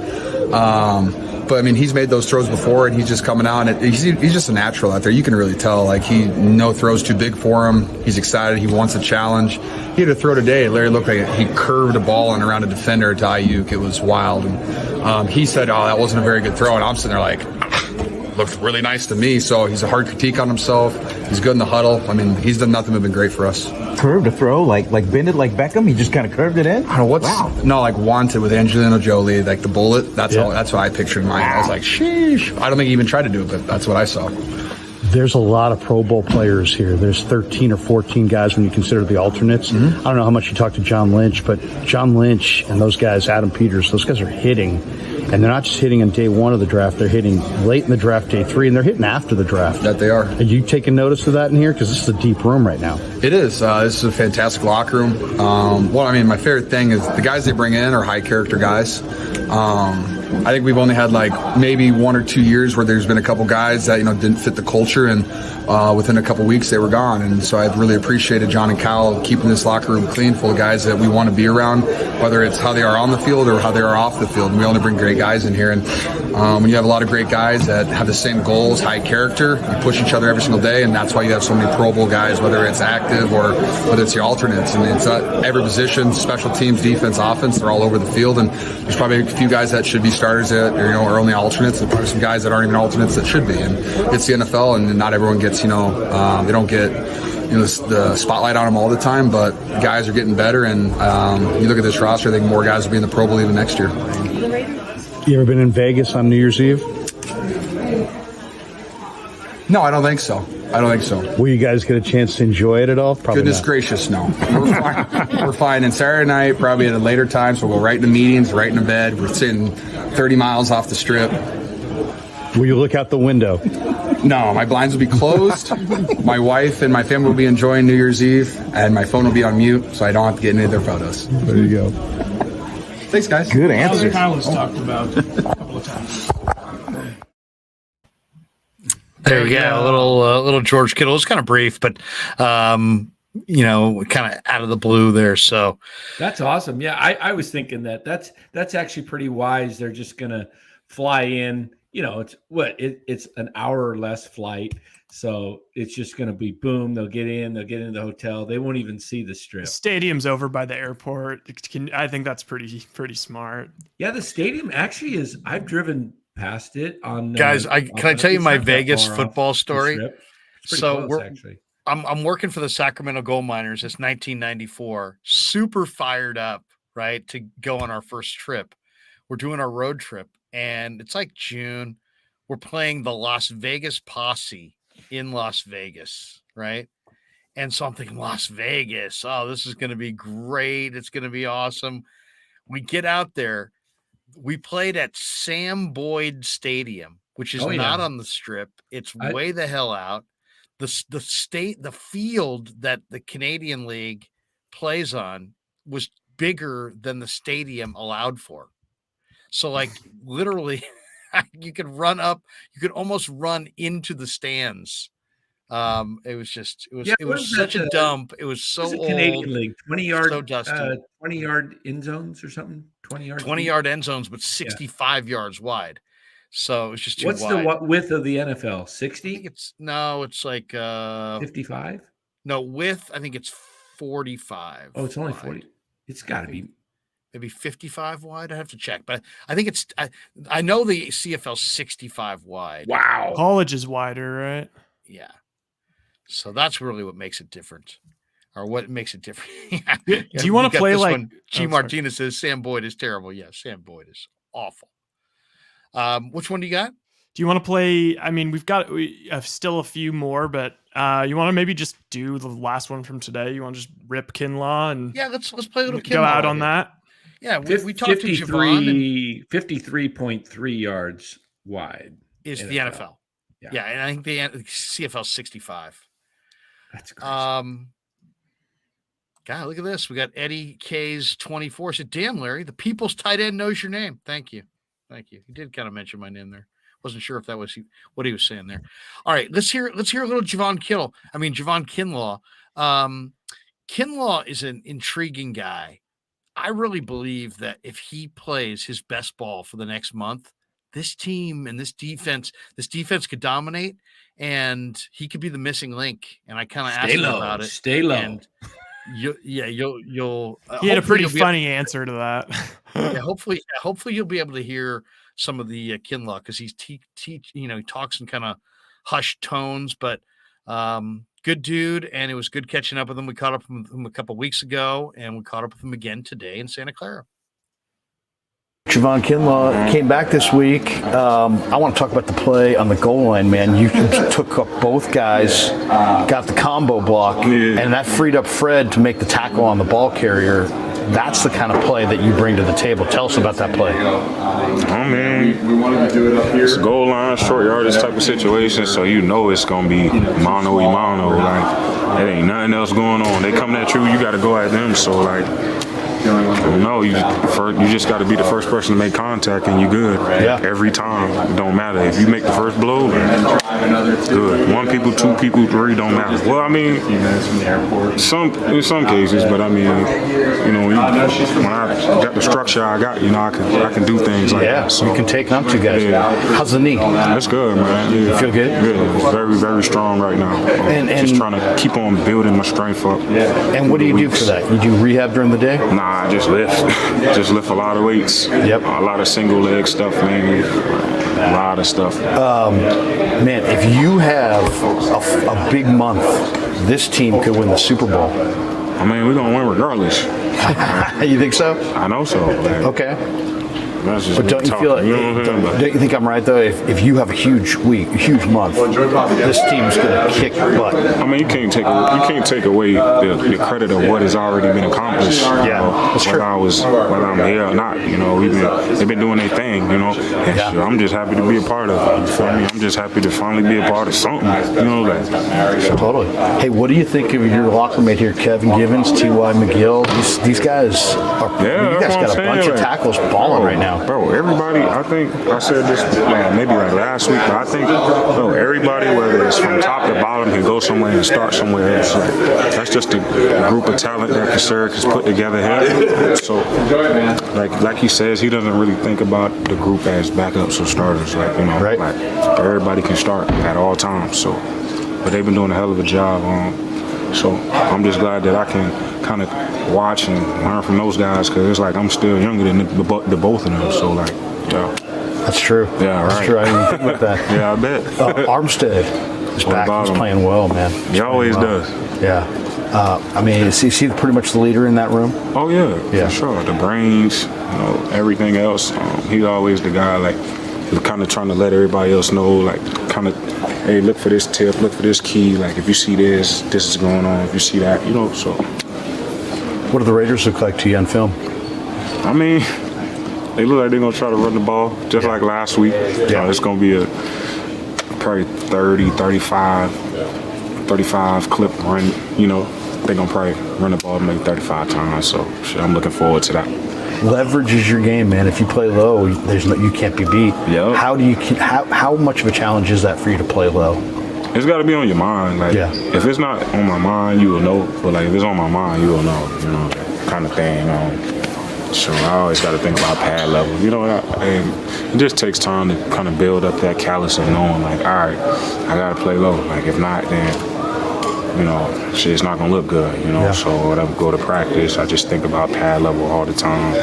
But I mean, he's made those throws before, and he's just coming out, and he's just a natural out there. You can really tell, like, no throw's too big for him. He's excited. He wants a challenge. He had a throw today. Larry looked like he curved a ball and around a defender to Ayuk. It was wild. And he said, "Oh, that wasn't a very good throw." And I'm sitting there like, looked really nice to me. So he's a hard critique on himself. He's good in the huddle. I mean, he's done nothing but been great for us. Curved a throw, like bend it like Beckham. He just kind of curved it in. I don't know no, like Wanted with Angelina Jolie, like the bullet. That's what I pictured in mine. I was like, sheesh. I don't think he even tried to do it, but that's what I saw. There's a lot of Pro Bowl players here. There's 13 or 14 guys when you consider the alternates. I don't know how much you talked to John Lynch, but John Lynch and those guys, Adam Peters, those guys are hitting. And they're not just hitting on day one of the draft. They're hitting late in the draft, day 3, and they're hitting after the draft. That they are. Are you taking notice of that in here? Because this is a deep room right now. It is. This is a fantastic locker room. My favorite thing is the guys they bring in are high character guys. I think we've only had like maybe 1 or 2 years where there's been a couple guys that didn't fit the culture, and within a couple weeks they were gone. And so I've really appreciated John and Kyle keeping this locker room clean, full of guys that we want to be around, whether it's how they are on the field or how they are off the field. And we only bring great guys in here. And when you have a lot of great guys that have the same goals, high character, you push each other every single day, and that's why you have so many Pro Bowl guys, whether it's active or whether it's the alternates. And it's every position, special teams, defense, offense, they're all over the field. And there's probably a few guys that should be starters that are only alternates, and probably some guys that aren't even alternates that should be. And it's the NFL, and not everyone gets they don't get the spotlight on them all the time, but guys are getting better. And you look at this roster, I think more guys will be in the Pro Bowl even next year. You ever been in Vegas on New Year's Eve? No, I don't think so. Will you guys get a chance to enjoy it at all? Probably Goodness not. gracious, no. We're fine. We're fine. And Saturday night, probably at a later time, so we'll go right into meetings, right into bed. We're sitting 30 miles off the strip. Will you look out the window? No, my blinds will be closed. My wife and my family will be enjoying New Year's Eve, and my phone will be on mute, so I don't have to get any of their photos. There you go. Thanks, guys. Good answer. Talked about a couple of times. There you go. A little George Kittle. It's kind of brief, but kind of out of the blue there. So that's awesome. Yeah, I was thinking that's actually pretty wise. They're just gonna fly in. It's an hour or less flight, so it's just gonna be boom. They'll get into the hotel. They won't even see the strip. The stadium's over by the airport. I think that's pretty smart. Yeah, the stadium actually is. I've driven past it on guys. Can I tell you my Vegas football story? So close, actually. I'm working for the Sacramento Gold Miners. It's 1994. Super fired up, right, to go on our first trip. We're doing our road trip, and it's like June. We're playing the Las Vegas Posse in Las Vegas, right? And so I'm thinking, Las Vegas, oh, this is going to be great. It's going to be awesome. We get out there. We played at Sam Boyd Stadium, which is not on the strip. It's way the hell out. The field that the Canadian League plays on was bigger than the stadium allowed for. So like literally you could almost run into the stands It was just, Yeah, it was such a dump. It was so It's a old. Canadian League, 20-yard, so dusty. 20-yard end zones or something. 20-yard end zones, but 65 yards wide. So it's just too What's wide. the width of the NFL? 60? It's like 55. No, width. I think it's 45. Oh, it's only wide. 40. It's got to be maybe 55 wide. I have to check, but I think it's. I know the CFL 65 wide. Wow. College is wider, right? Yeah. So that's really what makes it different, or what makes it different. Do you want to play like one? G. Martinez says Sam Boyd is terrible. Yeah, Sam Boyd is awful. Which one do you got? Do you want to play? I mean, we have still a few more, but you want to maybe just do the last one from today? You want to just rip Kinlaw and let's play a little Kinlaw go out on that. Yeah, we talked to Javon. 53.3 yards wide is the NFL. Yeah, and I think the CFL 65. That's crazy. God, look at this. We got Eddie K's 24. Said, damn, Larry, the people's tight end knows your name. Thank you. He did kind of mention my name there. Wasn't sure if that was what he was saying there. All right, let's hear a little Javon Kinlaw. Kinlaw is an intriguing guy. I really believe that if he plays his best ball for the next month, this team and this defense could dominate, and he could be the missing link. And I kind of asked him about it. Stay low. And you'll. He had a pretty funny answer to that. Yeah, hopefully you'll be able to hear some of the Kinlaw, because he's he talks in kind of hushed tones, but good dude, and it was good catching up with him. We caught up with him a couple weeks ago, and we caught up with him again today in Santa Clara. Javon Kinlaw came back this week. I want to talk about the play on the goal line, man. You took up both guys, got the combo block, and that freed up Fred to make the tackle on the ball carrier. That's the kind of play that you bring to the table. Tell us about that play. I mean, it's a goal line, short yardage type of situation, so you know it's going to be mano-a-mano. Like, there ain't nothing else going on. They coming at you, you got to go at them. So, like, no, you just got to be the first person to make contact, and you're good. Yeah. Every time. It don't matter. If you make the first blow, good. 1 people, 2 people, 3, don't matter. Well, I mean, in some cases, but I mean, when I got the structure I got, I can do things like that. So you can take on 2 guys. Yeah. How's the knee? That's good, man. Yeah. You feel good? Good. It's very, very strong right now. And just trying to keep on building my strength up. And what do you do for that? You do rehab during the day? Nah, I just lift. Just lift a lot of weights. Yep. A lot of single leg stuff, mainly. A lot of stuff. Man, if you have a big month, this team could win the Super Bowl. I mean, we're going to win regardless. You think so? I know so. Like, okay. But don't you feel don't you think I'm right though? If you have a huge week, a huge month, this team's going to kick butt. I mean, you can't take away the credit of what has already been accomplished. Yeah, that's true. Whether I'm here or not, they've been doing their thing. Yeah. I'm just happy to be a part of it. You feel me? I'm just happy to finally be a part of something. Totally. Hey, what do you think of your locker mate here, Kevin Givens, T.Y. McGill? These guys are. You guys got a bunch of tackles balling right now. Bro, everybody, I think I said this maybe like last week, but I think everybody, whether it's from top to bottom, can go somewhere and start somewhere else. Like, that's just a group of talent that Krueger has put together here. So, like he says, he doesn't really think about the group as backups or starters. Like, like everybody can start at all times. So, but they've been doing a hell of a job. So I'm just glad that I can kind of watch and learn from those guys, because it's like I'm still younger than the both of them. So, like, yeah. That's true. Yeah, right. That's true. I didn't even think about that. Yeah, I bet. Armstead is back. He's playing well, man. He always does. Yeah. I mean, is he pretty much the leader in that room? Oh, yeah. For sure. The brains, everything else. He's always the guy, like, who's kind of trying to let everybody else know, like, kind of, hey, look for this tip, look for this key. Like, if you see this is going on. If you see that, so. What do the Raiders look like to you on film? I mean, they look like they're going to try to run the ball just like last week. Yeah. It's going to be probably 30, 35 clip run. They're going to probably run the ball maybe 35 times. So I'm looking forward to that. Leverage is your game, man. If you play low, you can't be beat. Yep. How much of a challenge is that for you to play low? it's got to be on your mind. Like, if it's not on my mind, you will know. But like, if it's on my mind, you will know. You know, that kind of thing. So I always got to think about pad level. You know, and it just takes time to kind of build up that callus of knowing, like, all right, I got to play low. Like, if not, then, you know, shit's not going to look good, you know. So when I go to practice, I just think about pad level all the time.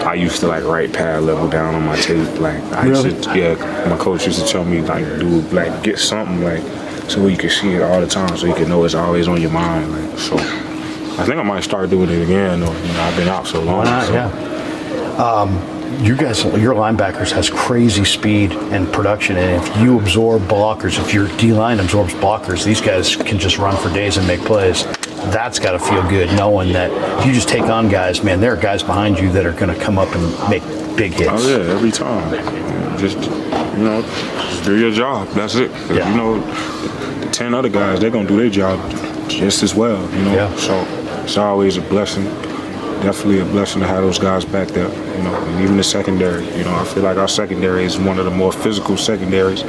I used to, like, write pad level down on my tape. Like, I used to, my coach used to tell me, like, get something, like, so you can see it all the time, so you can know it's always on your mind. Like, so I think I might start doing it again. Or, you know, I've been out so long. Why not? You guys, your linebackers has crazy speed and production, and if you absorb blockers, if your D-line absorbs blockers, these guys can just run for days and make plays. That's got to feel good, knowing that if you just take on guys, man, there are guys behind you that are going to come up and make big hits. Oh yeah, every time. Just, you know, just do your job. That's it. You know, the 10 other guys, they're going to do their job just as well, you know. So it's always a blessing. Definitely a blessing to have those guys back there, you know, and even the secondary. You know, I feel like our secondary is one of the more physical secondaries.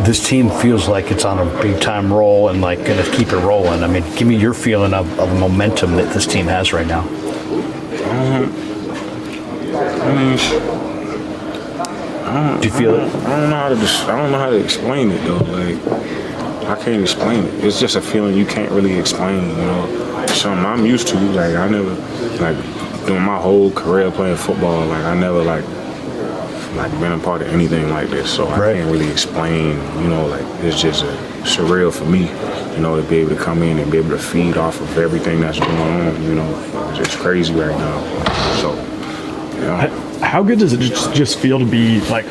This team feels like it's on a big-time roll and, like, going to keep it rolling. I mean, give me your feeling of the momentum that this team has right now. Do you feel it? I don't know how to explain it, though. Like, I can't explain it. It's just a feeling you can't really explain, you know. Something I'm used to. Like, I never, like, doing my whole career playing football, like, I never, like been a part of anything like this. So I can't really explain, you know, like, it's just surreal for me, you know, to be able to come in and be able to feed off of everything that's going on, you know. It's just crazy right now. So, yeah. How good does it just feel to be, like,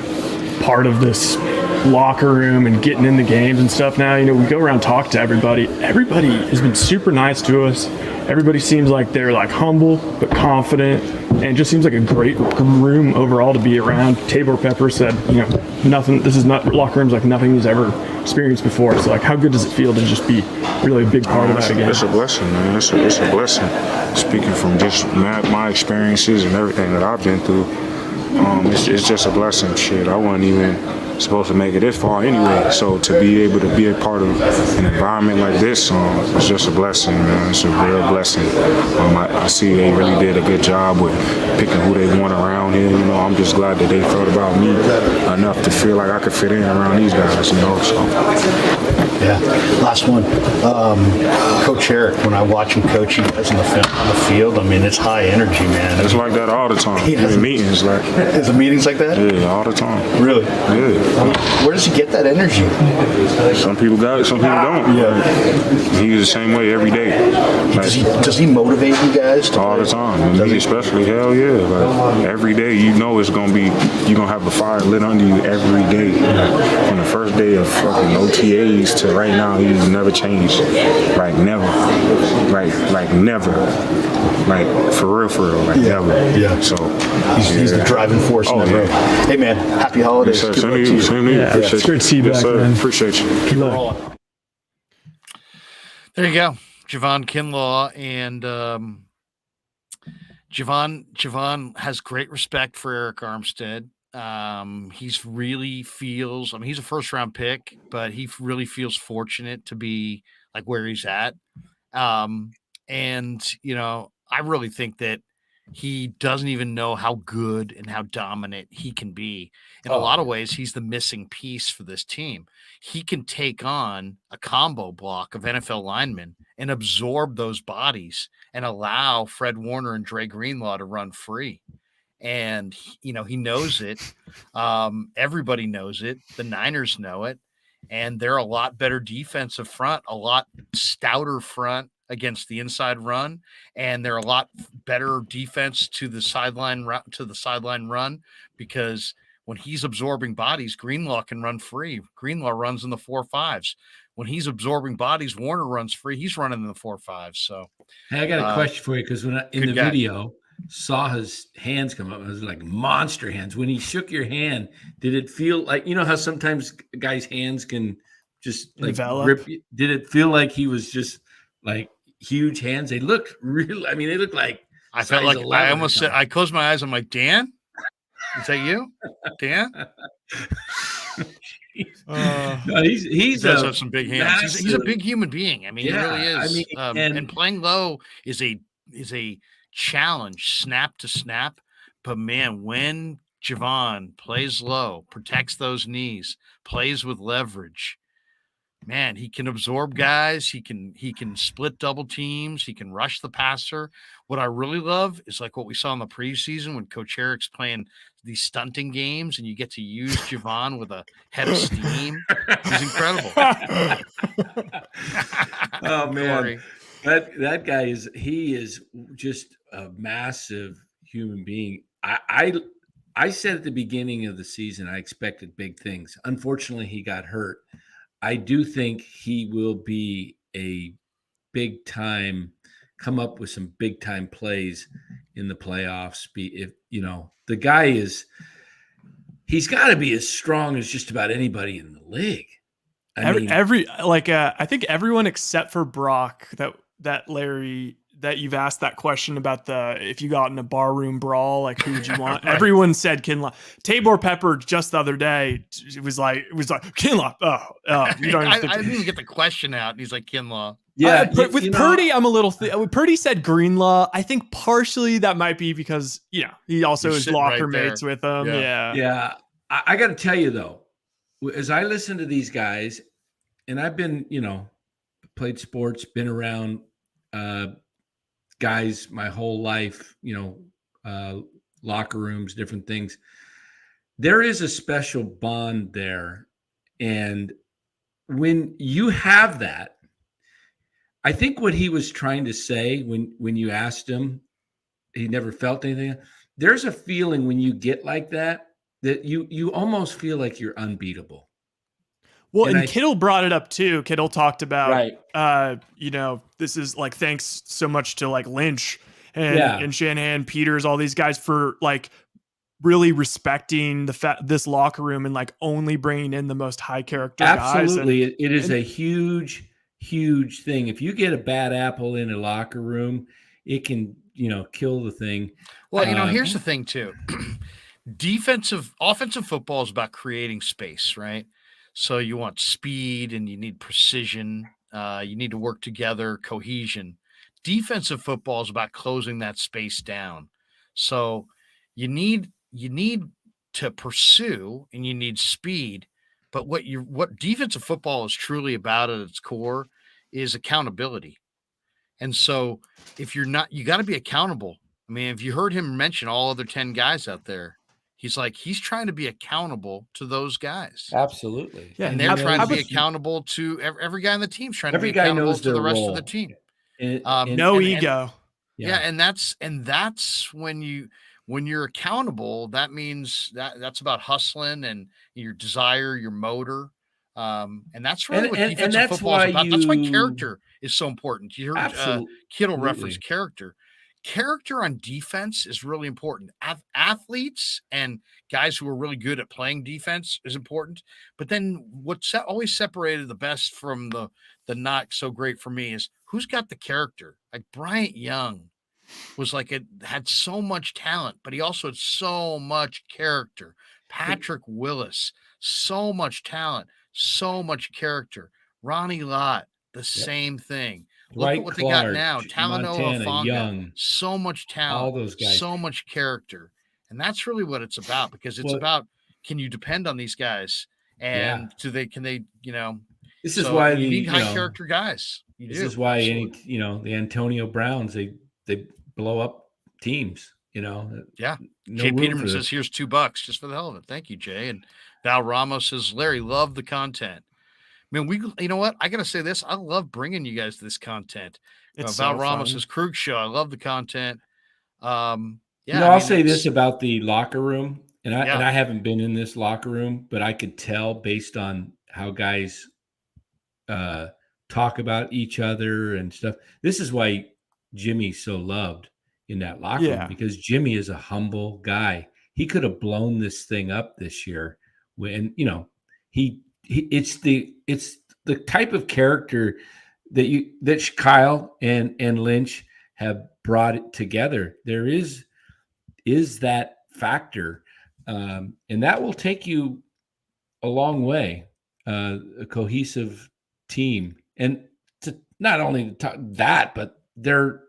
part of this locker room and getting in the games and stuff now? You know, we go around and talk to everybody. Everybody has been super nice to us. Everybody seems like they're, like, humble but confident, and it just seems like a great room overall to be around. Taybor Pepper said, you know, this is not locker rooms like nothing he's ever experienced before. So, like, how good does it feel to just be really a big part of that again? It's a blessing, man. It's a blessing. Speaking from just my experiences and everything that I've been through, it's just a blessing. Shit, I wasn't even supposed to make it this far anyway, so to be able to be a part of an environment like this, it's just a blessing, man. It's a real blessing. I see they really did a good job with picking who they want around here. You know, I'm just glad that they thought about me enough to feel like I could fit in around these guys, you know. So. Yeah. Last one. Coach Eric, when I watch him coach you guys on the field, I mean, it's high energy, man. It's like that all the time. In meetings, like. Is it meetings like that? Yeah, all the time. Really? Yeah. Where does he get that energy? Some people got it, some people don't. Yeah. He's the same way every day. Like, does he motivate you guys? All the time. And me especially, hell yeah. Like, every day, you know it's going to be, you're going to have a fire lit under you every day. From the first day of fucking OTAs to right now, he's never changed. Like, never. Like never. Like, for real. Like, never. Yeah. So, he's the driving force in that room. Hey, man, happy holidays. Yes, same to you. Yeah, it's great to see you back, man. Appreciate you. Keep rolling. There you go. Javon Kinlaw, and Javon has great respect for Eric Armstead. He's really feels, I mean, he's a first round pick, but he really feels fortunate to be like where he's at. And, you know, I really think that he doesn't even know how good and how dominant he can be. In a lot of ways, he's the missing piece for this team. He can take on a combo block of NFL linemen and absorb those bodies and allow Fred Warner and Dre Greenlaw to run free. And, you know, he knows it. Everybody knows it. The Niners know it. And they're a lot better defensive front, a lot stouter front against the inside run, and they're a lot better defense to the sideline run, because when he's absorbing bodies, Greenlaw can run free. Greenlaw runs in the 4.5s. When he's absorbing bodies, Warner runs free. He's running in the 4.5s. So, hey, I got a question for you, because when in the video saw his hands come up, it was like monster hands. When he shook your hand, did it feel like, you know how sometimes guys' hands can just like rip? Did it feel like he was just like huge hands? They looked real. I mean, they looked like I felt like I almost said, I closed my eyes. I'm like, Dan, is that you, Dan? No, he's He does have some big hands. He's a massive- big human being. I mean, he really is. I mean, and playing low is a challenge, snap to snap. But man, when Javon plays low, protects those knees, plays with leverage, man, he can absorb guys. He can split double teams. He can rush the passer. What I really love is like what we saw in the preseason when Coach Eric's playing these stunting games, and you get to use Javon with a head of steam. He's incredible. Oh man, Corey. that guy is just a massive human being. I said at the beginning of the season I expected big things. Unfortunately, he got hurt. I do think he will be a big time, come up with some big time plays in the playoffs. If the guy he's got to be as strong as just about anybody in the league. I think everyone except for Brock that Larry, that you've asked that question about if you got in a barroom brawl, like who would you want? Right. Everyone said Kinlaw. Taybor Pepper just the other day it was like Kinlaw. You don't I didn't even get the question out. And he's like Kinlaw. Yeah, with Purdy, I'm a little. Purdy said Greenlaw. I think partially that might be because he also is locker mates with him. Yeah. I got to tell you though, as I listen to these guys, and I've been played sports, been around guys my whole life, locker rooms, different things. There is a special bond there, and when you have that. I think what he was trying to say when you asked him, he never felt anything. There's a feeling when you get like that you almost feel like you're unbeatable. Well, and Kittle brought it up too. Kittle talked about, right. This is like, thanks so much to like Lynch and Shanahan, Peters, all these guys for like really respecting this locker room and like only bringing in the most high character guys. Absolutely. It is a huge thing. If you get a bad apple in a locker room, it can, kill the thing. Well, here's the thing too. Offensive football is about creating space, right? So you want speed and you need precision. You need to work together, cohesion. Defensive football is about closing that space down. So you need to pursue and you need speed. But what defensive football is truly about at its core is accountability. And so if you're not, you got to be accountable. I mean, if you heard him mention all other 10 guys out there, he's trying to be accountable to those guys. Absolutely. Yeah. And they're trying to be accountable to every guy on the team's trying to be accountable to the rest of the team. No ego. Yeah. And that's when you're accountable, that means that's about hustling and your desire, your motor. And that's really what defensive football is about. That's why character is so important. You heard Kittle reference character. Character on defense is really important. Athletes and guys who are really good at playing defense is important. But then what's always separated the best from the not so great for me is who's got the character. Like Bryant Young was had so much talent, but he also had so much character. Patrick Willis, so much talent, so much character. Ronnie Lott, the same thing. Look at what they got now. Talanoa Fonga, Young, so much talent, all those guys, so much character. And that's really what it's about, because it's about, can you depend on these guys? And can they, this is why you need high character guys. This is why the Antonio Browns, they blow up teams, Yeah. No Jay Peterman says, here's $2 just for the hell of it. Thank you, Jay. And Val Ramos says, Larry, love the content. I mean, you know what? I got to say this. I love bringing you guys this content. Val Ramos says, Krueg show. I love the content. I'll say this about the locker room, and I haven't been in this locker room, but I could tell based on how guys talk about each other and stuff. This is why Jimmy's so loved in that locker room, because Jimmy is a humble guy. He could have blown this thing up this year when, it's the type of character that Kyle and Lynch have brought it together. There is that factor, and that will take you a long way. a cohesive team. And to not only that, but they're,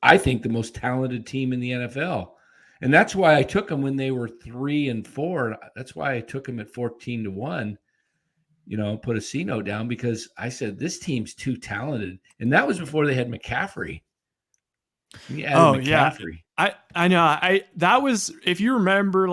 I think, the most talented team in the NFL. And that's why I took them when they were 3-4. That's why I took them at 14-1, put a C note down, because I said, this team's too talented. And that was before they had McCaffrey. McCaffrey. Yeah. I know. That was, if you remember,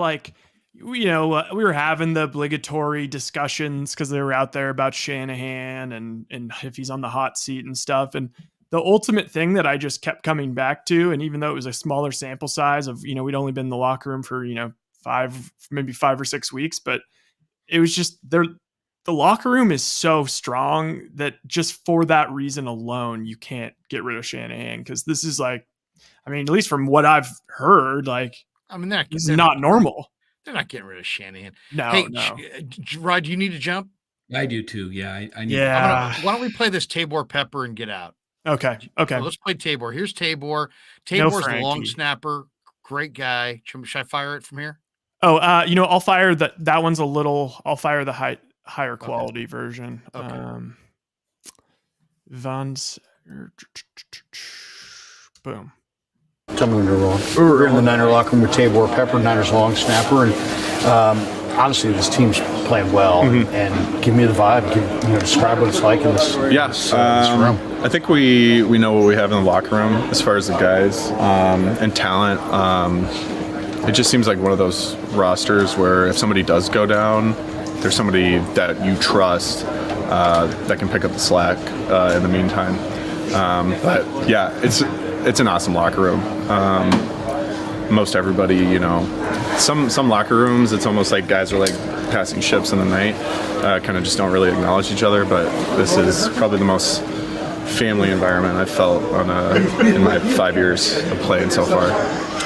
we were having the obligatory discussions because they were out there about Shanahan and if he's on the hot seat and stuff. And the ultimate thing that I just kept coming back to, and even though it was a smaller sample size of, we'd only been in the locker room for, 5 or 6 weeks, but it was just the locker room is so strong that just for that reason alone, you can't get rid of Shanahan. Cause this is at least from what I've heard, it's not normal. They're not getting rid of Shanahan. No, hey, no. Rod, do you need to jump? I do too. Yeah, I need. Yeah. Why don't we play this Taybor Pepper and get out? Okay. So let's play Taybor. Here's Tabor. Tabor's the long snapper. Great guy. Should I fire it from here? Oh, I'll fire that one's a little. I'll fire the higher quality version. Okay. Boom. Tell me when you're rolling. We're in the Niner locker room with Taybor Pepper, Niners long snapper, and honestly, this team's playing well. And give me the vibe. Describe what it's like in this room. I think we know what we have in the locker room as far as the guys and talent. It just seems like one of those rosters where if somebody does go down, there's somebody that you trust that can pick up the slack in the meantime. But yeah, it's an awesome locker room. Most everybody, some locker rooms, it's almost like guys are passing ships in the night, kind of just don't really acknowledge each other. But this is probably the most family environment I've felt in my 5 years of playing so far.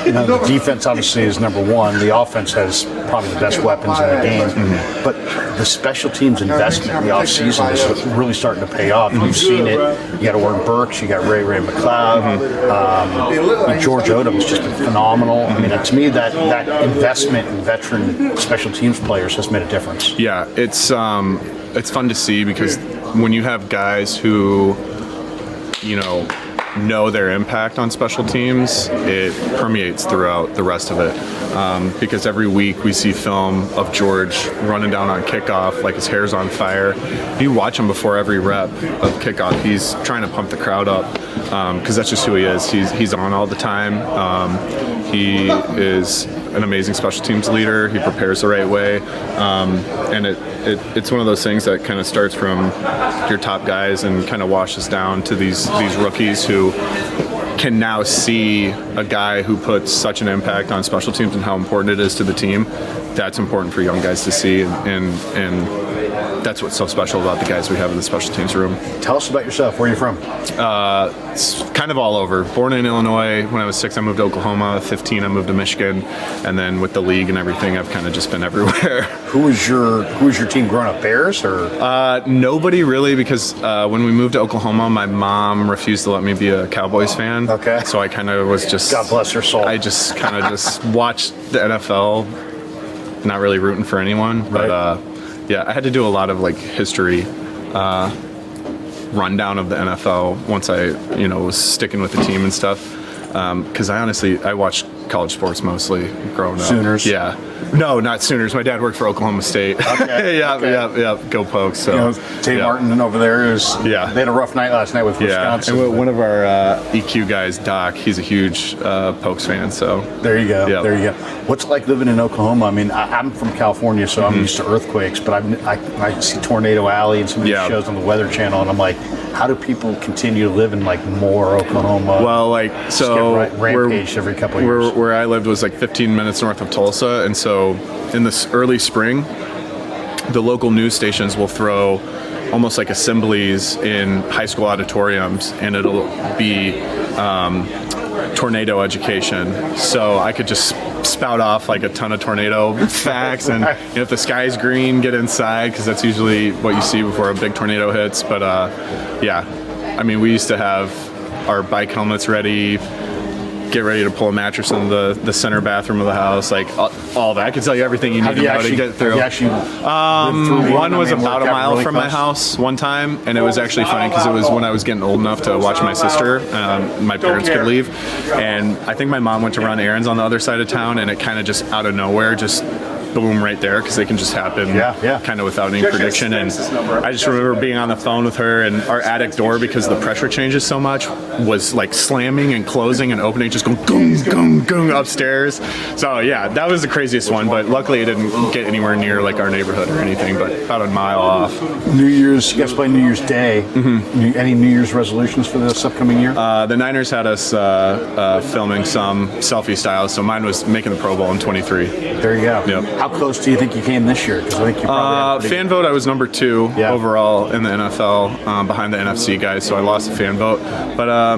The defense obviously is number one. The offense has probably the best weapons in the game. But the special teams investment in the offseason is really starting to pay off. You've seen it. You got Warren Burks. You got Ray McLeod. George Odom has just been phenomenal. To me, that investment in veteran special teams players has made a difference. Yeah, it's fun to see because when you have guys who, know their impact on special teams, it permeates throughout the rest of it. Because every week we see film of George running down on kickoff like his hair's on fire. You watch him before every rep of kickoff. He's trying to pump the crowd up because that's just who he is. He's on all the time. He is an amazing special teams leader. He prepares the right way. And it's one of those things that kind of starts from your top guys and kind of washes down to these rookies who can now see a guy who puts such an impact on special teams and how important it is to the team. That's important for young guys to see, and that's what's so special about the guys we have in the special teams room. Tell us about yourself. Where are you from? It's kind of all over. Born in Illinois. When I was 6, I moved to Oklahoma. 15, I moved to Michigan, and then with the league and everything, I've kind of just been everywhere. Who was your team growing up? Bears or? Nobody really, because when we moved to Oklahoma, my mom refused to let me be a Cowboys fan. Okay. So I kind of was just. God bless her soul. I just kind of just watched the NFL, not really rooting for anyone, but. Right. Yeah, I had to do a lot of history rundown of the NFL once I, was sticking with the team and stuff. Because I watched college sports mostly growing up. Sooners? Yeah. No, not Sooners. My dad worked for Oklahoma State. Okay. Yeah. Go Pokes. So, Martin over there they had a rough night last night with Wisconsin. And one of our EQ guys, Doc, he's a huge Pokes fan. So there you go. Yep. There you go. What's it like living in Oklahoma? I'm from California, so I'm used to earthquakes, but I see Tornado Alley and some of these shows on the Weather Channel, and I'm like, how do people continue to live in Moore, Oklahoma? Well, rampage every couple of years. Where I lived was 15 minutes north of Tulsa, and so in this early spring, the local news stations will throw almost like assemblies in high school auditoriums, and it'll be tornado education. So I could just spout off a ton of tornado facts, and if the sky's green, get inside, because that's usually what you see before a big tornado hits. But we used to have our bike helmets ready, get ready to pull a mattress in the center bathroom of the house, like all that. I can tell you everything you need to know to get through. One was about a mile from my house one time, and it was actually funny because it was when I was getting old enough to watch my sister. My parents could leave, and I think my mom went to run errands on the other side of town, and it kind of just out of nowhere just boom right there, because they can just happen kind of without any prediction. And I just remember being on the phone with her, and our attic door, because the pressure changes so much, was like slamming and closing and opening, just going goong, goong, goong upstairs. So yeah, that was the craziest one, but luckily it didn't get anywhere near like our neighborhood or anything, but about a mile off. New Year's, you guys play New Year's Day. Any New Year's resolutions for this upcoming year? The Niners had us filming some selfie style, so mine was making the Pro Bowl in 23. There you go. Yep. How close do you think you came this year? Because I think you probably fan vote, I was number 2 overall in the NFL, behind the NFC guys, so I lost the fan vote. But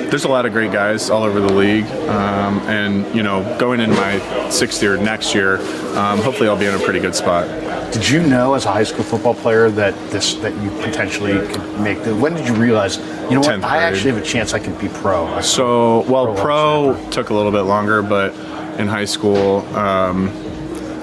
there's a lot of great guys all over the league, and going into my 6th year next year, hopefully I'll be in a pretty good spot. Did you know as a high school football player that you potentially could make when did you realize, you know what, I actually have a chance I can be pro? Pro took a little bit longer, but in high school,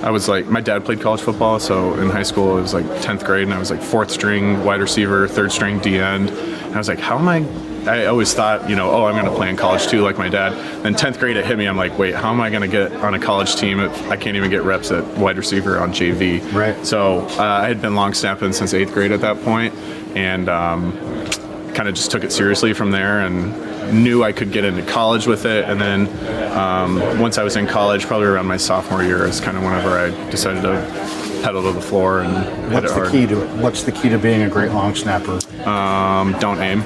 I was like, my dad played college football, so in high school it was like 10th grade, and I was like 4th string wide receiver, 3rd string D end, and I was like, how am I always thought, I'm going to play in college too, like my dad. Then 10th grade it hit me, I'm like, wait, how am I going to get on a college team if I can't even get reps at wide receiver on JV? Right. So I had been long snapping since 8th grade at that point, and kind of just took it seriously from there, and knew I could get into college with it. And then once I was in college, probably around my sophomore year, is kind of whenever I decided to pedal to the floor and hit it hard. What's the key to being a great long snapper? Don't aim.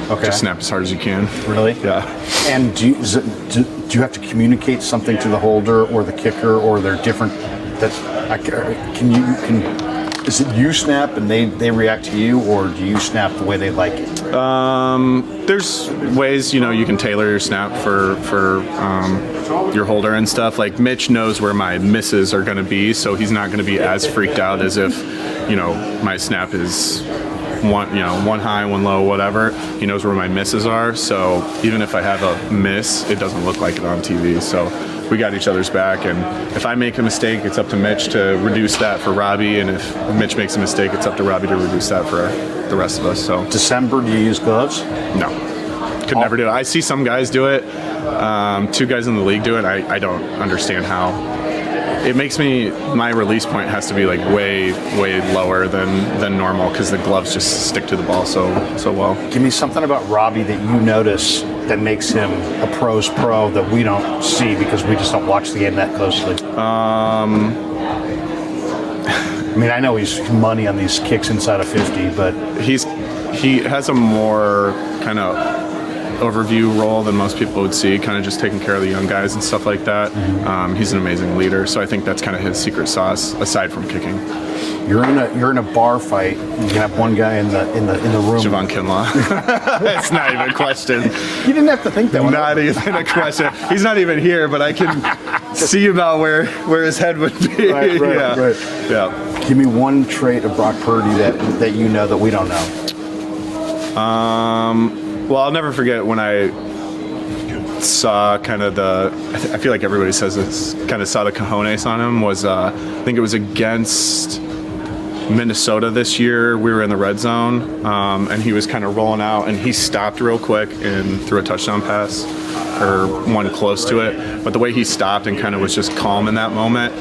Okay. Just snap as hard as you can. Really? Yeah. And do you have to communicate something to the holder or the kicker, or they're different? Is it you snap and they react to you, or do you snap the way they like it? There's ways, you can tailor your snap for your holder and stuff. Like Mitch knows where my misses are going to be, so he's not going to be as freaked out as if, my snap is one high, one low, whatever. He knows where my misses are, so even if I have a miss, it doesn't look like it on TV. So we got each other's back, and if I make a mistake, it's up to Mitch to reduce that for Robbie, and if Mitch makes a mistake, it's up to Robbie to reduce that for the rest of us. So December, do you use gloves? No, could never do it. I see some guys do it. 2 guys in the league do it. I don't understand how. It makes my release point has to be like way lower than normal, because the gloves just stick to the ball so well. Give me something about Robbie that you notice that makes him a pro's pro that we don't see because we just don't watch the game that closely. I mean, I know he's money on these kicks inside of 50, but he has a more kind of overview role than most people would see, kind of just taking care of the young guys and stuff like that. He's an amazing leader, so I think that's kind of his secret sauce aside from kicking. You're in a bar fight. You can have one guy in the room. Javon Kinlaw. It's not even a question. You didn't have to think that one. Not even a question. He's not even here, but I can see about where his head would be. Right. Yeah. Give me one trait of Brock Purdy that you know that we don't know. Well, I'll never forget when I saw kind of I feel like everybody says this, kind of saw the cojones on him, was I think it was against Minnesota this year. We were in the red zone, and he was kind of rolling out, and he stopped real quick and threw a touchdown pass, or one close to it. But the way he stopped and kind of was just calm in that moment,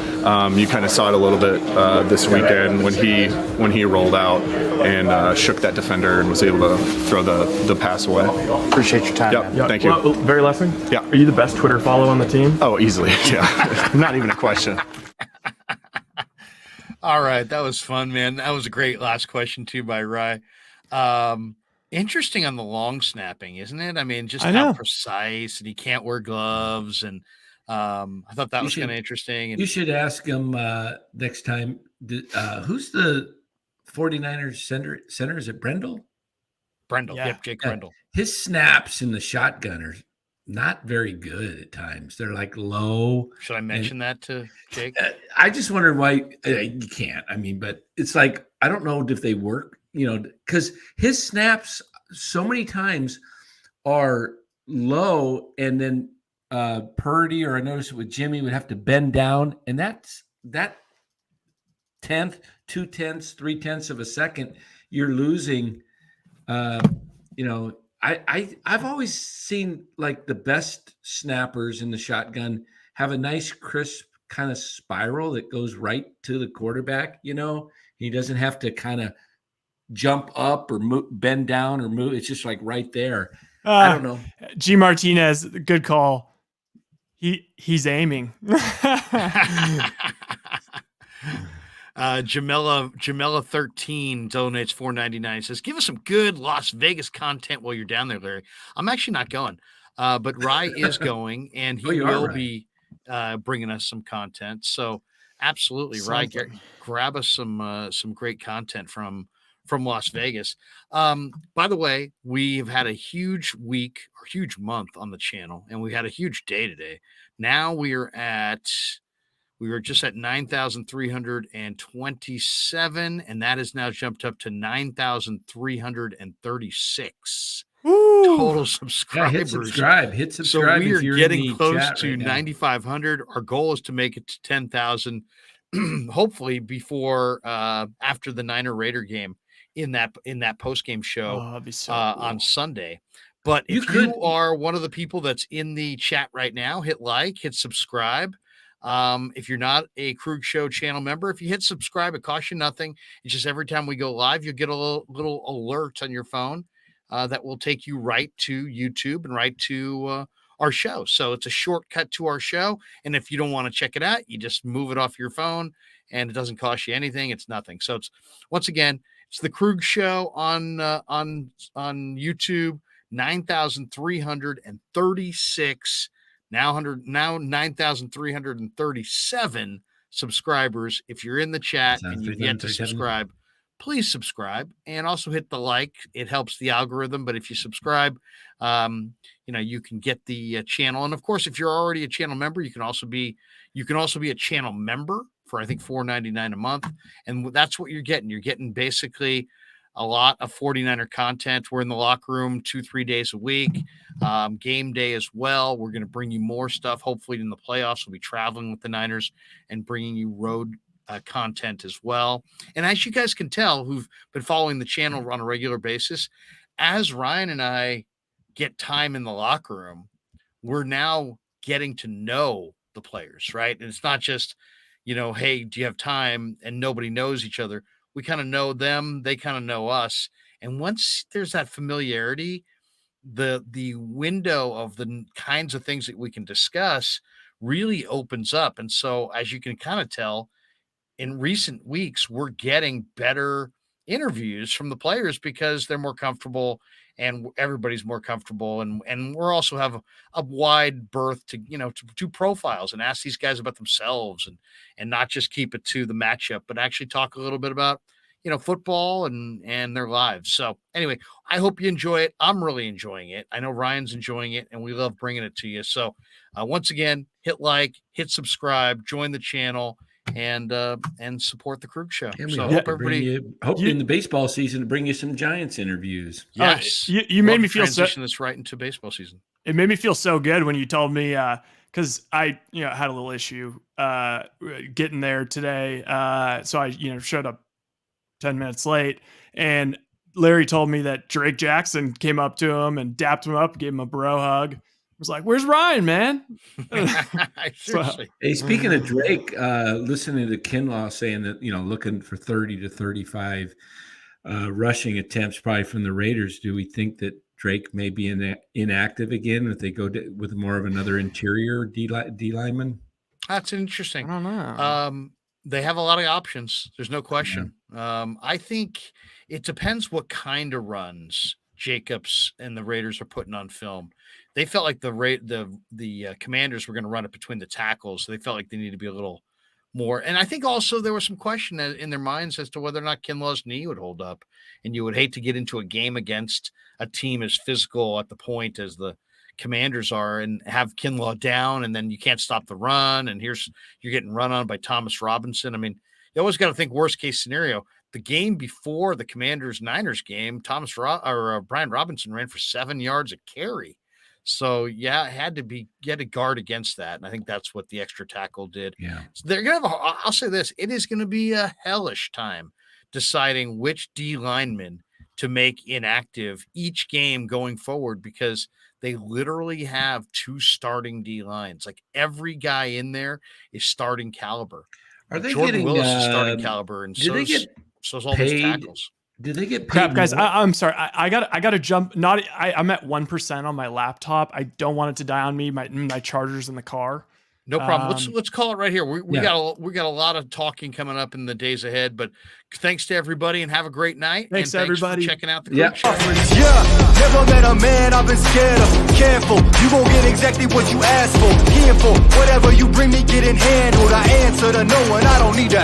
you kind of saw it a little bit this weekend when he rolled out and shook that defender and was able to throw the pass away. Appreciate your time. Yep. Thank you. Well, very last thing. Yeah. Are you the best Twitter follow on the team? Oh, easily. Yeah. Not even a question. All right, that was fun, man. That was a great last question too by Rye. Interesting on the long snapping, isn't it? I mean, just how precise, and he can't wear gloves, and I thought that was kind of interesting. And you should ask him next time. Who's the 49ers center? Is it Brendel? Brendel, yep, Jake Brendel. His snaps in the shotgun are not very good at times. They're like low. Should I mention that to Jake? I just wonder why you can't. I mean, but it's like, I don't know if they work, because his snaps so many times are low, and then Purdy, or I noticed it with Jimmy, would have to bend down, and that 2/10, 3/10 of a second, you're losing. I've always seen like the best snappers in the shotgun have a nice crisp kind of spiral that goes right to the quarterback. He doesn't have to kind of jump up or bend down or move. It's just like right there. I don't know. G Martinez, good call. He's aiming. Jamela 13 donates $4.99. Says, give us some good Las Vegas content while you're down there, Larry. I'm actually not going, but Rye is going, and he will be bringing us some content. So absolutely, Rye, grab us some great content from Las Vegas. By the way, we've had a huge week or huge month on the channel, and we had a huge day today. Now we were just at 9,327, and that has now jumped up to 9,336 total subscribers. Yeah, hit subscribe. So we are getting close to 9,500. Our goal is to make it to 10,000, hopefully before after the Niner Raider game in that post game show on Sunday. But if you are one of the people that's in the chat right now, hit like, hit subscribe. If you're not a Krueg Show channel member, if you hit subscribe, it costs you nothing. It's just every time we go live, you'll get a little alert on your phone that will take you right to YouTube and right to our show. So it's a shortcut to our show. And if you don't want to check it out, you just move it off your phone, and it doesn't cost you anything. It's nothing. So it's, once again, it's the Krueg Show on YouTube. 9,336 now 9,337 subscribers. If you're in the chat and you've yet to subscribe, please subscribe and also hit the like. It helps the algorithm. But if you subscribe, you can get the channel. And of course, if you're already a channel member, you can also be a channel member for, I think, $4.99 a month. And that's what you're getting. You're getting basically a lot of 49er content. We're in the locker room 2-3 days a week. Game day as well. We're going to bring you more stuff. Hopefully in the playoffs, we'll be traveling with the Niners and bringing you road content as well. And as you guys can tell, who've been following the channel on a regular basis, as Ryan and I get time in the locker room, we're now getting to know the players, right? And it's not just, hey, do you have time? And nobody knows each other. We kind of know them. They kind of know us. And once there's that familiarity, the window of the kinds of things that we can discuss really opens up. And so, as you can kind of tell, in recent weeks, we're getting better interviews from the players because they're more comfortable and everybody's more comfortable. And we're also have a wide berth to do profiles and ask these guys about themselves and not just keep it to the matchup, but actually talk a little bit about, football and their lives. So anyway, I hope you enjoy it. I'm really enjoying it. I know Ryan's enjoying it, and we love bringing it to you. So once again, hit like, hit subscribe, join the channel, and support the Krueg Show. And so hope everybody in the baseball season to bring you some Giants interviews. Yes, you made me feel transition this right into baseball season. It made me feel so good when you told me because I had a little issue getting there today, so I showed up 10 minutes late, and Larry told me that Drake Jackson came up to him and dapped him up, gave him a bro hug. I was like, "Where's Ryan, man?" Hey, speaking of Drake, listening to Kinlaw saying that looking for 30 to 35 rushing attempts probably from the Raiders. Do we think that Drake may be inactive again if they go with more of another interior D lineman? That's interesting. I don't know. They have a lot of options. There's no question. Yeah. I think it depends what kind of runs Jacobs and the Raiders are putting on film. They felt like the Commanders were going to run it between the tackles. So they felt like they needed to be a little more. And I think also there was some question in their minds as to whether or not Kinlaw's knee would hold up. And you would hate to get into a game against a team as physical at the point as the Commanders are and have Kinlaw down, and then you can't stop the run. And you're getting run on by Thomas Robinson. I mean, you always got to think worst case scenario. The game before the Commanders-Niners game, Brian Robinson ran for 7 yards a carry. So yeah, it had to guard against that, and I think that's what the extra tackle did. Yeah, so they're gonna have. I'll say this: it is going to be a hellish time deciding which D lineman to make inactive each game going forward, because they literally have 2 starting D lines. Like every guy in there is starting caliber. Are they Jordan getting Willis is starting caliber, and so's all those tackles. Did they get paid? Crap, guys? I'm sorry. I got to jump. I'm at 1% on my laptop. I don't want it to die on me. My charger's in the car. No problem. Let's call it right here. We got a lot of talking coming up in the days ahead. But thanks to everybody, and have a great night. Thanks and everybody for checking out the Yeah. Krueg Show. Yeah, never met a man I've been scared of. Careful, you gon' get exactly what you asked for. Careful, whatever you bring me getting handled. I answer to no one, I don't need to